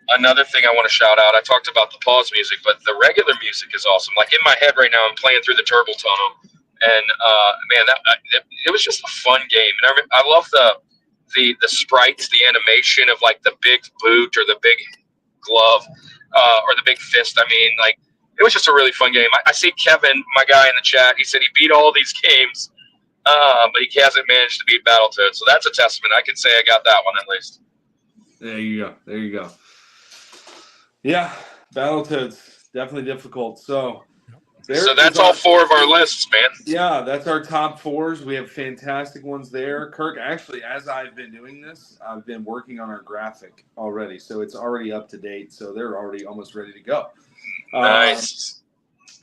Another thing I want to shout out, I talked about the pause music, but the regular music is awesome. Like, in my head right now, I'm playing through the turbo tunnel, and it was just a fun game. And I love the sprites, the animation of the big boot or the big glove or the big fist. It was just a really fun game. I see Kevin, my guy in the chat, he said he beat all these games, but he hasn't managed to beat Battletoads. So that's a testament. I can say I got that one at least. There you go. Yeah, Battletoads, definitely difficult. So that's all 4 of our lists, man. Yeah, that's our top 4s. We have fantastic ones there. Kirk, actually, as I've been doing this, I've been working on our graphic already. So it's already up to date. So they're already almost ready to go. Nice.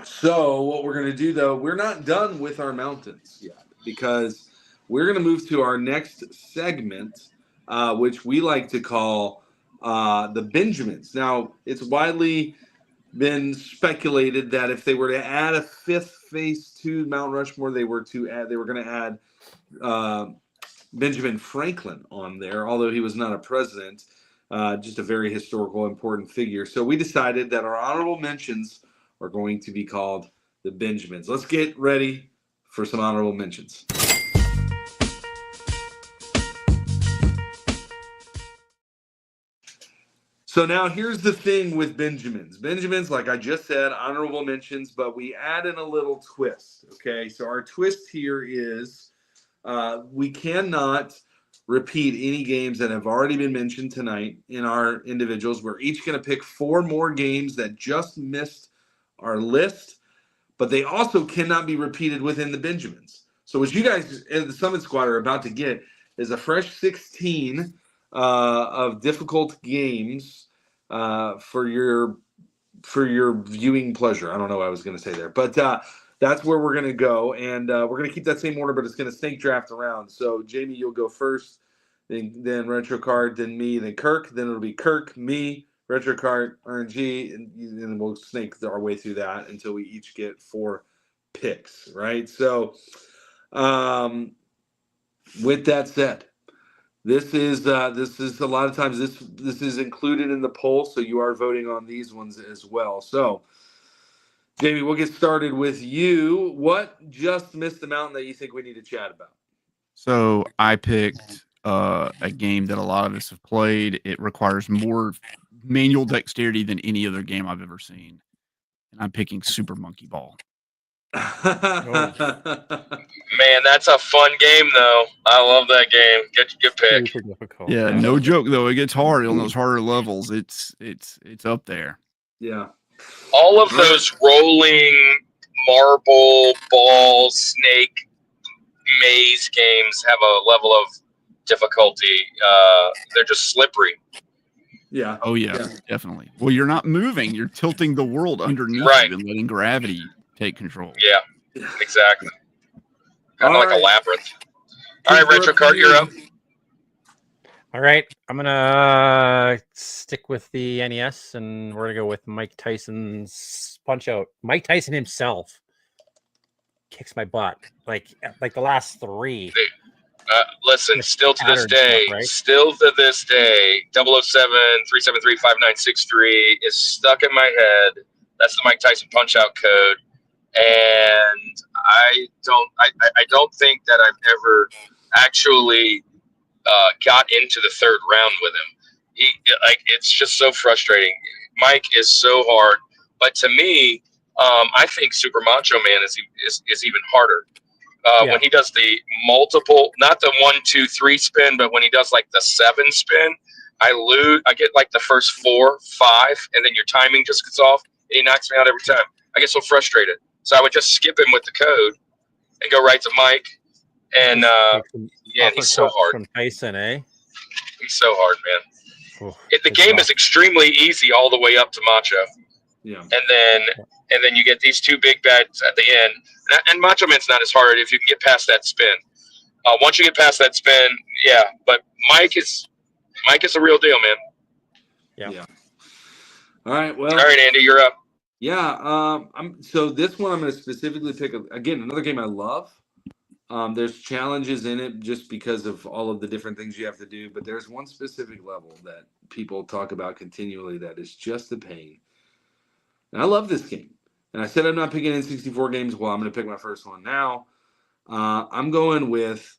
So what we're going to do, though, we're not done with our mountains yet, because we're going to move to our next segment, which we like to call the Benjamins. Now, it's widely been speculated that if they were to add a 5th face to Mount Rushmore, they were going to add Benjamin Franklin on there, although he was not a president. Just a very historical, important figure. So we decided that our honorable mentions are going to be called the Benjamins. Let's get ready for some honorable mentions. So now here's the thing with Benjamins. Benjamins, like I just said, honorable mentions, but we add in a little twist. Okay, so our twist here is we cannot repeat any games that have already been mentioned tonight in our individuals. We're each going to pick 4 more games that just missed our list, but they also cannot be repeated within the Benjamins. So what you guys in the Summit Squad are about to get is a fresh 16 of difficult games for your viewing pleasure. I don't know what I was going to say there, but that's where we're going to go, and we're going to keep that same order, but it's going to snake draft around. So Jamie, you'll go first, then Retrocart, then me, then Kirk, then it'll be Kirk, me, Retrocart, RNG, and we'll snake our way through that until we each get 4 picks, right? So with that said, this is a lot of times this is included in the poll, so you are voting on these ones as well. So Jamie, we'll get started with you. What just missed the mountain that you think we need to chat about? So I picked a game that a lot of us have played. It requires more manual dexterity than any other game I've ever seen. And I'm picking Super Monkey Ball. Man, that's a fun game, though. I love that game. Good pick. Super difficult. Yeah, no joke though. It gets hard on those harder levels. It's up there. Yeah. All of those rolling marble, ball, snake, maze games have a level of difficulty. They're just slippery. Yeah. Oh yeah, definitely. Well, you're not moving. You're tilting the world underneath Right. you and letting gravity take control. Yeah, exactly. Kind of All like right. a labyrinth. All right, Retrocart, you're up. All right, I'm gonna stick with the NES, and we're gonna go with Mike Tyson's Punch Out. Mike Tyson himself kicks my butt, like the last 3. Listen, still to this Pattern day, stuff, right? still to this day, 007-373-5963 is stuck in my head. That's the Mike Tyson Punch-Out code. And I don't think that I've ever actually got into the 3rd round with him. It's just so frustrating. Mike is so hard, but to me, I think Super Macho Man is even harder. When he does the multiple, not the 1, 2, 3 spin, but when he does like the 7 spin, I lose. I get like the first 4, 5, and then your timing just gets off. And he knocks me out every time. I get so frustrated. So I would just skip him with the code and go right to Mike. And and he's so hard. From Tyson, eh? He's so hard, man. Ooh, The game is extremely easy all the way up to Macho. Yeah. And then you get these 2 big bats at the end. And Macho Man's not as hard if you can get past that spin. Once you get past that spin, yeah. But Mike is the real deal, man. Yeah. All right. Well. All right, Andy, you're up. Yeah. So this one I'm going to specifically pick again another game I love. There's challenges in it just because of all of the different things you have to do, but there's one specific level that people talk about continually that is just a pain. And I love this game. And I said I'm not picking N64 games. Well, I'm going to pick my first one now. I'm going with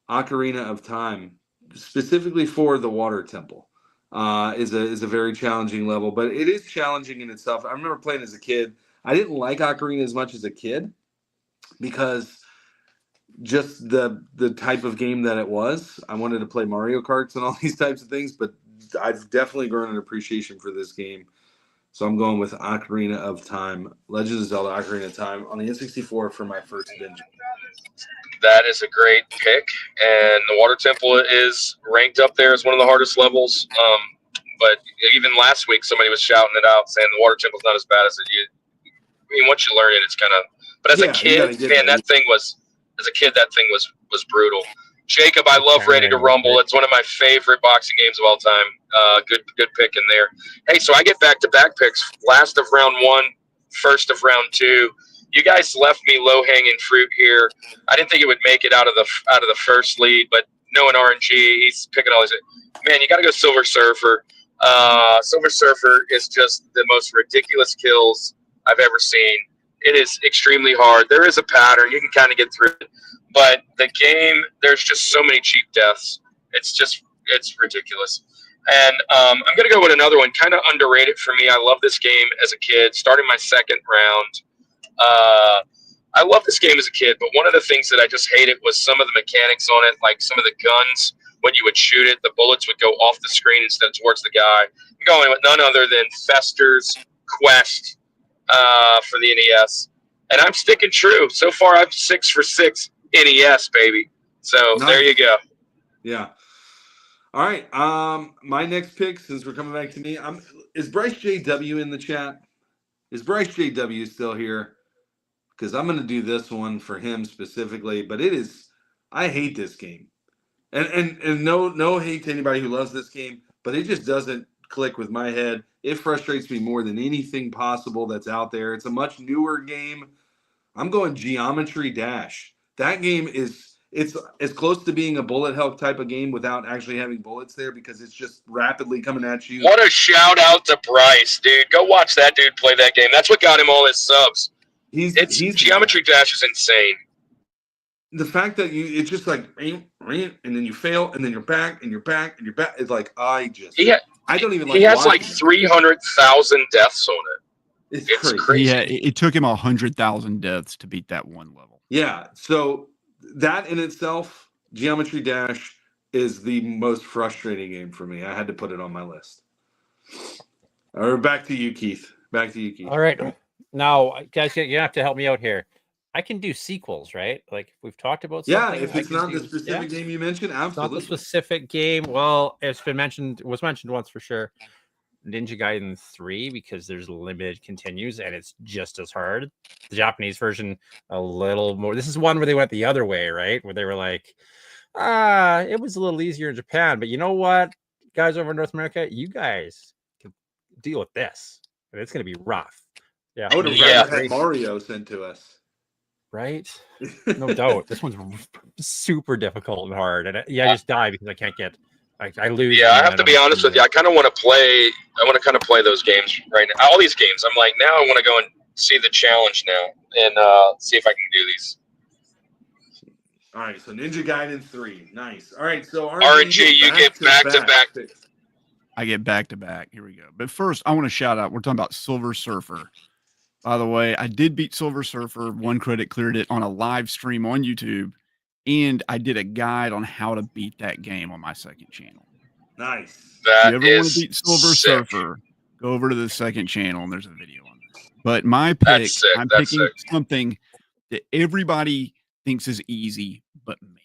Ocarina of Time, specifically for the Water Temple. Is a very challenging level, but it is challenging in itself. I remember playing as a kid. I didn't like Ocarina as much as a kid because just the type of game that it was. I wanted to play Mario Karts and all these types of things, but I've definitely grown an appreciation for this game. So I'm going with Ocarina of Time, Legend of Zelda Ocarina of Time on the N64 for my first binge. That is a great pick, and the Water Temple is ranked up there as one of the hardest levels. But even last week, somebody was shouting it out, saying the Water Temple's not as bad as it. I mean, once you learn it, it's kind of. But as a kid, man, that thing was brutal. Jacob, I love Ready to Rumble. It's one of my favorite boxing games of all time. Good pick in there. Hey, so I get back-to-back picks. Last of round 1, first of round 2. You guys left me low-hanging fruit here. I didn't think it would make it out of the first lead, but knowing RNG, he's picking all these. Man, you got to go Silver Surfer. Silver Surfer is just the most ridiculous kills I've ever seen. It is extremely hard. There is a pattern. You can kind of get through it. But the game, there's just so many cheap deaths. It's ridiculous. And I'm going to go with another one, kind of underrated for me. I love this game as a kid, starting my second round. I love this game as a kid, but one of the things that I just hated was some of the mechanics on it, like some of the guns. When you would shoot it, the bullets would go off the screen instead of towards the guy. I'm going with none other than Fester's Quest for the NES. And I'm sticking true. So far, I'm 6 for 6 NES, baby. So Nice. There you go. Yeah. All right. My next pick, since we're coming back to me, is Bryce JW in the chat? Is Bryce JW still here? Because I'm going to do this one for him specifically, but I hate this game. And no hate to anybody who loves this game, but it just doesn't click with my head. It frustrates me more than anything possible that's out there. It's a much newer game. I'm going Geometry Dash. That game it's as close to being a bullet hell type of game without actually having bullets there because it's just rapidly coming at you. What a shout out to Bryce, dude. Go watch that dude play that game. That's what got him all his subs. He's Geometry Dash is insane. The fact that it's just like, and then you fail, and then you're back, and you're back, and you're back. It's like, I don't even like he has like it. 300,000 deaths on it. It's crazy. Yeah, it took him 100,000 deaths to beat that one level. Yeah, so that in itself, Geometry Dash is the most frustrating game for me. I had to put it on my list. All right, back to you, Keith. All right. Now, guys, you have to help me out here. I can do sequels, right? Like we've talked about something. Yeah, if it's not the specific game you mentioned, absolutely. Not the specific game. Well, was mentioned once for sure. Ninja Gaiden 3 because there's limited continues and it's just as hard. The Japanese version a little more. This is one where they went the other way, right? Where they were like, it was a little easier in Japan, but you know what, guys over in North America, you guys can deal with this, and it's going to be rough. Yeah, I would have rather had Mario sent to us. Right? No doubt. This one's super difficult and hard, and I just die because I can't get. I lose. Yeah, I have to be honest with you. I kind of want to play. I want to kind of play those games right now. All these games. I'm like, now I want to go and see the challenge now and see if I can do these. All right, so Ninja Gaiden 3. Nice. All right, so RNG, you get back to back. I get back to back. Here we go. But first, I want to shout out. We're talking about Silver Surfer. By the way, I did beat Silver Surfer. One credit cleared it on a live stream on YouTube. And I did a guide on how to beat that game on my second channel. Nice. If you ever want to beat Silver Surfer, go over to the second channel and there's a video on this. But my pick, I'm picking something that everybody thinks is easy, but me.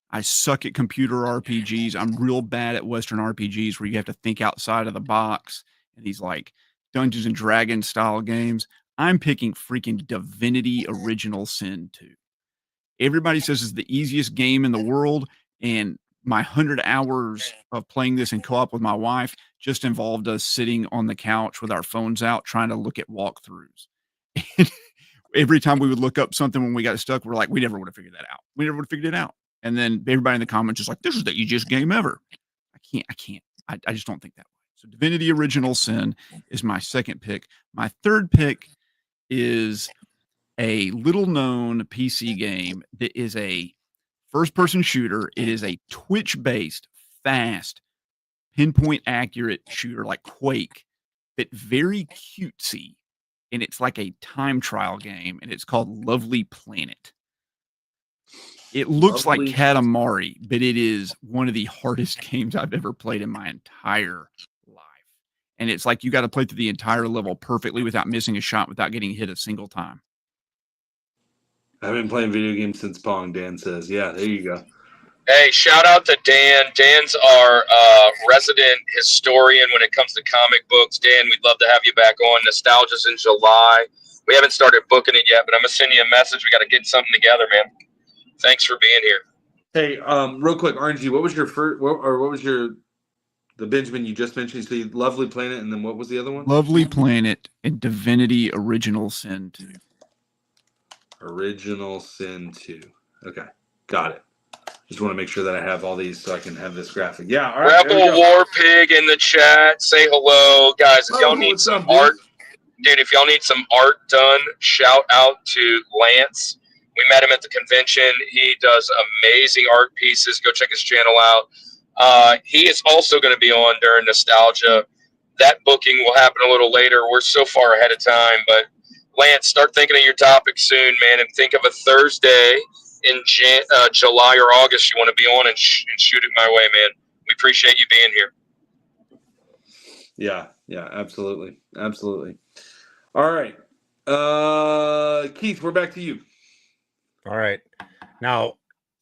I suck at computer RPGs. I'm real bad at Western RPGs where you have to think outside of the box and these like Dungeons and Dragons style games. I'm picking freaking Divinity Original Sin 2. Everybody says it's the easiest game in the world, and my 100 hours of playing this in co-op with my wife just involved us sitting on the couch with our phones out trying to look at walkthroughs. And every time we would look up something when we got stuck, we're like, we never would have figured that out. We never would have figured it out. And then everybody in the comments is like, this is the easiest game ever. I can't. I just don't think that way. So Divinity Original Sin is my second pick. My third pick is a little known PC game that is a first person shooter. It is a Twitch based, fast, pinpoint accurate shooter like Quake, but very cutesy. And it's like a time trial game, and it's called Lovely Planet. It looks like Katamari, but it is one of the hardest games I've ever played in my entire life. And it's like you got to play through the entire level perfectly without missing a shot, without getting hit a single time. I've been playing video games since Pong, Dan says. Yeah, there you go. Hey, shout out to Dan. Dan's our resident historian when it comes to comic books. Dan, we'd love to have you back on. Nostalgia's in July. We haven't started booking it yet, but I'm going to send you a message. We got to get something together, man. Thanks for being here. Hey, real quick, RNG, what was your first, the Benjamin you just mentioned? So you Lovely Planet, and then what was the other one? Lovely Planet and Divinity Original Sin 2. Original Sin 2. Okay, got it. Just want to make sure that I have all these so I can have this graphic. Yeah, all right. Rebel War Pig in the chat. Say hello, guys. If y'all need some art, dude, if y'all need some art done, shout out to Lance. We met him at the convention. He does amazing art pieces. Go check his channel out. He is also going to be on during Nostalgia. That booking will happen a little later. We're so far ahead of time, but Lance, start thinking of your topic soon, man, and think of a Thursday in July or August you want to be on and shoot it my way, man. We appreciate you being here. Yeah, absolutely. All right. Keith, we're back to you. All right. Now,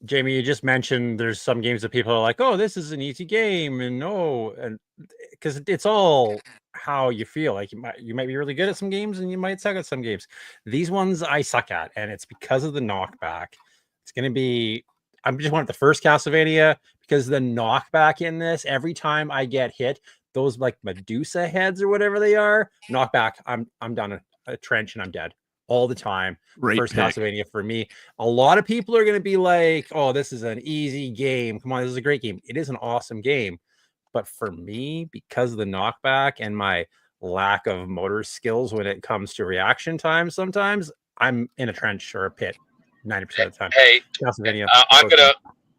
Jamie, you just mentioned there's some games that people are like, oh, this is an easy game. And because it's all how you feel. Like you might be really good at some games and you might suck at some games. These ones I suck at, and it's because of the knockback. It's going to be, I just want the first Castlevania because the knockback in this, every time I get hit, those like Medusa heads or whatever they are, knockback, I'm down a trench and I'm dead all the time. Great First pick. Castlevania for me. A lot of people are going to be like, oh, this is an easy game. Come on, this is a great game. It is an awesome game. But for me, because of the knockback and my lack of motor skills when it comes to reaction time, sometimes I'm in a trench or a pit 90% of the time. Hey, Castlevania.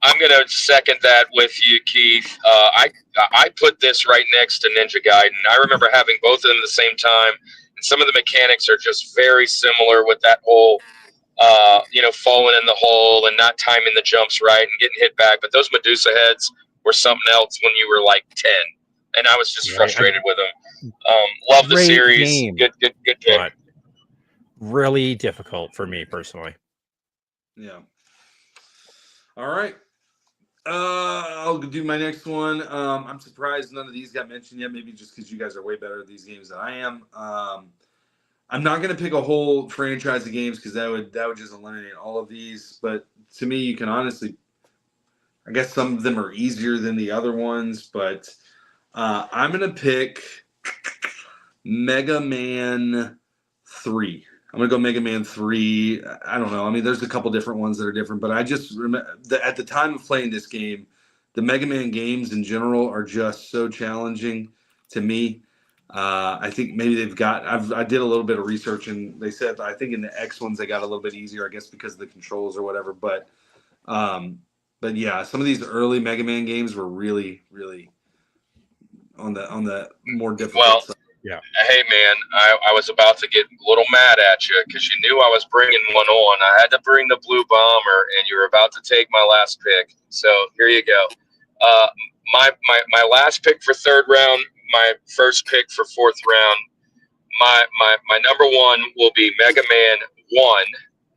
I'm gonna second that with you, Keith. I put this right next to Ninja Gaiden. I remember having both of them at the same time, and some of the mechanics are just very similar with that whole, falling in the hole and not timing the jumps right and getting hit back. But those Medusa heads were something else when you were like 10, and I was just frustrated with them. Love the series. Game, good pick. But really difficult for me personally. Yeah. All right. I'll do my next one. I'm surprised none of these got mentioned yet. Maybe just because you guys are way better at these games than I am. I'm not going to pick a whole franchise of games because that would just eliminate all of these. But to me, you can honestly, I guess some of them are easier than the other ones. But I'm going to pick Mega Man 3. I'm going to go Mega Man 3. I don't know. I mean, there's a couple different ones that are different, but I just remember at the time of playing this game, the Mega Man games in general are just so challenging to me. I think maybe they've got, I did a little bit of research and they said, I think in the X ones, they got a little bit easier, I guess, because of the controls or whatever. But yeah, some of these early Mega Man games were really, really on the more difficult side. Yeah. Hey, man, I was about to get a little mad at you because you knew I was bringing one on. I had to bring the Blue Bomber, and you were about to take my last pick. So here you go. My last pick for third round, my first pick for fourth round. My number one will be Mega Man 1,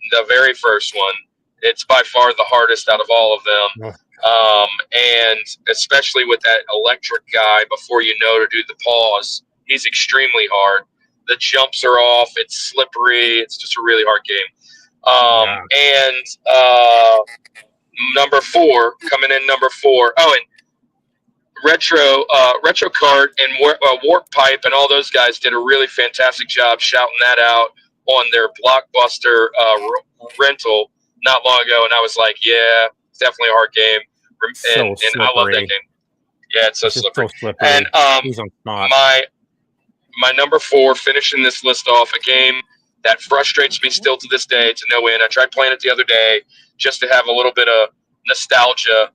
the very first one. It's by far the hardest out of all of them. And especially with that electric guy before you know to do the pause. He's extremely hard. The jumps are off. It's slippery. It's just a really hard game. And number 4, coming in number 4. Oh, and Retrocart and Warp Pipe and all those guys did a really fantastic job shouting that out on their Blockbuster rental not long ago. And I was like, yeah, it's definitely a hard game. And I love that game. Yeah, it's so slippery. And my number 4, finishing this list off, a game that frustrates me still to this day to no end. I tried playing it the other day just to have a little bit of nostalgia.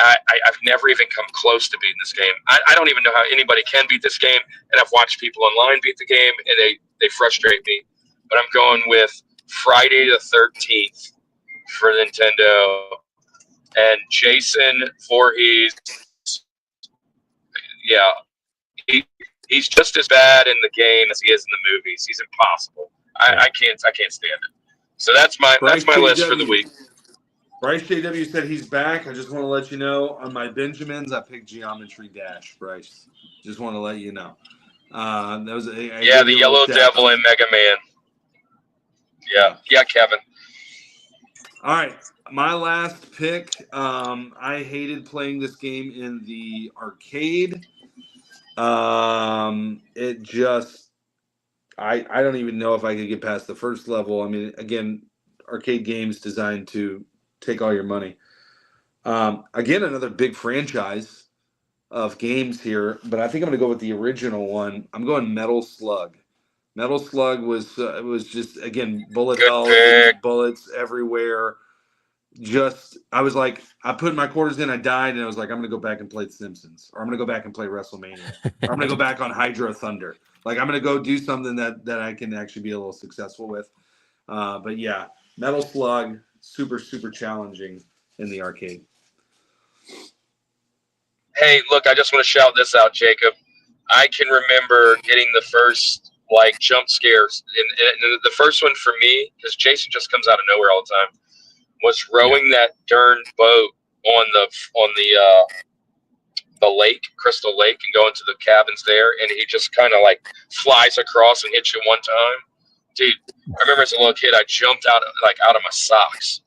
I've never even come close to beating this game. I don't even know how anybody can beat this game, and I've watched people online beat the game, and they frustrate me. But I'm going with Friday the 13th for Nintendo. And Jason Voorhees, yeah, he's just as bad in the game as he is in the movies. He's impossible. I can't stand it. So that's my list for the week. Bryce JW said he's back. I just want to let you know on my Benjamins, I picked Geometry Dash. Bryce, just want to let you know. That was the Yellow Devil in Mega Man. Yeah, Kevin. All right, my last pick. I hated playing this game in the arcade. It just, I don't even know if I could get past the first level. I mean, again, arcade games designed to take all your money. Again, another big franchise of games here, but I think I'm going to go with the original one. I'm going Metal Slug. Metal Slug was just, again, bullet hell, bullets everywhere. I was like, I put my quarters in, I died, and I was like, I'm gonna go back and play The Simpsons, or I'm gonna go back and play WrestleMania, or I'm gonna go back on Hydro Thunder. Like, I'm gonna go do something that I can actually be a little successful with. But yeah, Metal Slug, super challenging in the arcade. Hey, look, I just want to shout this out, Jacob. I can remember getting the first like jump scares, and the first one for me, because Jason just comes out of nowhere all the time, was rowing that darn boat on the lake, Crystal Lake, and going to the cabins there, and he just kind of like flies across and hits you one time. Dude, I remember as a little kid, I jumped out of my socks.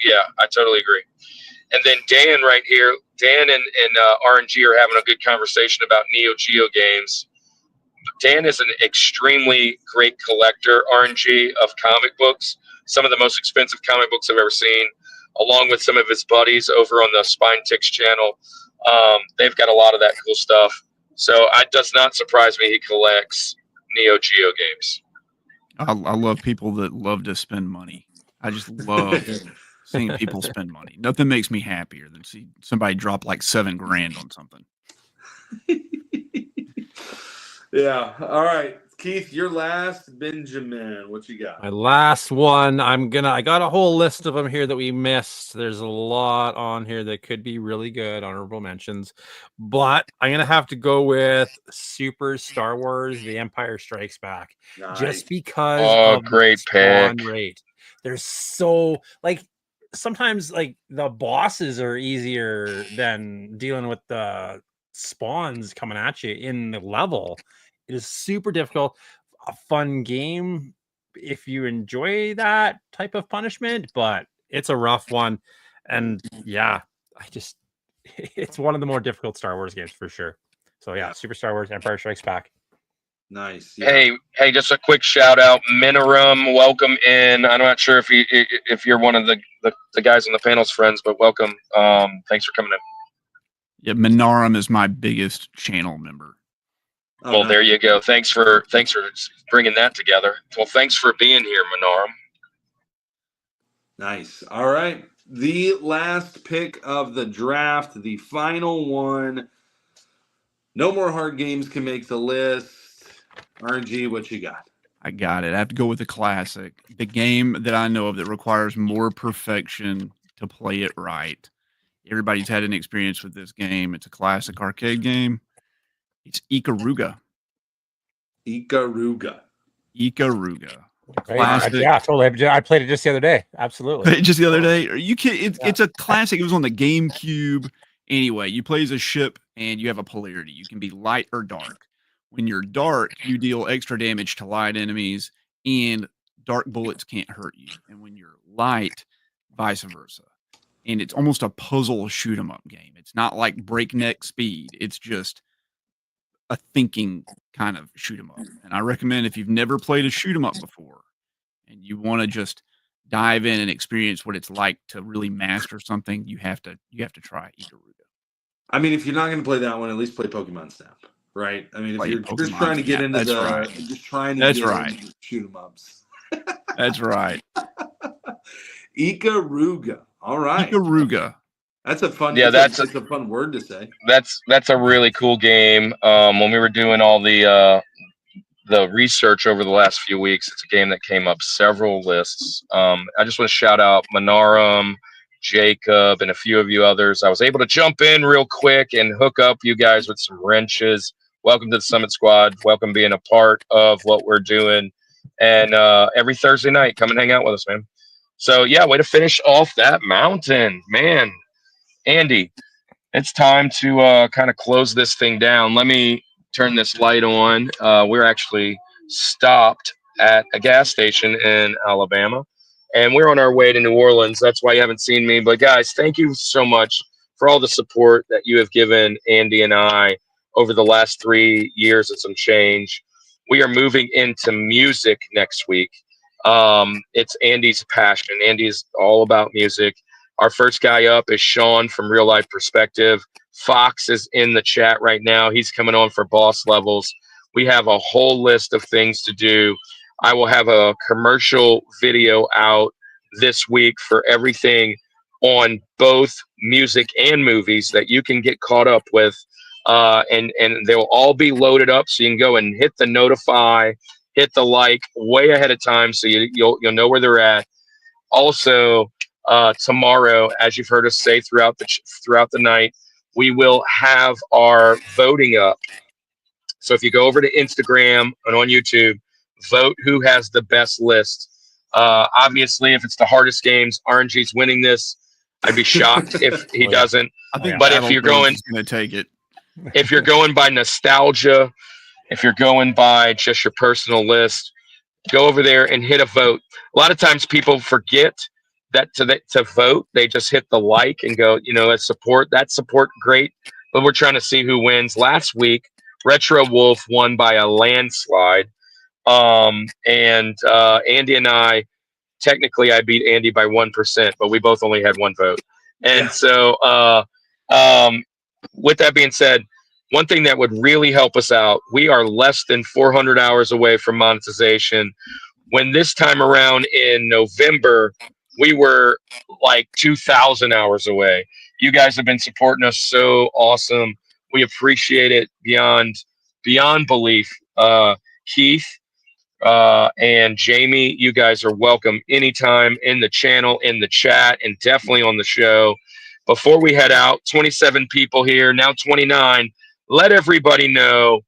Yeah, I totally agree. And then Dan right here, Dan and RNG are having a good conversation about Neo Geo games. Dan is an extremely great collector, RNG, of comic books. Some of the most expensive comic books I've ever seen, along with some of his buddies over on the Spine Ticks channel. They've got a lot of that cool stuff. So it does not surprise me he collects Neo Geo games. I love people that love to spend money. I just love seeing people spend money. Nothing makes me happier than see somebody drop like $7 grand on something. Yeah. All right. Keith, your last Benjamin. What you got? My last one. I got a whole list of them here that we missed. There's a lot on here that could be really good, honorable mentions. But I'm going to have to go with Super Star Wars The Empire Strikes Back. Nice. Just because of great the spawn pick. rate. There's so like sometimes like the bosses are easier than dealing with the spawns coming at you in the level. It is super difficult. A fun game if you enjoy that type of punishment, but it's a rough one. And yeah, it's one of the more difficult Star Wars games for sure. So yeah, Super Star Wars Empire Strikes Back. Nice. Yeah. Hey, just a quick shout out, Minorum, welcome in. I'm not sure if you're one of the guys on the panel's friends, but welcome. Thanks for coming in. Yeah, Minorum is my biggest channel member. Oh, Well, nice. there you go. Thanks for bringing that together. Well, thanks for being here, Minorum. Nice. All right. The last pick of the draft, the final one. No more hard games can make the list. RNG, what you got? I got it. I have to go with the classic. The game that I know of that requires more perfection to play it right. Everybody's had an experience with this game. It's a classic arcade game. It's Ikaruga. Ikaruga. Classic. Yeah, totally. I played it just the other day. Absolutely. Just the other day. It's a classic. It was on the GameCube. Anyway, you play as a ship and you have a polarity. You can be light or dark. When you're dark, you deal extra damage to light enemies, and dark bullets can't hurt you. And when you're light, vice versa. And it's almost a puzzle shoot 'em up game. It's not like breakneck speed. It's just a thinking kind of shoot 'em up. And I recommend if you've never played a shoot 'em up before and you want to just dive in and experience what it's like to really master something, you have to try Ikaruga. I mean, if you're not going to play that one, at least play Pokemon Snap, right? I mean, if Play you're Pokemon just trying to get Snap, into that's the, right. just trying to That's get right. into shoot 'em ups. That's right. Ikaruga. All right. Ikaruga. That's a fun. Yeah, it's a fun word to say. That's a really cool game. When we were doing all the research over the last few weeks, it's a game that came up several lists. I just want to shout out Manarum, Jacob, and a few of you others. I was able to jump in real quick and hook up you guys with some wrenches. Welcome to the Summit Squad. Welcome being a part of what we're doing. And every Thursday night, come and hang out with us, man. So yeah, way to finish off that mountain, man. Andy, it's time to kind of close this thing down. Let me turn this light on. We're actually stopped at a gas station in Alabama, and we're on our way to New Orleans. That's why you haven't seen me. But guys, thank you so much for all the support that you have given Andy and I over the last 3 years and some change. We are moving into music next week. It's Andy's passion. Andy's all about music. Our first guy up is Sean from Real Life Perspective. Fox is in the chat right now. He's coming on for Boss Levels. We have a whole list of things to do. I will have a commercial video out this week for everything on both music and movies that you can get caught up with. And they'll all be loaded up, so you can go and hit the notify, hit the like way ahead of time, so you'll know where they're at. Also, tomorrow, as you've heard us say throughout the night, we will have our voting up. So if you go over to Instagram and on YouTube, vote who has the best list. Obviously, if it's the hardest games, RNG's winning this. I'd be shocked if he doesn't. I think, but if you're going to take it, if you're going by nostalgia, if you're going by just your personal list, go over there and hit a vote. A lot of times people forget that to vote, they just hit the like and go, let's support. That support, great. But we're trying to see who wins. Last week, Retro Wolf won by a landslide. And Andy and I, technically I beat Andy by 1%, but we both only had one vote. And so with that being said, one thing that would really help us out, we are less than 400 hours away from monetization. When this time around in November, we were like 2,000 hours away. You guys have been supporting us so awesome. We appreciate it beyond belief. Keith and Jamie, you guys are welcome anytime in the channel, in the chat, and definitely on the show. Before we head out, 27 people here, now 29. Let everybody know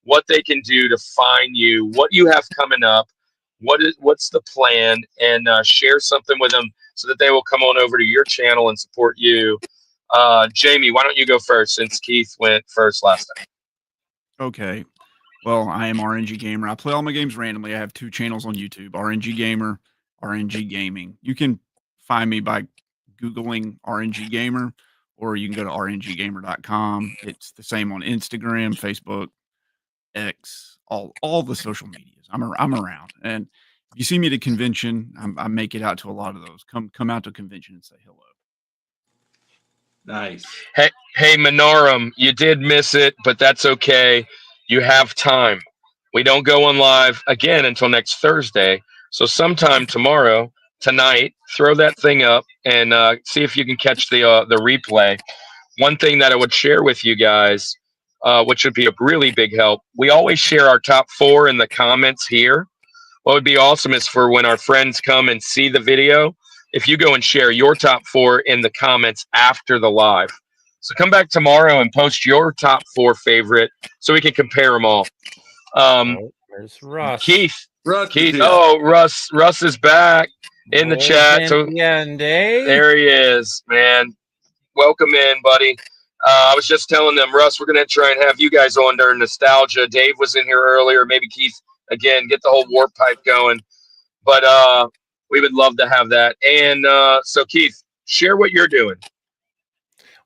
what they can do to find you, what you have coming up, what's the plan, and share something with them so that they will come on over to your channel and support you. Jamie, why don't you go first since Keith went first last time? Okay. Well, I am RNG Gamer. I play all my games randomly. I have 2 channels on YouTube, RNG Gamer, RNG Gaming. You can find me by Googling RNG Gamer, or you can go to rnggamer.com. It's the same on Instagram, Facebook, X, all the social medias. I'm around. And if you see me at a convention, I make it out to a lot of those. Come out to a convention and say hello. Nice. Hey, Minorum, you did miss it, but that's okay. You have time. We don't go on live again until next Thursday. So sometime tomorrow, tonight, throw that thing up and see if you can catch the replay. One thing that I would share with you guys, which would be a really big help, we always share our top 4 in the comments here. What would be awesome is for when our friends come and see the video, if you go and share your top 4 in the comments after the live. So come back tomorrow and post your top 4 favorite so we can compare them all. There's Russ. Keith. Keith. Oh, Russ is back in the chat. So there he is, man. Welcome in, buddy. I was just telling them, Russ, we're going to try and have you guys on during nostalgia. Dave was in here earlier. Maybe Keith, again, get the whole warp pipe going. But we would love to have that. And so, Keith, share what you're doing.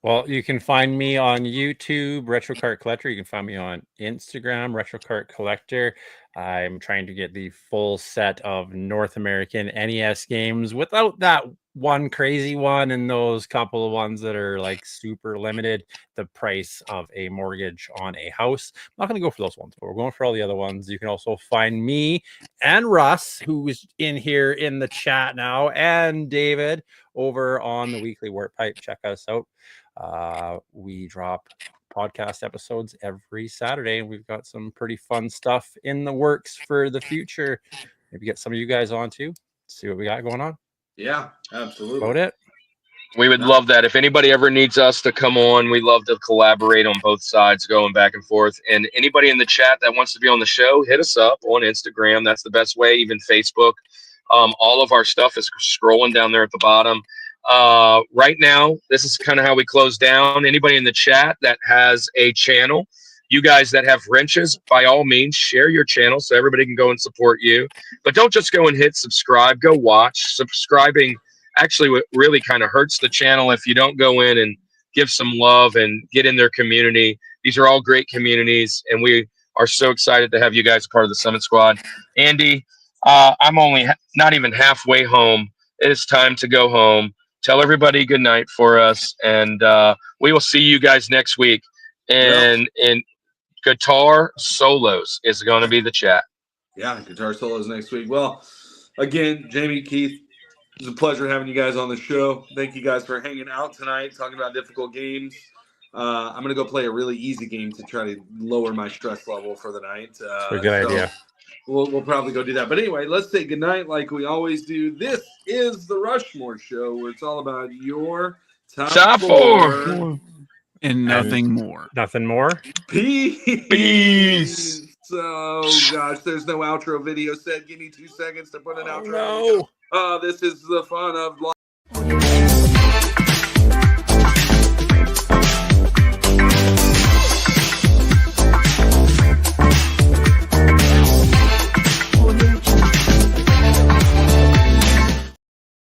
Well, you can find me on YouTube, Retrocart Collector. You can find me on Instagram, Retrocart Collector. I'm trying to get the full set of North American NES games without that one crazy one and those couple of ones that are like super limited, the price of a mortgage on a house. I'm not going to go for those ones, but we're going for all the other ones. You can also find me and Russ, who's in here in the chat now, and David over on the Weekly Warp Pipe. Check us out. We drop podcast episodes every Saturday, and we've got some pretty fun stuff in the works for the future. Maybe get some of you guys on too, see what we got going on. Yeah, absolutely. About it. We would love that. If anybody ever needs us to come on, we love to collaborate on both sides, going back and forth. And anybody in the chat that wants to be on the show, hit us up on Instagram. That's the best way. Even Facebook. All of our stuff is scrolling down there at the bottom. Right now, this is kind of how we close down. Anybody in the chat that has a channel, you guys that have wrenches, by all means, share your channel so everybody can go and support you. But don't just go and hit subscribe. Go watch. Subscribing actually really kind of hurts the channel if you don't go in and give some love and get in their community. These are all great communities, and we are so excited to have you guys part of the Summit Squad. Andy, I'm only not even halfway home. It is time to go home. Tell everybody good night for us, and we will see you guys next week. And guitar solos is going to be the chat. Yeah, guitar solos next week. Well, again, Jamie, Keith, It's a pleasure having you guys on the show. Thank you guys for hanging out tonight, talking about difficult games. I'm going to go play a really easy game to try to lower my stress level for the night. It's a good idea. We'll probably go do that. But anyway, let's say goodnight like we always do. This is the Rushmore Show, where it's all about your top four. And nothing more. Nothing more. Peace. Oh, gosh, there's no outro video set. Give me 2 seconds to put an outro. No. Oh, this is the fun of life.